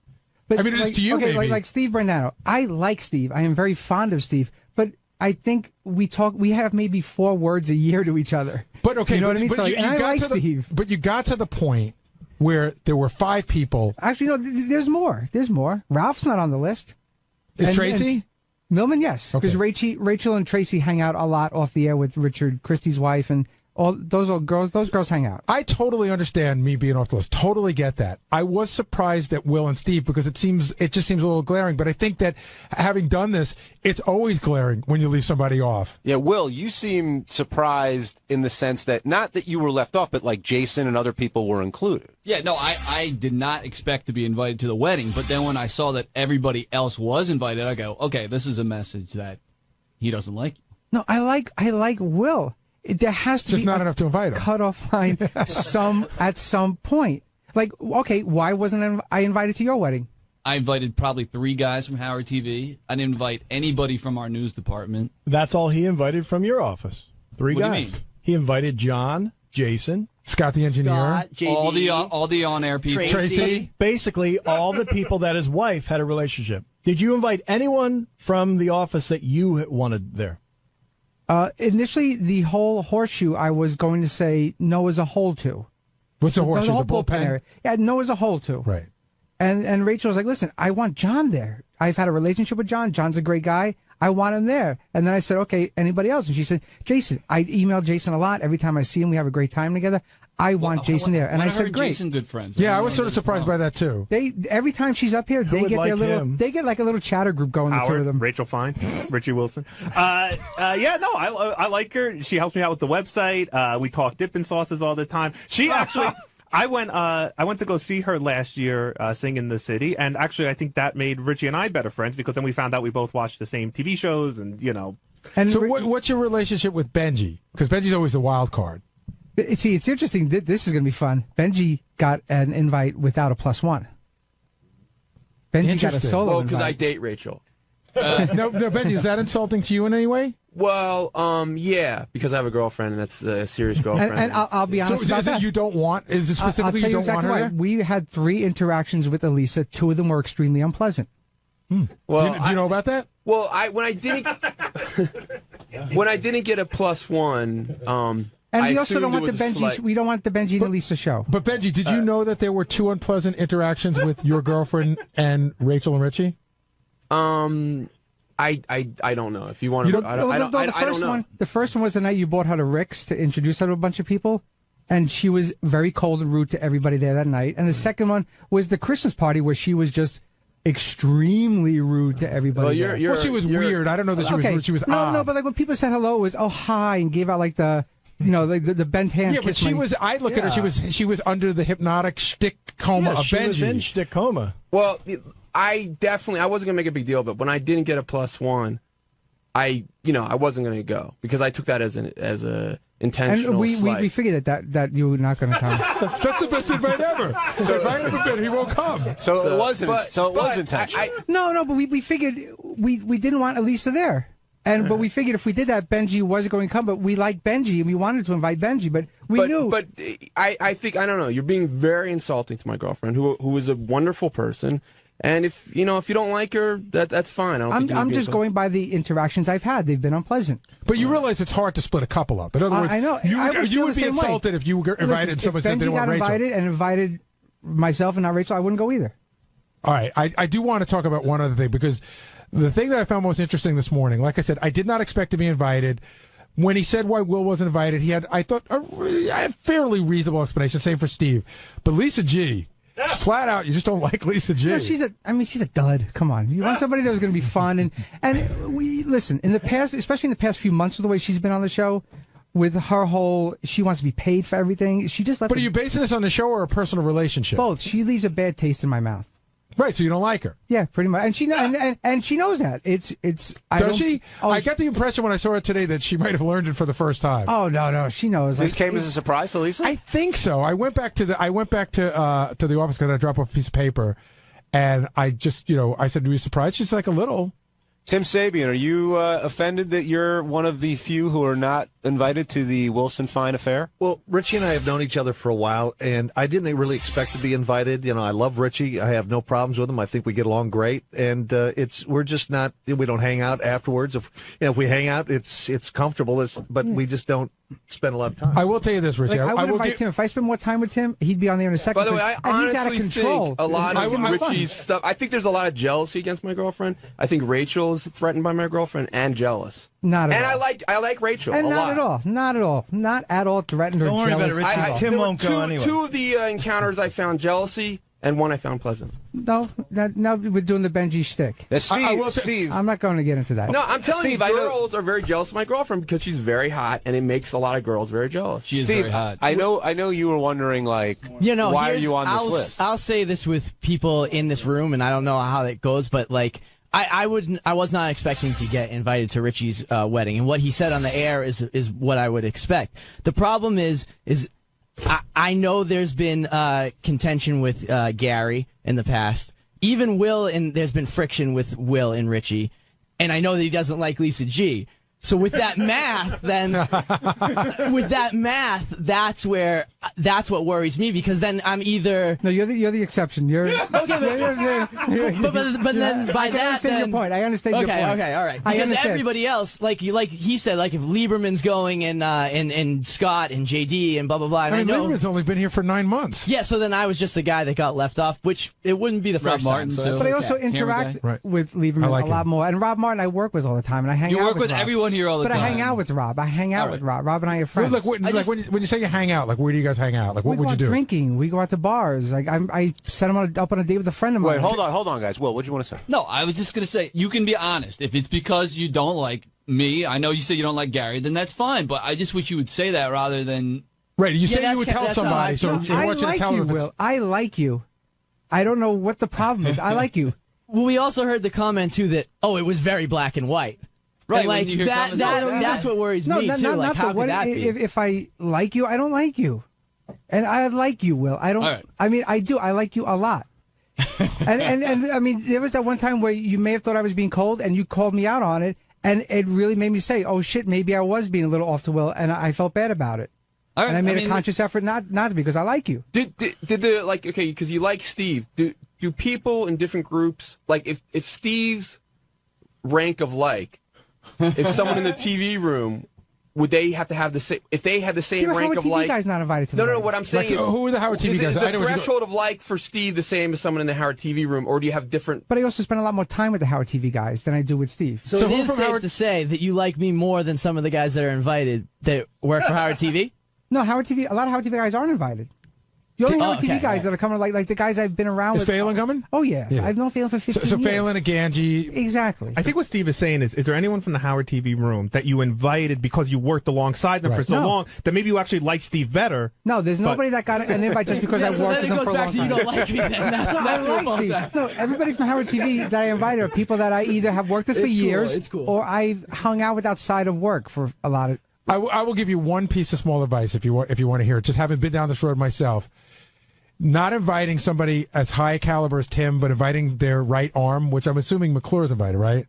But I mean, it is to you, okay, maybe. like Steve Brandano. I like Steve. I am very fond of Steve. But I think we have maybe 4 words a year to each other. But okay, you know what I mean? But I like Steve. But you got to the point where there were 5 people. Actually, no. There's more. There's more. Ralph's not on the list. Is Tracy? Millman, yes, because Rachel and Tracy hang out a lot off the air with Richard Christie's wife, and all those girls hang out. I totally understand me being off the list. Totally get that. I was surprised at Will and Steve because it just seems a little glaring. But I think that having done this, it's always glaring when you leave somebody off. Yeah, Will, you seem surprised in the sense that not that you were left off, but like Jason and other people were included. Yeah, no, I did not expect to be invited to the wedding. But then when I saw that everybody else was invited, I go, okay, this is a message that he doesn't like you. No, I like Will. There has to just be not enough to invite him. Cutoff line at some point. Like, okay, why wasn't I invited to your wedding? I invited probably 3 guys from Howard TV. I didn't invite anybody from our news department. That's all he invited from your office. 3 What guys. do you mean? He invited John, Jason, Scott the engineer, Scott, JD, all the on-air people. Tracy. Basically, all the people that his wife had a relationship. Did you invite anyone from the office that you wanted there? Initially, the whole horseshoe, I was going to say no is a hole to. What's a horseshoe? The whole The bullpen area. Yeah, no is a hole to. Right. And Rachel was like, listen, I want John there. I've had a relationship with John. John's a great guy. I want him there. And then I said, okay, anybody else? And she said, Jason. I emailed Jason a lot. Every time I see him, we have a great time together. I want Jason there. And I said, great. Jason, good friends. Yeah, I was sort of surprised by that too. Every time she's up here, they would get like their little, him? they get like a little chatter group going, the two of them. Rachel Fine, Richie Wilson. I like her. She helps me out with the website. We talk dipping sauces all the time. She actually, I went to go see her last year sing in the city, and actually I think that made Richie and I better friends because then we found out we both watched the same TV shows, and And so what's your relationship with Benji? Because Benji's always the wild card. See, it's interesting. This is going to be fun. Benji got an invite without a +1. Benji got a solo invite. because I date Rachel. No, Benji, is that insulting to you in any way? Well, yeah, because I have a girlfriend, and that's a serious girlfriend. And I'll be honest about that. You don't want? Is it specifically I'll tell you don't exactly want her why. there? We had 3 interactions with Elisa. 2 of them were extremely unpleasant. Well, do you know about that? Well, when I didn't get a +1, And I we also don't assumed want it the was a Benji. slight- We don't want the Benji and Elisa show. But Benji, did you know that there were 2 unpleasant interactions with your girlfriend and Rachel and Richie? I don't know. If you want to, I don't know. The first one was the night you brought her to Rick's to introduce her to a bunch of people, and she was very cold and rude to everybody there that night. And the second one was the Christmas party where she was just extremely rude to everybody. Well, she was weird. I don't know that she was rude. She was odd. No, but like when people said hello, it was hi and gave out like the. Like the bent hand. Yeah, but she was. I look at her. She was under the hypnotic shtick coma of she Benji. was in shtick coma. Well, I wasn't gonna make a big deal, but when I didn't get a +1, I wasn't gonna go because I took that as a intentional. And we slight. figured that you were not going to come. That's the best invite ever. So if I haven't been, he won't come. So it wasn't. It was intentional. No, but we figured we didn't want Elisa there. But we figured if we did that, Benji wasn't going to come. But we liked Benji, and we wanted to invite Benji, but we knew. But I think, I don't know, you're being very insulting to my girlfriend, who is a wonderful person. And if you don't like her, that's fine. I'm just going by the interactions I've had. They've been unpleasant. But you realize it's hard to split a couple up. In other words, I know. You would be insulted if you were invited and someone said they didn't want Rachel. If Benji got invited and invited myself and not Rachel, I wouldn't go either. All right. I do want to talk about one other thing because the thing that I found most interesting this morning, like I said, I did not expect to be invited. When he said why Will wasn't invited, he had, I thought, a fairly reasonable explanation. Same for Steve. But Lisa G, flat out, you just don't like Lisa G. No, she's a dud. Come on. You want somebody that was going to be fun. And we, listen, in the past, especially in the past few months with the way she's been on the show, with her whole, she wants to be paid for everything. She just let. But are you basing this on the show or a personal relationship? Both. She leaves a bad taste in my mouth. Right, so you don't like her. Yeah, pretty much, and she knows that. It's. Does she? I get the impression when I saw her today that she might have learned it for the first time. Oh no, she knows. This came as a surprise to Lisa. I think so. I went back to the office because I dropped off a piece of paper, and I just I said, "Were you surprised?" She's like, "A little." Tim Sabian, are you offended that you're one of the few who are not invited to the Wilson Fine affair? Well, Richie and I have known each other for a while, and I didn't really expect to be invited. I love Richie. I have no problems with him. I think we get along great, and we're just not. We don't hang out afterwards. If we hang out, it's comfortable. But we just don't spend a lot of time. I will tell you this, Richie. I would invite Tim. If I spend more time with Tim, he'd be on there in a second. By the way, I honestly he's out of control. think a lot of Richie's stuff. I think there's a lot of jealousy against my girlfriend. I think Rachel's threatened by my girlfriend and jealous. Not at all. And I like Rachel and a not lot. Not at all threatened or Don't worry jealous. about it, Richie. Tim won't go anyway. Two of the encounters I found jealousy, and one I found pleasant. No, now we're doing the Benji shtick. Steve. I'm not going to get into that. No, I'm telling you, girls are very jealous of my girlfriend because she's very hot, and it makes a lot of girls very jealous. She is very hot. I know you were wondering, why are you on this list? I'll say this with people in this room, and I don't know how that goes, but I was not expecting to get invited to Richie's wedding, and what he said on the air is what I would expect. The problem is I know there's been contention with Gary in the past. Even Will, and there's been friction with Will and Richie, and I know that he doesn't like Lisa G. So with that math, then that's what worries me, because then I'm either you're the exception. You're okay, but then by I that, understand your point. I understand your point. Okay, all right. Because everybody else, like he said, like if Lieberman's going and Scott and JD and blah blah blah. And I mean, Lieberman's only been here for 9 months. Yeah, so then I was just the guy that got left off, which it wouldn't be the first time. So but I also interact with Lieberman a lot more. And Rob Martin I work with all the time, and I hang out with Rob. You work with everyone here all the time. But I hang out with Rob. I hang out with Rob. Rob and I are friends. Look, when you say you hang out, like where do you guys hang out? Like what would you do? We go out drinking. We go out to bars. Like I set him up on a date with a friend of mine. Wait, hold on, guys. Will, what do you want to say? No, I was just going to say, you can be honest. If it's because you don't like me, I know you say you don't like Gary, then that's fine. But I just wish you would say that rather than... Right, you say you would tell somebody, so I want you to tell them. Will. I like you. I don't know what the problem is. I like you. Well, we also heard the comment, too, that, it was very black and white. Right, like that's what worries me, too. Like, how could that be? If I like you, I don't like you. And I like you, Will. I don't. Right. I mean, I do. I like you a lot. and I mean, there was that one time where you may have thought I was being cold, and you called me out on it, and it really made me say, "Oh shit, maybe I was being a little off to Will," and I felt bad about it. All right, and I made a conscious effort not to, because I like you. Did the because you like Steve? Do people in different groups, like if Steve's rank of like, if someone in the TV room, would they have to have the same? If they had the same rank of like, guys not invited to. No. What I'm saying is, who are the Howard TV guys? Is the threshold of like for Steve the same as someone in the Howard TV room, or do you have different? But I also spend a lot more time with the Howard TV guys than I do with Steve. So it is safe to say that you like me more than some of the guys that are invited that work for Howard TV. No, Howard TV. A lot of Howard TV guys aren't invited. The only Howard TV guys that are coming, like the guys I've been around with. Is Phelan coming? Oh, yeah. I've known Phelan for 15 years. So Phelan and Ganji. Exactly. I think what Steve is saying is there anyone from the Howard TV room that you invited because you worked alongside them for so long that maybe you actually like Steve better? No, there's nobody that got an invite just because I worked with them for a long time. You don't like me then. That's I like Steve. No, everybody from Howard TV that I invited are people that I either have worked with for years or I've hung out with outside of work for a lot of... I will give you one piece of small advice if you want to hear it. Just having been down this road myself. Not inviting somebody as high caliber as Tim, but inviting their right arm, which I'm assuming McClure's invited, right?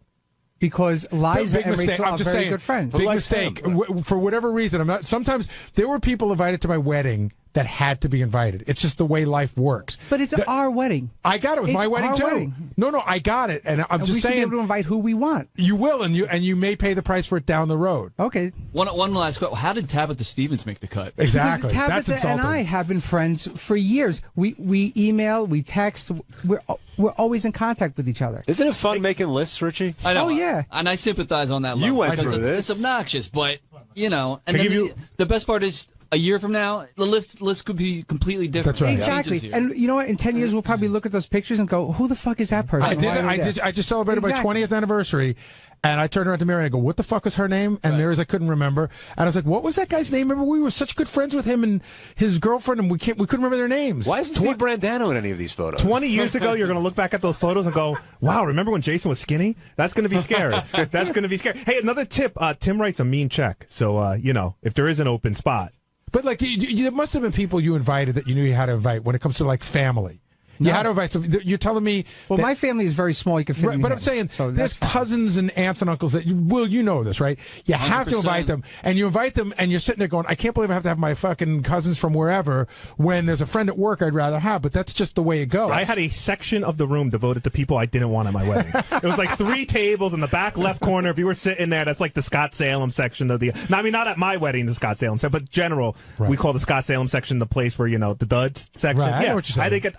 Because Liza and Rachel are very good friends. Big mistake. For whatever reason, I'm not. Sometimes there were people invited to my wedding that had to be invited. It's just the way life works. But it's our wedding. I got it. It was my wedding too. No, I got it, and I'm just saying. We should be able to invite who we want. You will, and you may pay the price for it down the road. Okay. One last question. How did Tabitha Stevens make the cut? Exactly. Tabitha That's insulting. and I have been friends for years. We email, we text. We're always in contact with each other. Isn't it fun making lists, Richie? I know. Oh yeah. And I sympathize on that level. You went through this. It's obnoxious, but and then the best part is, a year from now, the list could be completely different. That's right. Exactly. And you know what? In 10 years, we'll probably look at those pictures and go, who the fuck is that person? I just celebrated my 20th anniversary, and I turned around to Mary and I go, what the fuck was her name? And Mary's, I couldn't remember. And I was like, what was that guy's name? Remember, we were such good friends with him and his girlfriend, and we couldn't remember their names. Why isn't Steve Brandano in any of these photos? 20 years ago, you're going to look back at those photos and go, wow, remember when Jason was skinny? That's going to be scary. That's going to be scary. Hey, another tip. Tim writes a mean check. So, if there is an open spot. But like, there must have been people you invited that you knew you had to invite when it comes to like family. You had to invite some. You're telling me. Well, my family is very small. You can fit me but in. I'm saying there's cousins and aunts and uncles that you know this, right? You have to invite them, and you invite them, and you're sitting there going, I can't believe I have to have my fucking cousins from wherever when there's a friend at work I'd rather have. But that's just the way it goes. I had a section of the room devoted to people I didn't want at my wedding. It was like 3 tables in the back left corner. If you were sitting there, that's like the Scott Salem section of the. Not at my wedding, the Scott Salem section, but general. Right. We call the Scott Salem section the place where the duds section. Right, I know what you're saying.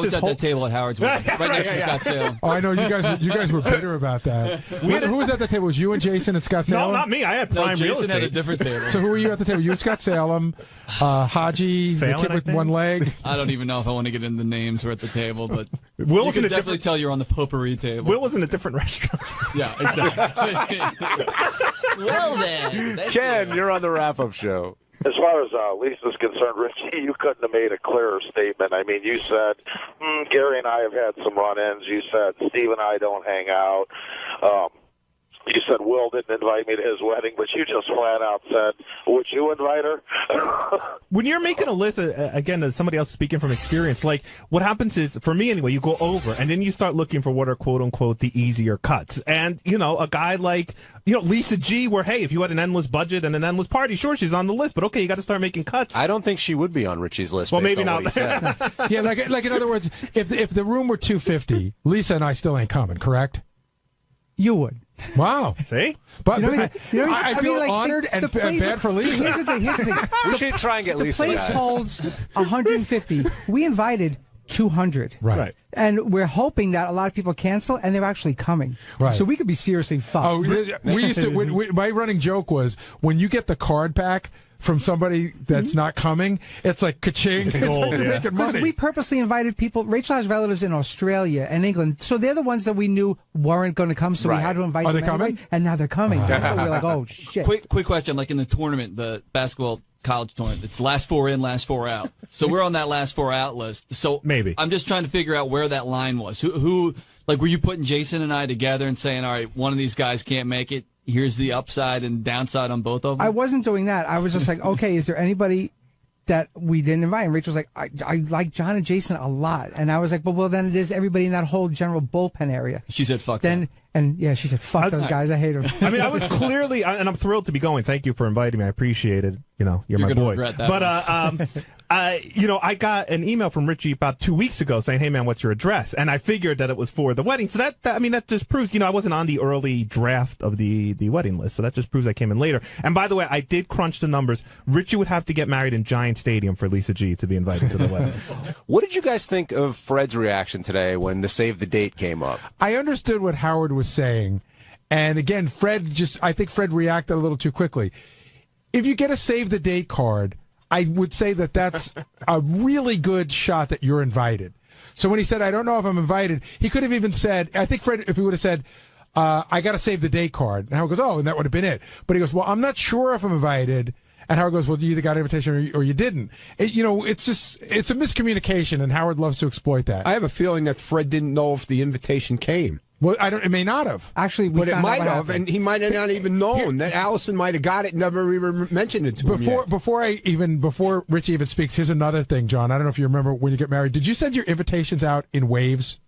I was at that table at Howard's wedding, right next to Scott Salem. Oh, I know you guys were bitter about that. Who was at the table? Was you and Jason at Scott Salem? No, not me. I had prime real Jason estate. had a different table. So who were you at the table? You and Scott Salem, Haji, Phelan, the kid with one leg. I don't even know if I want to get into names who are at the table, but Will you can definitely tell you're on the potpourri table. Will was in a different restaurant. Yeah, exactly. Well then, Ken, you're on the wrap-up show. As far as Lisa's concerned, Richie, you couldn't have made a clearer statement. I mean, you said, Gary and I have had some run-ins. You said, Steve and I don't hang out. You said Will didn't invite me to his wedding, but you just flat out said, would you invite her? When you're making a list, again, as somebody else speaking from experience, like what happens is, for me anyway, you go over and then you start looking for what are quote unquote the easier cuts. And, a guy like, Lisa G, where, hey, if you had an endless budget and an endless party, sure, she's on the list, but okay, you got to start making cuts. I don't think she would be on Richie's list. Well, based maybe on not. What he said. Yeah, like in other words, if the room were 250, Lisa and I still ain't coming, correct? You would. Wow. See? But I feel like, honored and bad for Lisa. Here's the thing. We should try and get Lisa. The place guys. holds 150. We invited 200. Right. And we're hoping that a lot of people cancel, and they're actually coming. Right. So we could be seriously fucked. Oh, we used to. My running joke was when you get the card back from somebody that's not coming, it's like ka-ching. It's gold, like you're making money. We purposely invited people. Rachel has relatives in Australia and England, so they're the ones that we knew weren't going to come, so we had to invite them coming? anyway, and now they're coming. We're like, oh, shit. Quick question, like in the tournament, the basketball college tournament, it's last four in, last four out. So we're on that last four out list. So maybe I'm just trying to figure out where that line was. Who like, were you putting Jason and I together and saying, all right, one of these guys can't make it? Here's the upside and downside on both of them? I wasn't doing that. I was just like, okay, is there anybody that we didn't invite? And Rachel was like, I like John and Jason a lot. And I was like, well, then it is everybody in that whole general bullpen area. She said, fuck then. And yeah, she said, fuck those guys. I hate them. I mean, I was clearly, and I'm thrilled to be going. Thank you for inviting me. I appreciate it. You're my gonna boy. regret that But, I got an email from Richie about 2 weeks ago saying, hey, man, what's your address? And I figured that it was for the wedding. So that just proves, I wasn't on the early draft of the wedding list. So that just proves I came in later. And by the way, I did crunch the numbers. Richie would have to get married in Giant Stadium for Lisa G to be invited to the wedding. What did you guys think of Fred's reaction today when the save the date came up? I understood what Howard was saying. And again, I think Fred reacted a little too quickly. If you get a save the date card, I would say that that's a really good shot that you're invited. So when he said, I don't know if I'm invited, he could have even said, I think Fred, if he would have said, I got to save the date card. And Howard goes, oh, and that would have been it. But he goes, well, I'm not sure if I'm invited. And Howard goes, well, you either got an invitation or you didn't. It's a miscommunication, and Howard loves to exploit that. I have a feeling that Fred didn't know if the invitation came. Well, it may not have. Actually, but it might have, and he might have not even known that Allison might have got it and never even mentioned it to him yet. Before Richie even speaks, here's another thing, John. I don't know if you remember when you get married. Did you send your invitations out in waves?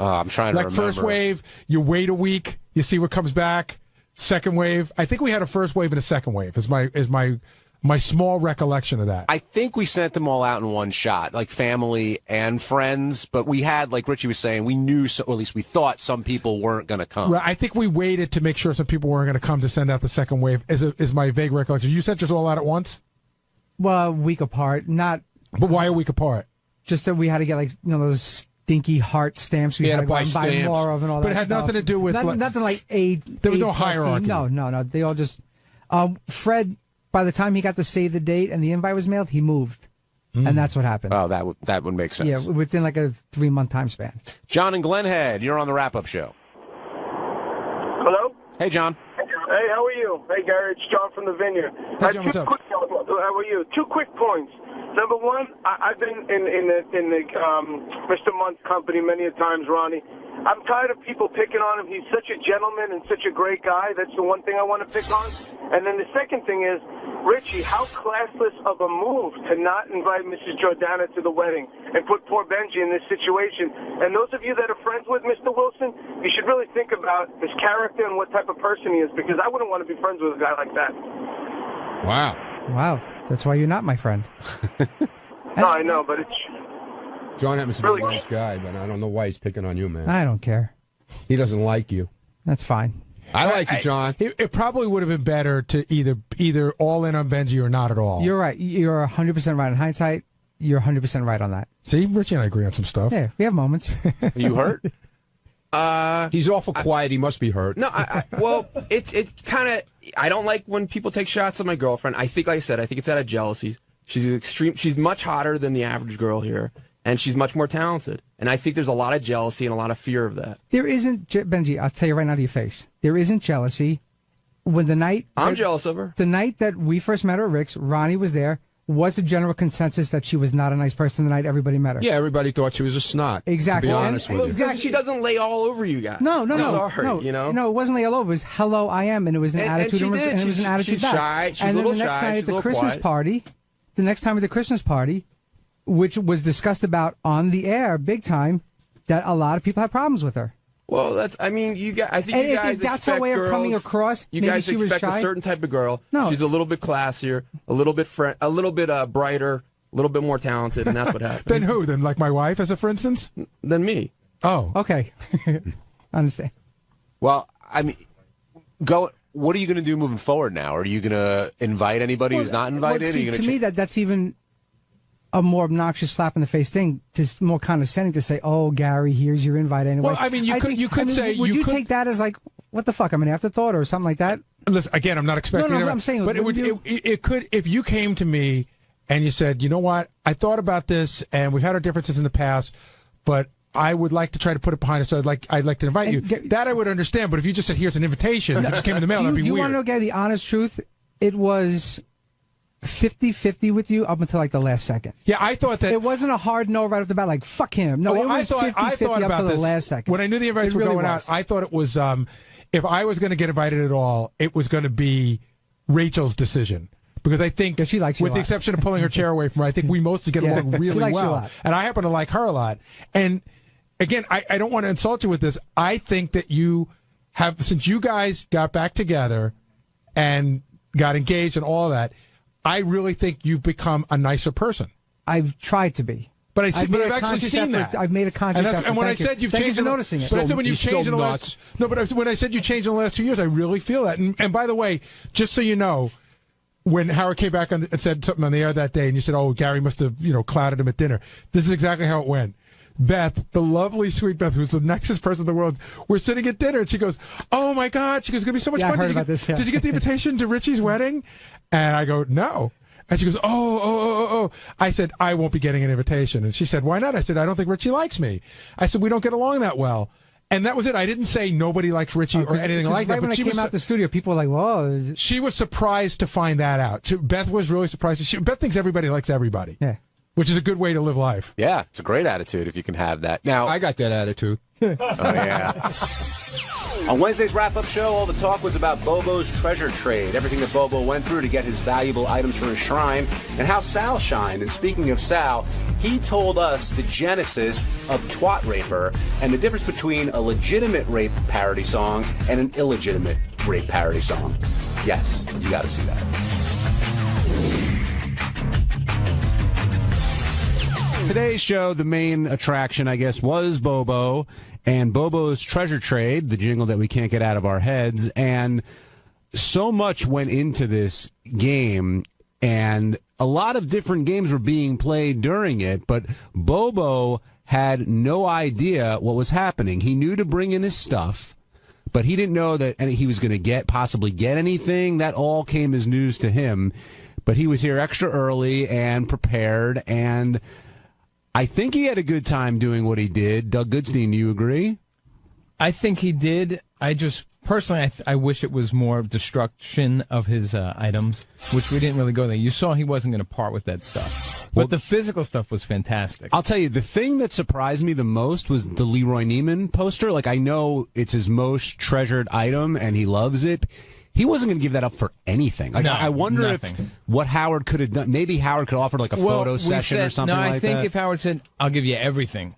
I'm trying to remember. Like first wave, you wait a week, you see what comes back. Second wave, I think we had a first wave and a second wave. Is my small recollection of that. I think we sent them all out in one shot, like family and friends. But we had, like Richie was saying, we knew, or at least we thought some people weren't going to come. Right, I think we waited to make sure some people weren't going to come to send out the second wave. Is my vague recollection. You sent yours all out at once? Well, a week apart. Not. But why a week apart? Just that we had to get those stinky heart stamps we had to buy more of and all that. But it had nothing to do with nothing like aid. There was no hierarchy. No. They all just. Fred. By the time he got to save the date and the invite was mailed, he moved. And that's what happened. Oh, that would make sense. Yeah, within like a 3-month time span. John and Glenhead, you're on the wrap-up show. Hello? Hey, John. Hey, how are you? Hey, Gary, it's John from the Vineyard. Hey, John, what's up? How are you? 2 quick points. Number one, I've been in the Mr. Munt's company many a times, Ronnie. I'm tired of people picking on him. He's such a gentleman and such a great guy. That's the one thing I want to pick on. And then the second thing is, Richie, how classless of a move to not invite Mrs. Jordana to the wedding and put poor Benji in this situation. And those of you that are friends with Mr. Wilson, you should really think about his character and what type of person he is, because I wouldn't want to be friends with a guy like that. Wow. That's why you're not my friend. No, I know, but it's... John happens to be a nice guy, but I don't know why he's picking on you, man. I don't care. He doesn't like you. That's fine. I like you, John. It probably would have been better to either all in on Benji or not at all. You're right. You're 100% right. In hindsight, you're 100% right on that. See, Richie and I agree on some stuff. Yeah, we have moments. Are you hurt? He's awful quiet. He must be hurt. No, well, it's kind of. I don't like when people take shots at my girlfriend. I think, like I said, it's out of jealousy. She's much hotter than the average girl here, and she's much more talented. And I think there's a lot of jealousy and a lot of fear of that. There isn't, Benji, I'll tell you right now to your face, there isn't jealousy. I'm jealous of her. The night that we first met her at Rick's, Ronnie was there. was a general consensus that she was not a nice person the night everybody met her. Yeah, everybody thought she was a snot. Exactly. To be honest with you. Because she doesn't lay all over you guys. No. Sorry, you know? No, it wasn't lay all over. It was hello, I am, and it was an attitude. And it was an attitude she's back. shy. She's and a then little the next shy. night She's at the a little Christmas quiet. party, which was discussed about on the air big time, that a lot of people had problems with her. Well, I think you guys if that's expect her way of girls, coming across, you maybe guys she was expect shy. a certain type of girl. No. She's a little bit classier, a little bit brighter, a little bit more talented, and that's what happened. Then who? Then like my wife, as a for instance? Than me. Oh. Okay. Understand. Well, I mean, what are you going to do moving forward now? Are you going to invite anybody who's not invited? Well, Are you to gonna me, that's even a more obnoxious slap in the face thing, just more condescending to say, "Oh, Gary, here's your invite anyway." Well, I mean, you could say, would you take that as like, what the fuck? I'm an afterthought or something like that? Listen, again, I'm not expecting. No, I'm saying, but it could if you came to me and you said, you know what, I thought about this, and we've had our differences in the past, but I would like to try to put it behind us. So I'd like to invite you. That I would understand. But if you just said, here's an invitation, that just came in the mail, that'd be do you weird. want to know, Gary, the honest truth? It was 50-50 with you up until like the last second. Yeah, I thought that it wasn't a hard no right off the bat, like fuck him. No, well, it was 50-50 I thought up about to the this last second. when I knew the invites were going out. I thought it was if I was going to get invited at all, it was going to be Rachel's decision. Because I think, she likes you with a the lot. exception of pulling her chair away from her, I think we mostly get along she really likes you a well. lot. And I happen to like her a lot. And again, I don't want to insult you with this. I think that you have, since you guys got back together and got engaged and all that, I really think you've become a nicer person. I've tried to be. But I've made a actually conscious seen effort. that. I've made a conscious effort. And when I Thank you. said you've Thank changed, you for noticing it. But I said when you've changed in the last, when I said you changed in the last 2 years, I really feel that. And by the way, just so you know, when Howard came back and said something on the air that day, and you said, "Oh, Gary must have clouded him at dinner," this is exactly how it went. Beth, the lovely, sweet Beth, who's the nicest person in the world, we're sitting at dinner, and she goes, "Oh my God!" She goes, "It's gonna be so much fun." I heard about this. Yeah. Did you get the invitation to Richie's wedding? And I go, "No." And she goes, oh. I said, "I won't be getting an invitation." And she said, "Why not?" I said, "I don't think Richie likes me." I said, "We don't get along that well." And that was it. I didn't say nobody likes Richie or anything like that. Right when I came out the studio, people were like, "Whoa." She was surprised to find that out. Beth was really surprised. Beth thinks everybody likes everybody. Yeah. Which is a good way to live life. Yeah, it's a great attitude if you can have that. Now, I got that attitude. Oh, yeah. On Wednesday's wrap-up show, all the talk was about Bobo's treasure trade, everything that Bobo went through to get his valuable items for his shrine, and how Sal shined. And speaking of Sal, he told us the genesis of Twat Raper and the difference between a legitimate rape parody song and an illegitimate rape parody song. Yes, you got to see that. Today's show, the main attraction, I guess, was Bobo and Bobo's treasure trade, the jingle that we can't get out of our heads. And so much went into this game, and a lot of different games were being played during it, but Bobo had no idea what was happening. He knew to bring in his stuff, but he didn't know that he was going to possibly get anything. That all came as news to him. But he was here extra early and prepared, and I think he had a good time doing what he did. Doug Goodstein, do you agree? I think he did. I just, personally, I wish it was more of destruction of his items, which we didn't really go there. You saw he wasn't going to part with that stuff. But the physical stuff was fantastic. I'll tell you, the thing that surprised me the most was the Leroy Neiman poster. Like, I know it's his most treasured item, and he loves it. He wasn't going to give that up for anything. Like, No, I wonder nothing. if what Howard could have done. Maybe Howard could have offered like a photo session or something no, like that. I think if Howard said, "I'll give you everything."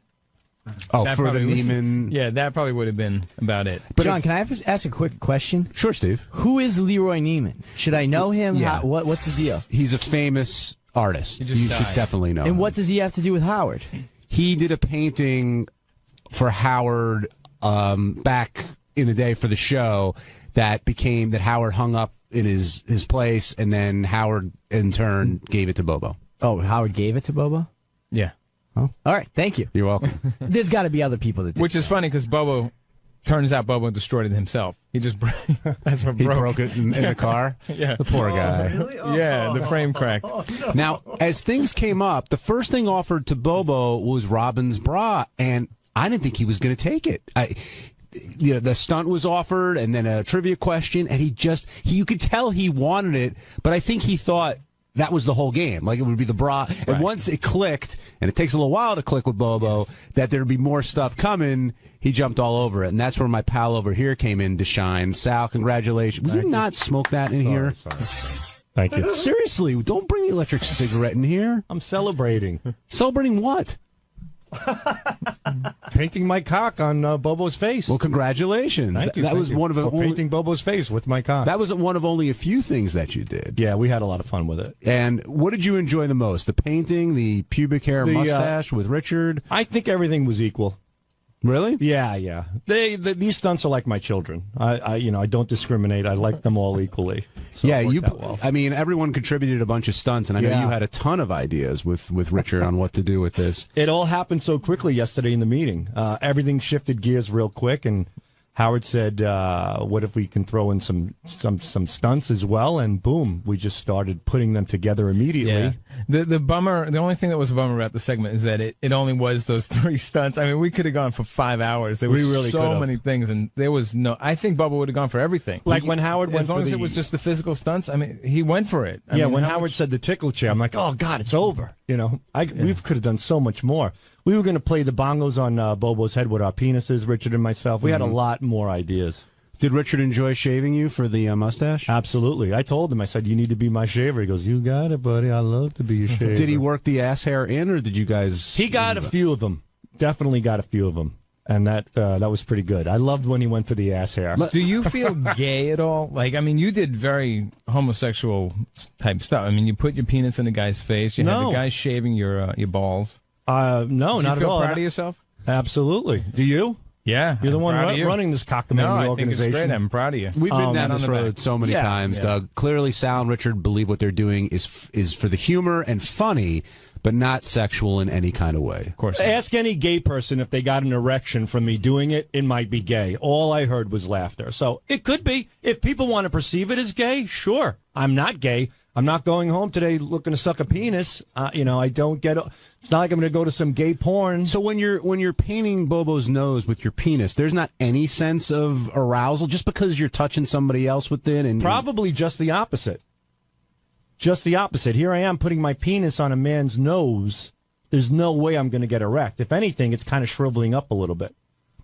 Oh, that for the probably Neiman. Yeah, that probably would have been about it. But John, can I ask a quick question? Sure, Steve. Who is Leroy Neiman? Should I know him? Yeah. What's the deal? He's a famous artist. He just You died. should definitely know And him. what does he have to do with Howard? He did a painting for Howard back in the day for the show that Howard hung up in his place, and then Howard in turn gave it to Bobo. Oh, Howard gave it to Bobo? Yeah. Oh, all right. Thank you. You're welcome. There's got to be other people that did. Which is funny because turns out Bobo destroyed it himself. He just that's what He broke. broke it in the car. Yeah. The poor guy. Really? Yeah, the frame cracked. Now, as things came up, the first thing offered to Bobo was Robin's bra, and I didn't think he was going to take it. The stunt was offered, and then a trivia question, and you could tell he wanted it, but I think he thought that was the whole game. Like, it would be the bra. And once it clicked, and it takes a little while to click with Bobo, that there'd be more stuff coming, he jumped all over it. And that's where my pal over here came in to shine. Sal, congratulations. Will you not smoke that in here? Sorry. Thank you. Seriously, don't bring the electric cigarette in here. I'm celebrating. Celebrating what? Painting my cock on Bobo's face. Well, congratulations. Thank you. That was one of the painting Bobo's face with my cock. That was one of only a few things that you did. Yeah, we had a lot of fun with it. And what did you enjoy the most? The painting, the pubic hair mustache with Richard? I think everything was equal. Really? Yeah. These stunts are like my children. I don't discriminate. I like them all equally. So yeah, it worked out well. I mean, everyone contributed a bunch of stunts, and I know you had a ton of ideas with Richard on what to do with this. It all happened so quickly yesterday in the meeting. Everything shifted gears real quick, and Howard said, "What if we can throw in some stunts as well?" And boom, we just started putting them together immediately. Yeah. The only thing that was a bummer about the segment is that it only was those 3 stunts. I mean, we could have gone for 5 hours. There was really so many things, and there was no. I think Bubba would have gone for everything. Like when Howard went, as long as it was just the physical stunts. I mean, he went for it. I mean, when Howard said the tickle chair, I'm like, oh God, it's over. We could have done so much more. We were going to play the bongos on Bobo's head with our penises, Richard and myself. We had a lot more ideas. Did Richard enjoy shaving you for the mustache? Absolutely. I told him, I said, you need to be my shaver. He goes, you got it, buddy. I love to be your shaver. Did he work the ass hair in, or did you guys... He got a few of them. Definitely got a few of them. And that was pretty good. I loved when he went for the ass hair. Do you feel gay at all? Like, I mean, you did very homosexual type stuff. I mean, you put your penis in a guy's face. You had the guy shaving your balls. No, Did not you at feel all. proud of yourself? Absolutely. Do you? Yeah. You're the one running this cockamamie organization. organization. I think it's great. I'm proud of you. We've been down this road so many times, Yeah. Doug. Clearly, Sal and Richard believe what they're doing is for the humor and funny, but not sexual in any kind of way. Of course. Ask any gay person if they got an erection from me doing it. It might be gay. All I heard was laughter. So it could be. If people want to perceive it as gay, sure. I'm not gay. I'm not going home today looking to suck a penis. I don't get. It's not like I'm going to go to some gay porn. So when you're painting Bobo's nose with your penis, there's not any sense of arousal just because you're touching somebody else with it, and probably just the opposite. Just the opposite. Here I am putting my penis on a man's nose. There's no way I'm going to get erect. If anything, it's kind of shriveling up a little bit.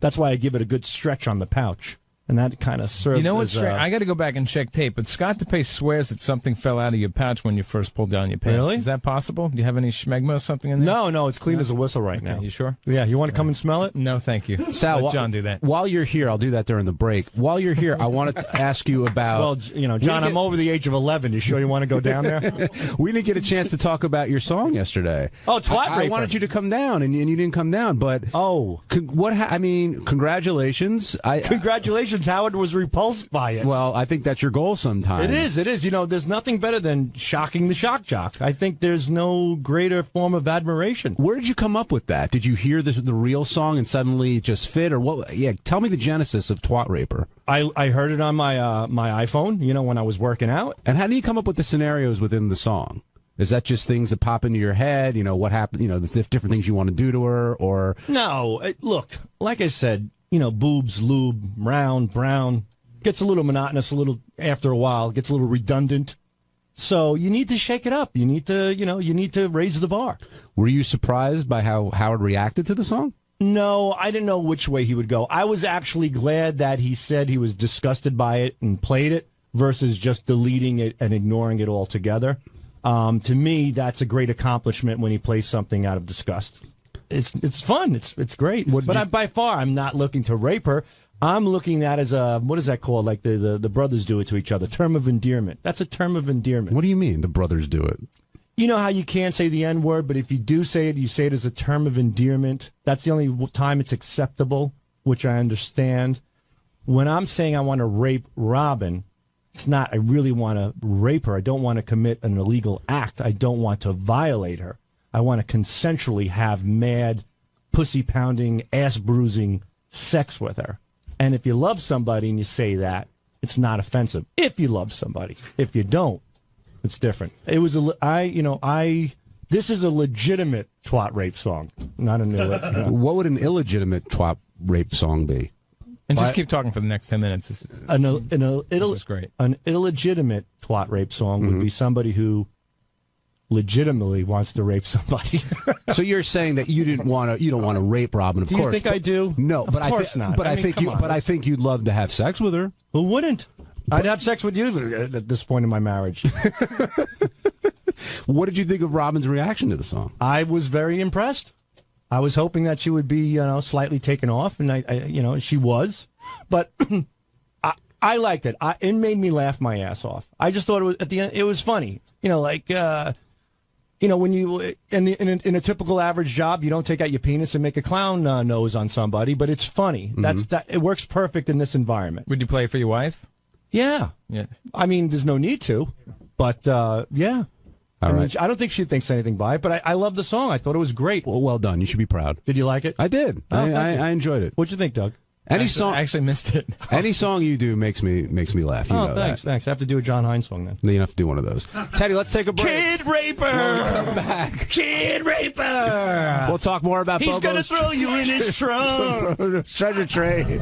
That's why I give it a good stretch on the pouch. And that kind of serves. You know what's as, strange? I got to go back and check tape, but Scott DePace swears that something fell out of your pouch when you first pulled down your pants. Really? Is that possible? Do you have any schmegma or something in there? No, it's clean as a whistle right now. You sure? Yeah, you want to come and smell it? No, thank you. Sal, Let John do that. While you're here, I'll do that during the break. While you're here, I want to ask you about... Well, John, I'm over the age of 11. You sure you want to go down there? We didn't get a chance to talk about your song yesterday. Oh, Twat I Raper. wanted you to come down, and you didn't come down, but... Oh. Congratulations. Congratulations, Howard was repulsed by it. Well, I think that's your goal sometimes. It is. There's nothing better than shocking the shock jock. I think there's no greater form of admiration. Where did you come up with that? Did you hear the real song and suddenly it just fit, or what? Yeah, tell me the genesis of Twat Raper. I heard it on my my iPhone, when I was working out. And how do you come up with the scenarios within the song? Is that just things that pop into your head? What happened? The different things you want to do to her, or no? Look, like I said, boobs, lube, round, brown. Gets a little monotonous, after a while, gets a little redundant. So you need to shake it up. You need to raise the bar. Were you surprised by how Howard reacted to the song? No, I didn't know which way he would go. I was actually glad that he said he was disgusted by it and played it versus just deleting it and ignoring it altogether. To me, that's a great accomplishment when he plays something out of disgust. It's fun. It's great. By far, I'm not looking to rape her. I'm looking at as a, what is that called? Like the brothers do it to each other. Term of endearment. That's a term of endearment. What do you mean the brothers do it? You know how you can't say the N-word, but if you do say it, you say it as a term of endearment. That's the only time it's acceptable, which I understand. When I'm saying I want to rape Robin, it's not I really want to rape her. I don't want to commit an illegal act. I don't want to violate her. I want to consensually have mad, pussy-pounding, ass-bruising sex with her. And if you love somebody and you say that, it's not offensive. If you love somebody. If you don't, it's different. It was this is a legitimate twat rape song, not an illegitimate. What would an illegitimate twat rape song be? And just keep talking for the next 10 minutes. This is great. An illegitimate twat rape song would be somebody who legitimately wants to rape somebody. So you're saying that you don't want to rape Robin, of Do course. you think I do? No, but Of course not. But I I mean, think come on, I think you'd love to have sex with her. Who wouldn't? I'd have sex with you at this point in my marriage. What did you think of Robin's reaction to the song? I was very impressed. I was hoping that she would be, slightly taken off, and she was, but I liked it. It made me laugh my ass off. I just thought it was at the end. It was funny, when you in a typical average job, you don't take out your penis and make a clown nose on somebody, but it's funny. Mm-hmm. It works perfect in this environment. Would you play it for your wife? Yeah. I mean, there's no need to, but yeah. All right. I don't think she thinks anything by it, but I love the song. I thought it was great. Well done. You should be proud. Did you like it? I did. I enjoyed it. What'd you think, Doug? I actually missed it. Any song you do makes me laugh. You know thanks. that. I have to do a John Hines song then. You have to do one of those. Teddy, let's take a break. Kid Raper! Come back. Kid Raper! We'll talk more about He's Bobo's gonna throw you in his trunk! treasure trade.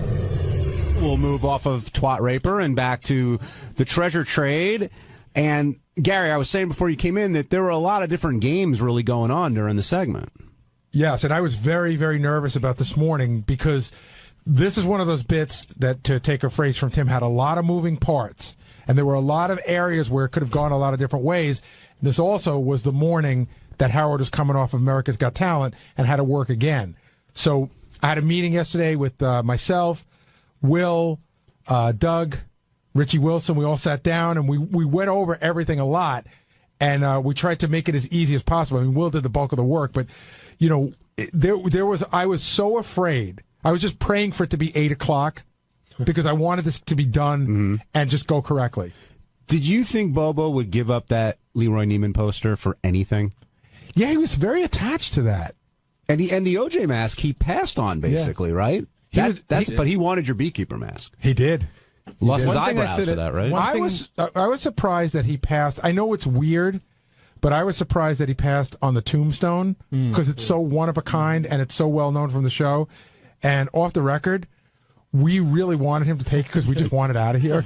We'll move off of Twat Raper and back to the treasure trade. And Gary, I was saying before you came in that there were a lot of different games really going on during the segment. Yes, and I was very, very nervous about this morning because this is one of those bits that, to take a phrase from Tim, had a lot of moving parts. And there were a lot of areas where it could have gone a lot of different ways. This also was the morning that Howard was coming off of America's Got Talent and had to work again. So I had a meeting yesterday with myself, Will, Doug, Richie Wilson. We all sat down and we went over everything a lot. And we tried to make it as easy as possible. I mean, Will did the bulk of the work, but, I was so afraid. I was just praying for it to be 8 o'clock because I wanted this to be done and just go correctly. Did you think Bobo would give up that Leroy Neiman poster for anything? Yeah, he was very attached to that. And the OJ mask he passed on, basically, right? But he wanted your beekeeper mask. He did. Lost his eyebrows for that, right? I was surprised that he passed. I know it's weird, but I was surprised that he passed on the tombstone because it's so one of a kind and it's so well known from the show. And off the record, we really wanted him to take it because we just wanted out of here.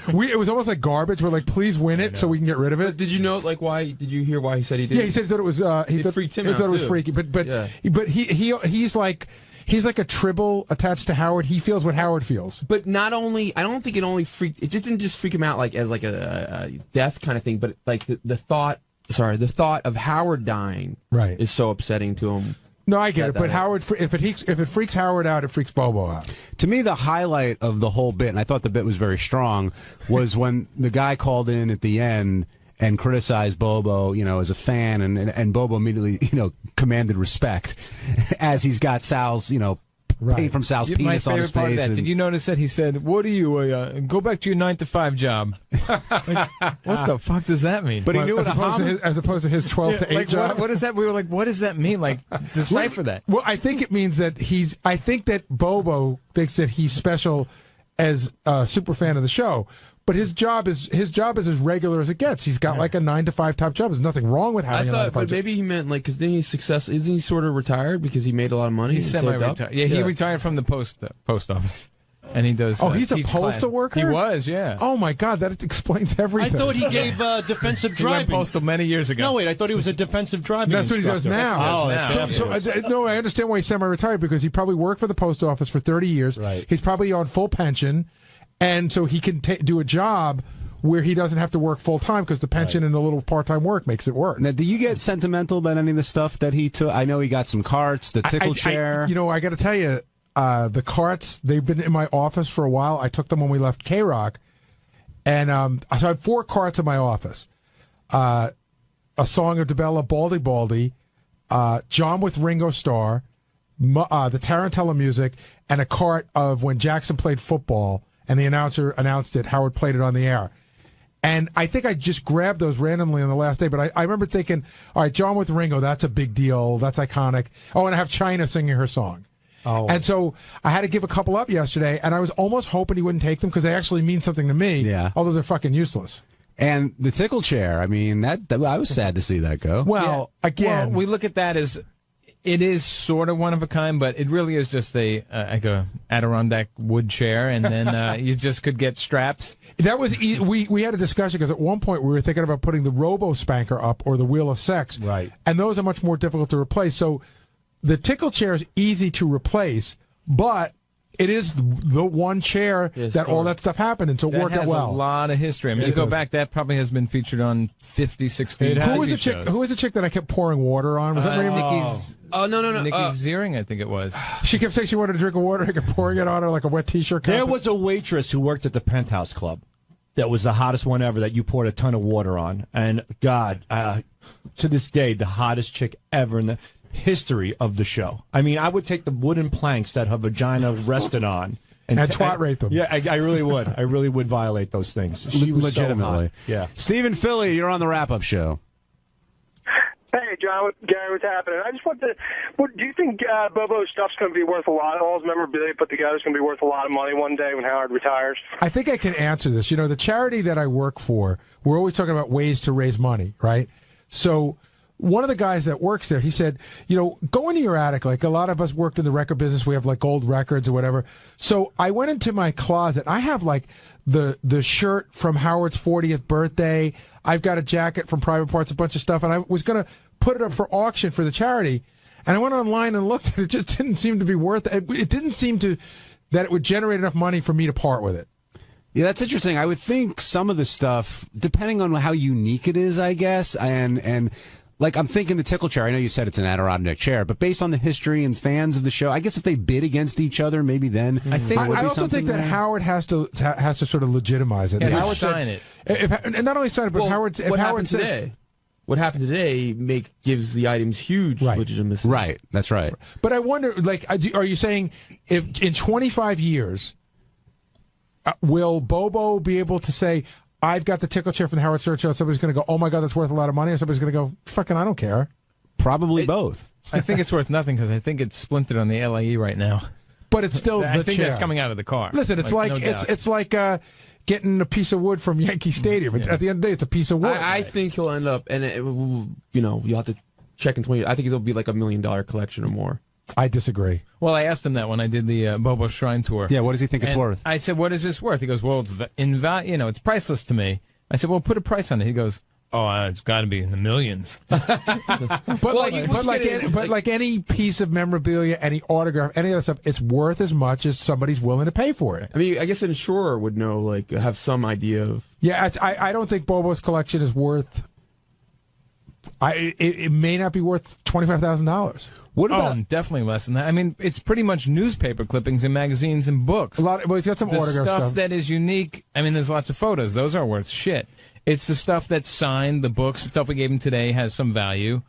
It was almost like garbage. We're like, please win it so we can get rid of it. Did you know, why? Did you hear why he said he did? Yeah, he said he thought it was. It freaked him he out, thought it was too. freaky. But he's like a tribble attached to Howard. He feels what Howard feels. But not only, I don't think it only freaked. It just didn't just freak him out as a death kind of thing, but like the thought of Howard dying is so upsetting to him. No, I get it, but Howard, if it freaks Howard out, it freaks Bobo out. To me, the highlight of the whole bit, and I thought the bit was very strong, was when the guy called in at the end and criticized Bobo, as a fan, and Bobo immediately, commanded respect as he's got Sal's, paint from Sal's penis on his face. Did you notice that he said, "What are you? Go back to your 9-to-5 job." What the fuck does that mean? But he knew as opposed to his 12 to 8 job. What is that? We were like, what does that mean? Like, decipher that. Well, I think it means that I think that Bobo thinks that he's special as a super fan of the show. But his job is as regular as it gets. He's got like a 9-to-5 top job. There's nothing wrong with having a 9-to-5 but job. maybe he meant because then he's successful. Isn't he sort of retired because he made a lot of money? He's semi-retired. Yeah, he retired from the post office, and he does. He's a postal worker. He was, yeah. Oh my God, that explains everything. I thought he gave defensive He went driving. postal many years ago. No, wait, I thought he was a defensive driving That's what he does instructor. now. I understand why he's semi-retired because he probably worked for the post office for 30 years. Right. He's probably on full pension, and so he can do a job where he doesn't have to work full time because the pension and the little part-time work makes it work. Now, do you get sentimental about any of the stuff that he took? I know he got some carts, the tickle chair. I got to tell you, the carts, they've been in my office for a while. I took them when we left K-Rock, and so I have 4 carts in my office. A Song of DeBella, Baldy Baldy, John with Ringo Starr, the Tarantella music, and a cart of when Jackson played football, and the announcer announced it, Howard played it on the air. And I think I just grabbed those randomly on the last day, but I remember thinking, all right, John with Ringo, that's a big deal. That's iconic. Oh, and I have China singing her song. Oh. And so I had to give a couple up yesterday, and I was almost hoping he wouldn't take them because they actually mean something to me, although they're fucking useless. And the tickle chair, I mean, that I was sad to see that go. Well, again, we look at that as It is sort of one of a kind, but it really is just like a Adirondack wood chair, and then you just could get straps. That was we had a discussion because at one point we were thinking about putting the Robo Spanker up or the Wheel of Sex, right? And those are much more difficult to replace. So the tickle chair is easy to replace, but it is the one chair that all that stuff happened in, so that work has it well. a lot of history. I mean, you go back, that probably has been featured on 50, 60 Who was the chick? Who was the chick that I kept pouring water on? Was that Nikki's? Oh no. Nikki Ziering, I think it was. She kept saying she wanted to drink water. I kept pouring it on her like a wet T-shirt. There was a waitress who worked at the Penthouse Club that was the hottest one ever that you poured a ton of water on. And, God, to this day, the hottest chick ever in the history of the show. I mean, I would take the wooden planks that her vagina rested on. And twat rate them. Yeah, I really would. I really would violate those things. She was legitimately. So hot. Yeah. Stephen Philly, you're on the wrap-up show. Hey, John, Gary, what's happening? I just want to. Do you think Bobo's stuff's going to be worth a lot? All his memorabilia put together is going to be worth a lot of money one day when Howard retires? I think I can answer this. You know, the charity that I work for, we're always talking about ways to raise money, right? So one of the guys that works there, he said, you know, go into your attic. Like a lot of us worked in the record business. We have like old records or whatever. So I went into my closet. I have like the shirt from Howard's 40th birthday. I've got a jacket from Private Parts, a bunch of stuff. And I was going to put it up for auction for the charity. And I went online and looked, and it just didn't seem to be worth it. It didn't seem to that it would generate enough money for me to part with it. Yeah, that's interesting. I would think some of the stuff, depending on how unique it is, I guess, and like I'm thinking the tickle chair. I know you said it's an Adirondack chair, but based on the history and fans of the show, I guess if they bid against each other, maybe then I also think that Howard has to sort of legitimize it. Yeah, Howard sign it. And not only sign it, but Howard. If Howard says, today? What happened today gives the items huge legitimacy. Right, that's right. But I wonder, like, are you saying if in 25 years, will Bobo be able to say, I've got the tickle chair from the Howard Stern show, somebody's going to go, oh my God, that's worth a lot of money, or somebody's going to go, fucking, I don't care. Probably both. I think it's worth nothing because I think it's splintered on the LAE right now. But it's still I the think chair. that's coming out of the car. Listen, it's like no doubt. it's like getting a piece of wood from Yankee Stadium. At the end of the day, it's a piece of wood. I think he'll end up, and you'll have to check in 20 years. I think it'll be like $1 million collection or more. I disagree. Well, I asked him that when I did the Bobo Shrine tour. Yeah, what does he think it's worth? I said, "What is this worth?" He goes, "Well, it's it's priceless to me." I said, "Well, put a price on it." He goes, "Oh, it's got to be in the millions." But like any piece of memorabilia, any autograph, any other stuff, it's worth as much as somebody's willing to pay for it. I mean, I guess an insurer would know, like, have some idea of. Yeah, I don't think Bobo's collection is worth. It may not be worth $25,000. What about definitely less than that? I mean, it's pretty much newspaper clippings and magazines and books. Well, he's got some autograph stuff that is unique. I mean, there's lots of photos; those are worth shit. It's the stuff that's signed, the books, the stuff we gave him today has some value.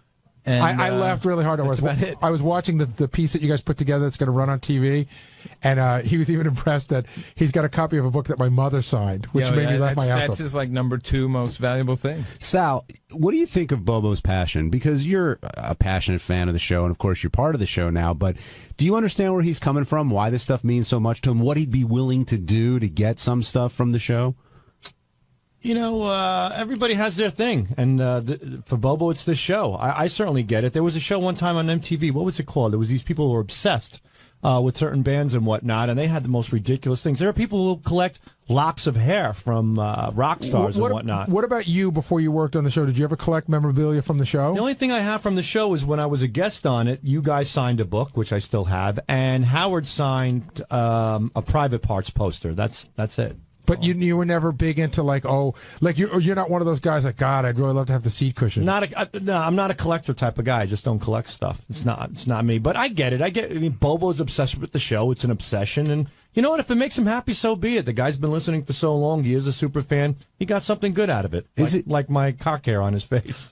And, I laughed really hard. I was watching the piece that you guys put together that's going to run on TV, and he was even impressed that he's got a copy of a book that my mother signed, which made me laugh my ass off. That's his number 2 most valuable thing. Sal, what do you think of Bobo's passion? Because you're a passionate fan of the show, and of course you're part of the show now, but do you understand where he's coming from, why this stuff means so much to him, what he'd be willing to do to get some stuff from the show? You know, everybody has their thing, and for Bobo, it's this show. I certainly get it. There was a show one time on MTV. What was it called? There was these people who were obsessed with certain bands and whatnot, and they had the most ridiculous things. There are people who collect locks of hair from rock stars and whatnot. What about you before you worked on the show? Did you ever collect memorabilia from the show? The only thing I have from the show is when I was a guest on it, you guys signed a book, which I still have, and Howard signed a Private Parts poster. That's it. But you were never big into you're not one of those guys like, God, I'd really love to have the seat cushion. No, I'm not a collector type of guy. I just don't collect stuff. It's not me. But I get it. I mean, Bobo's obsessed with the show. It's an obsession, and you know what? If it makes him happy, so be it. The guy's been listening for so long. He is a super fan. He got something good out of it. Like my cock hair on his face.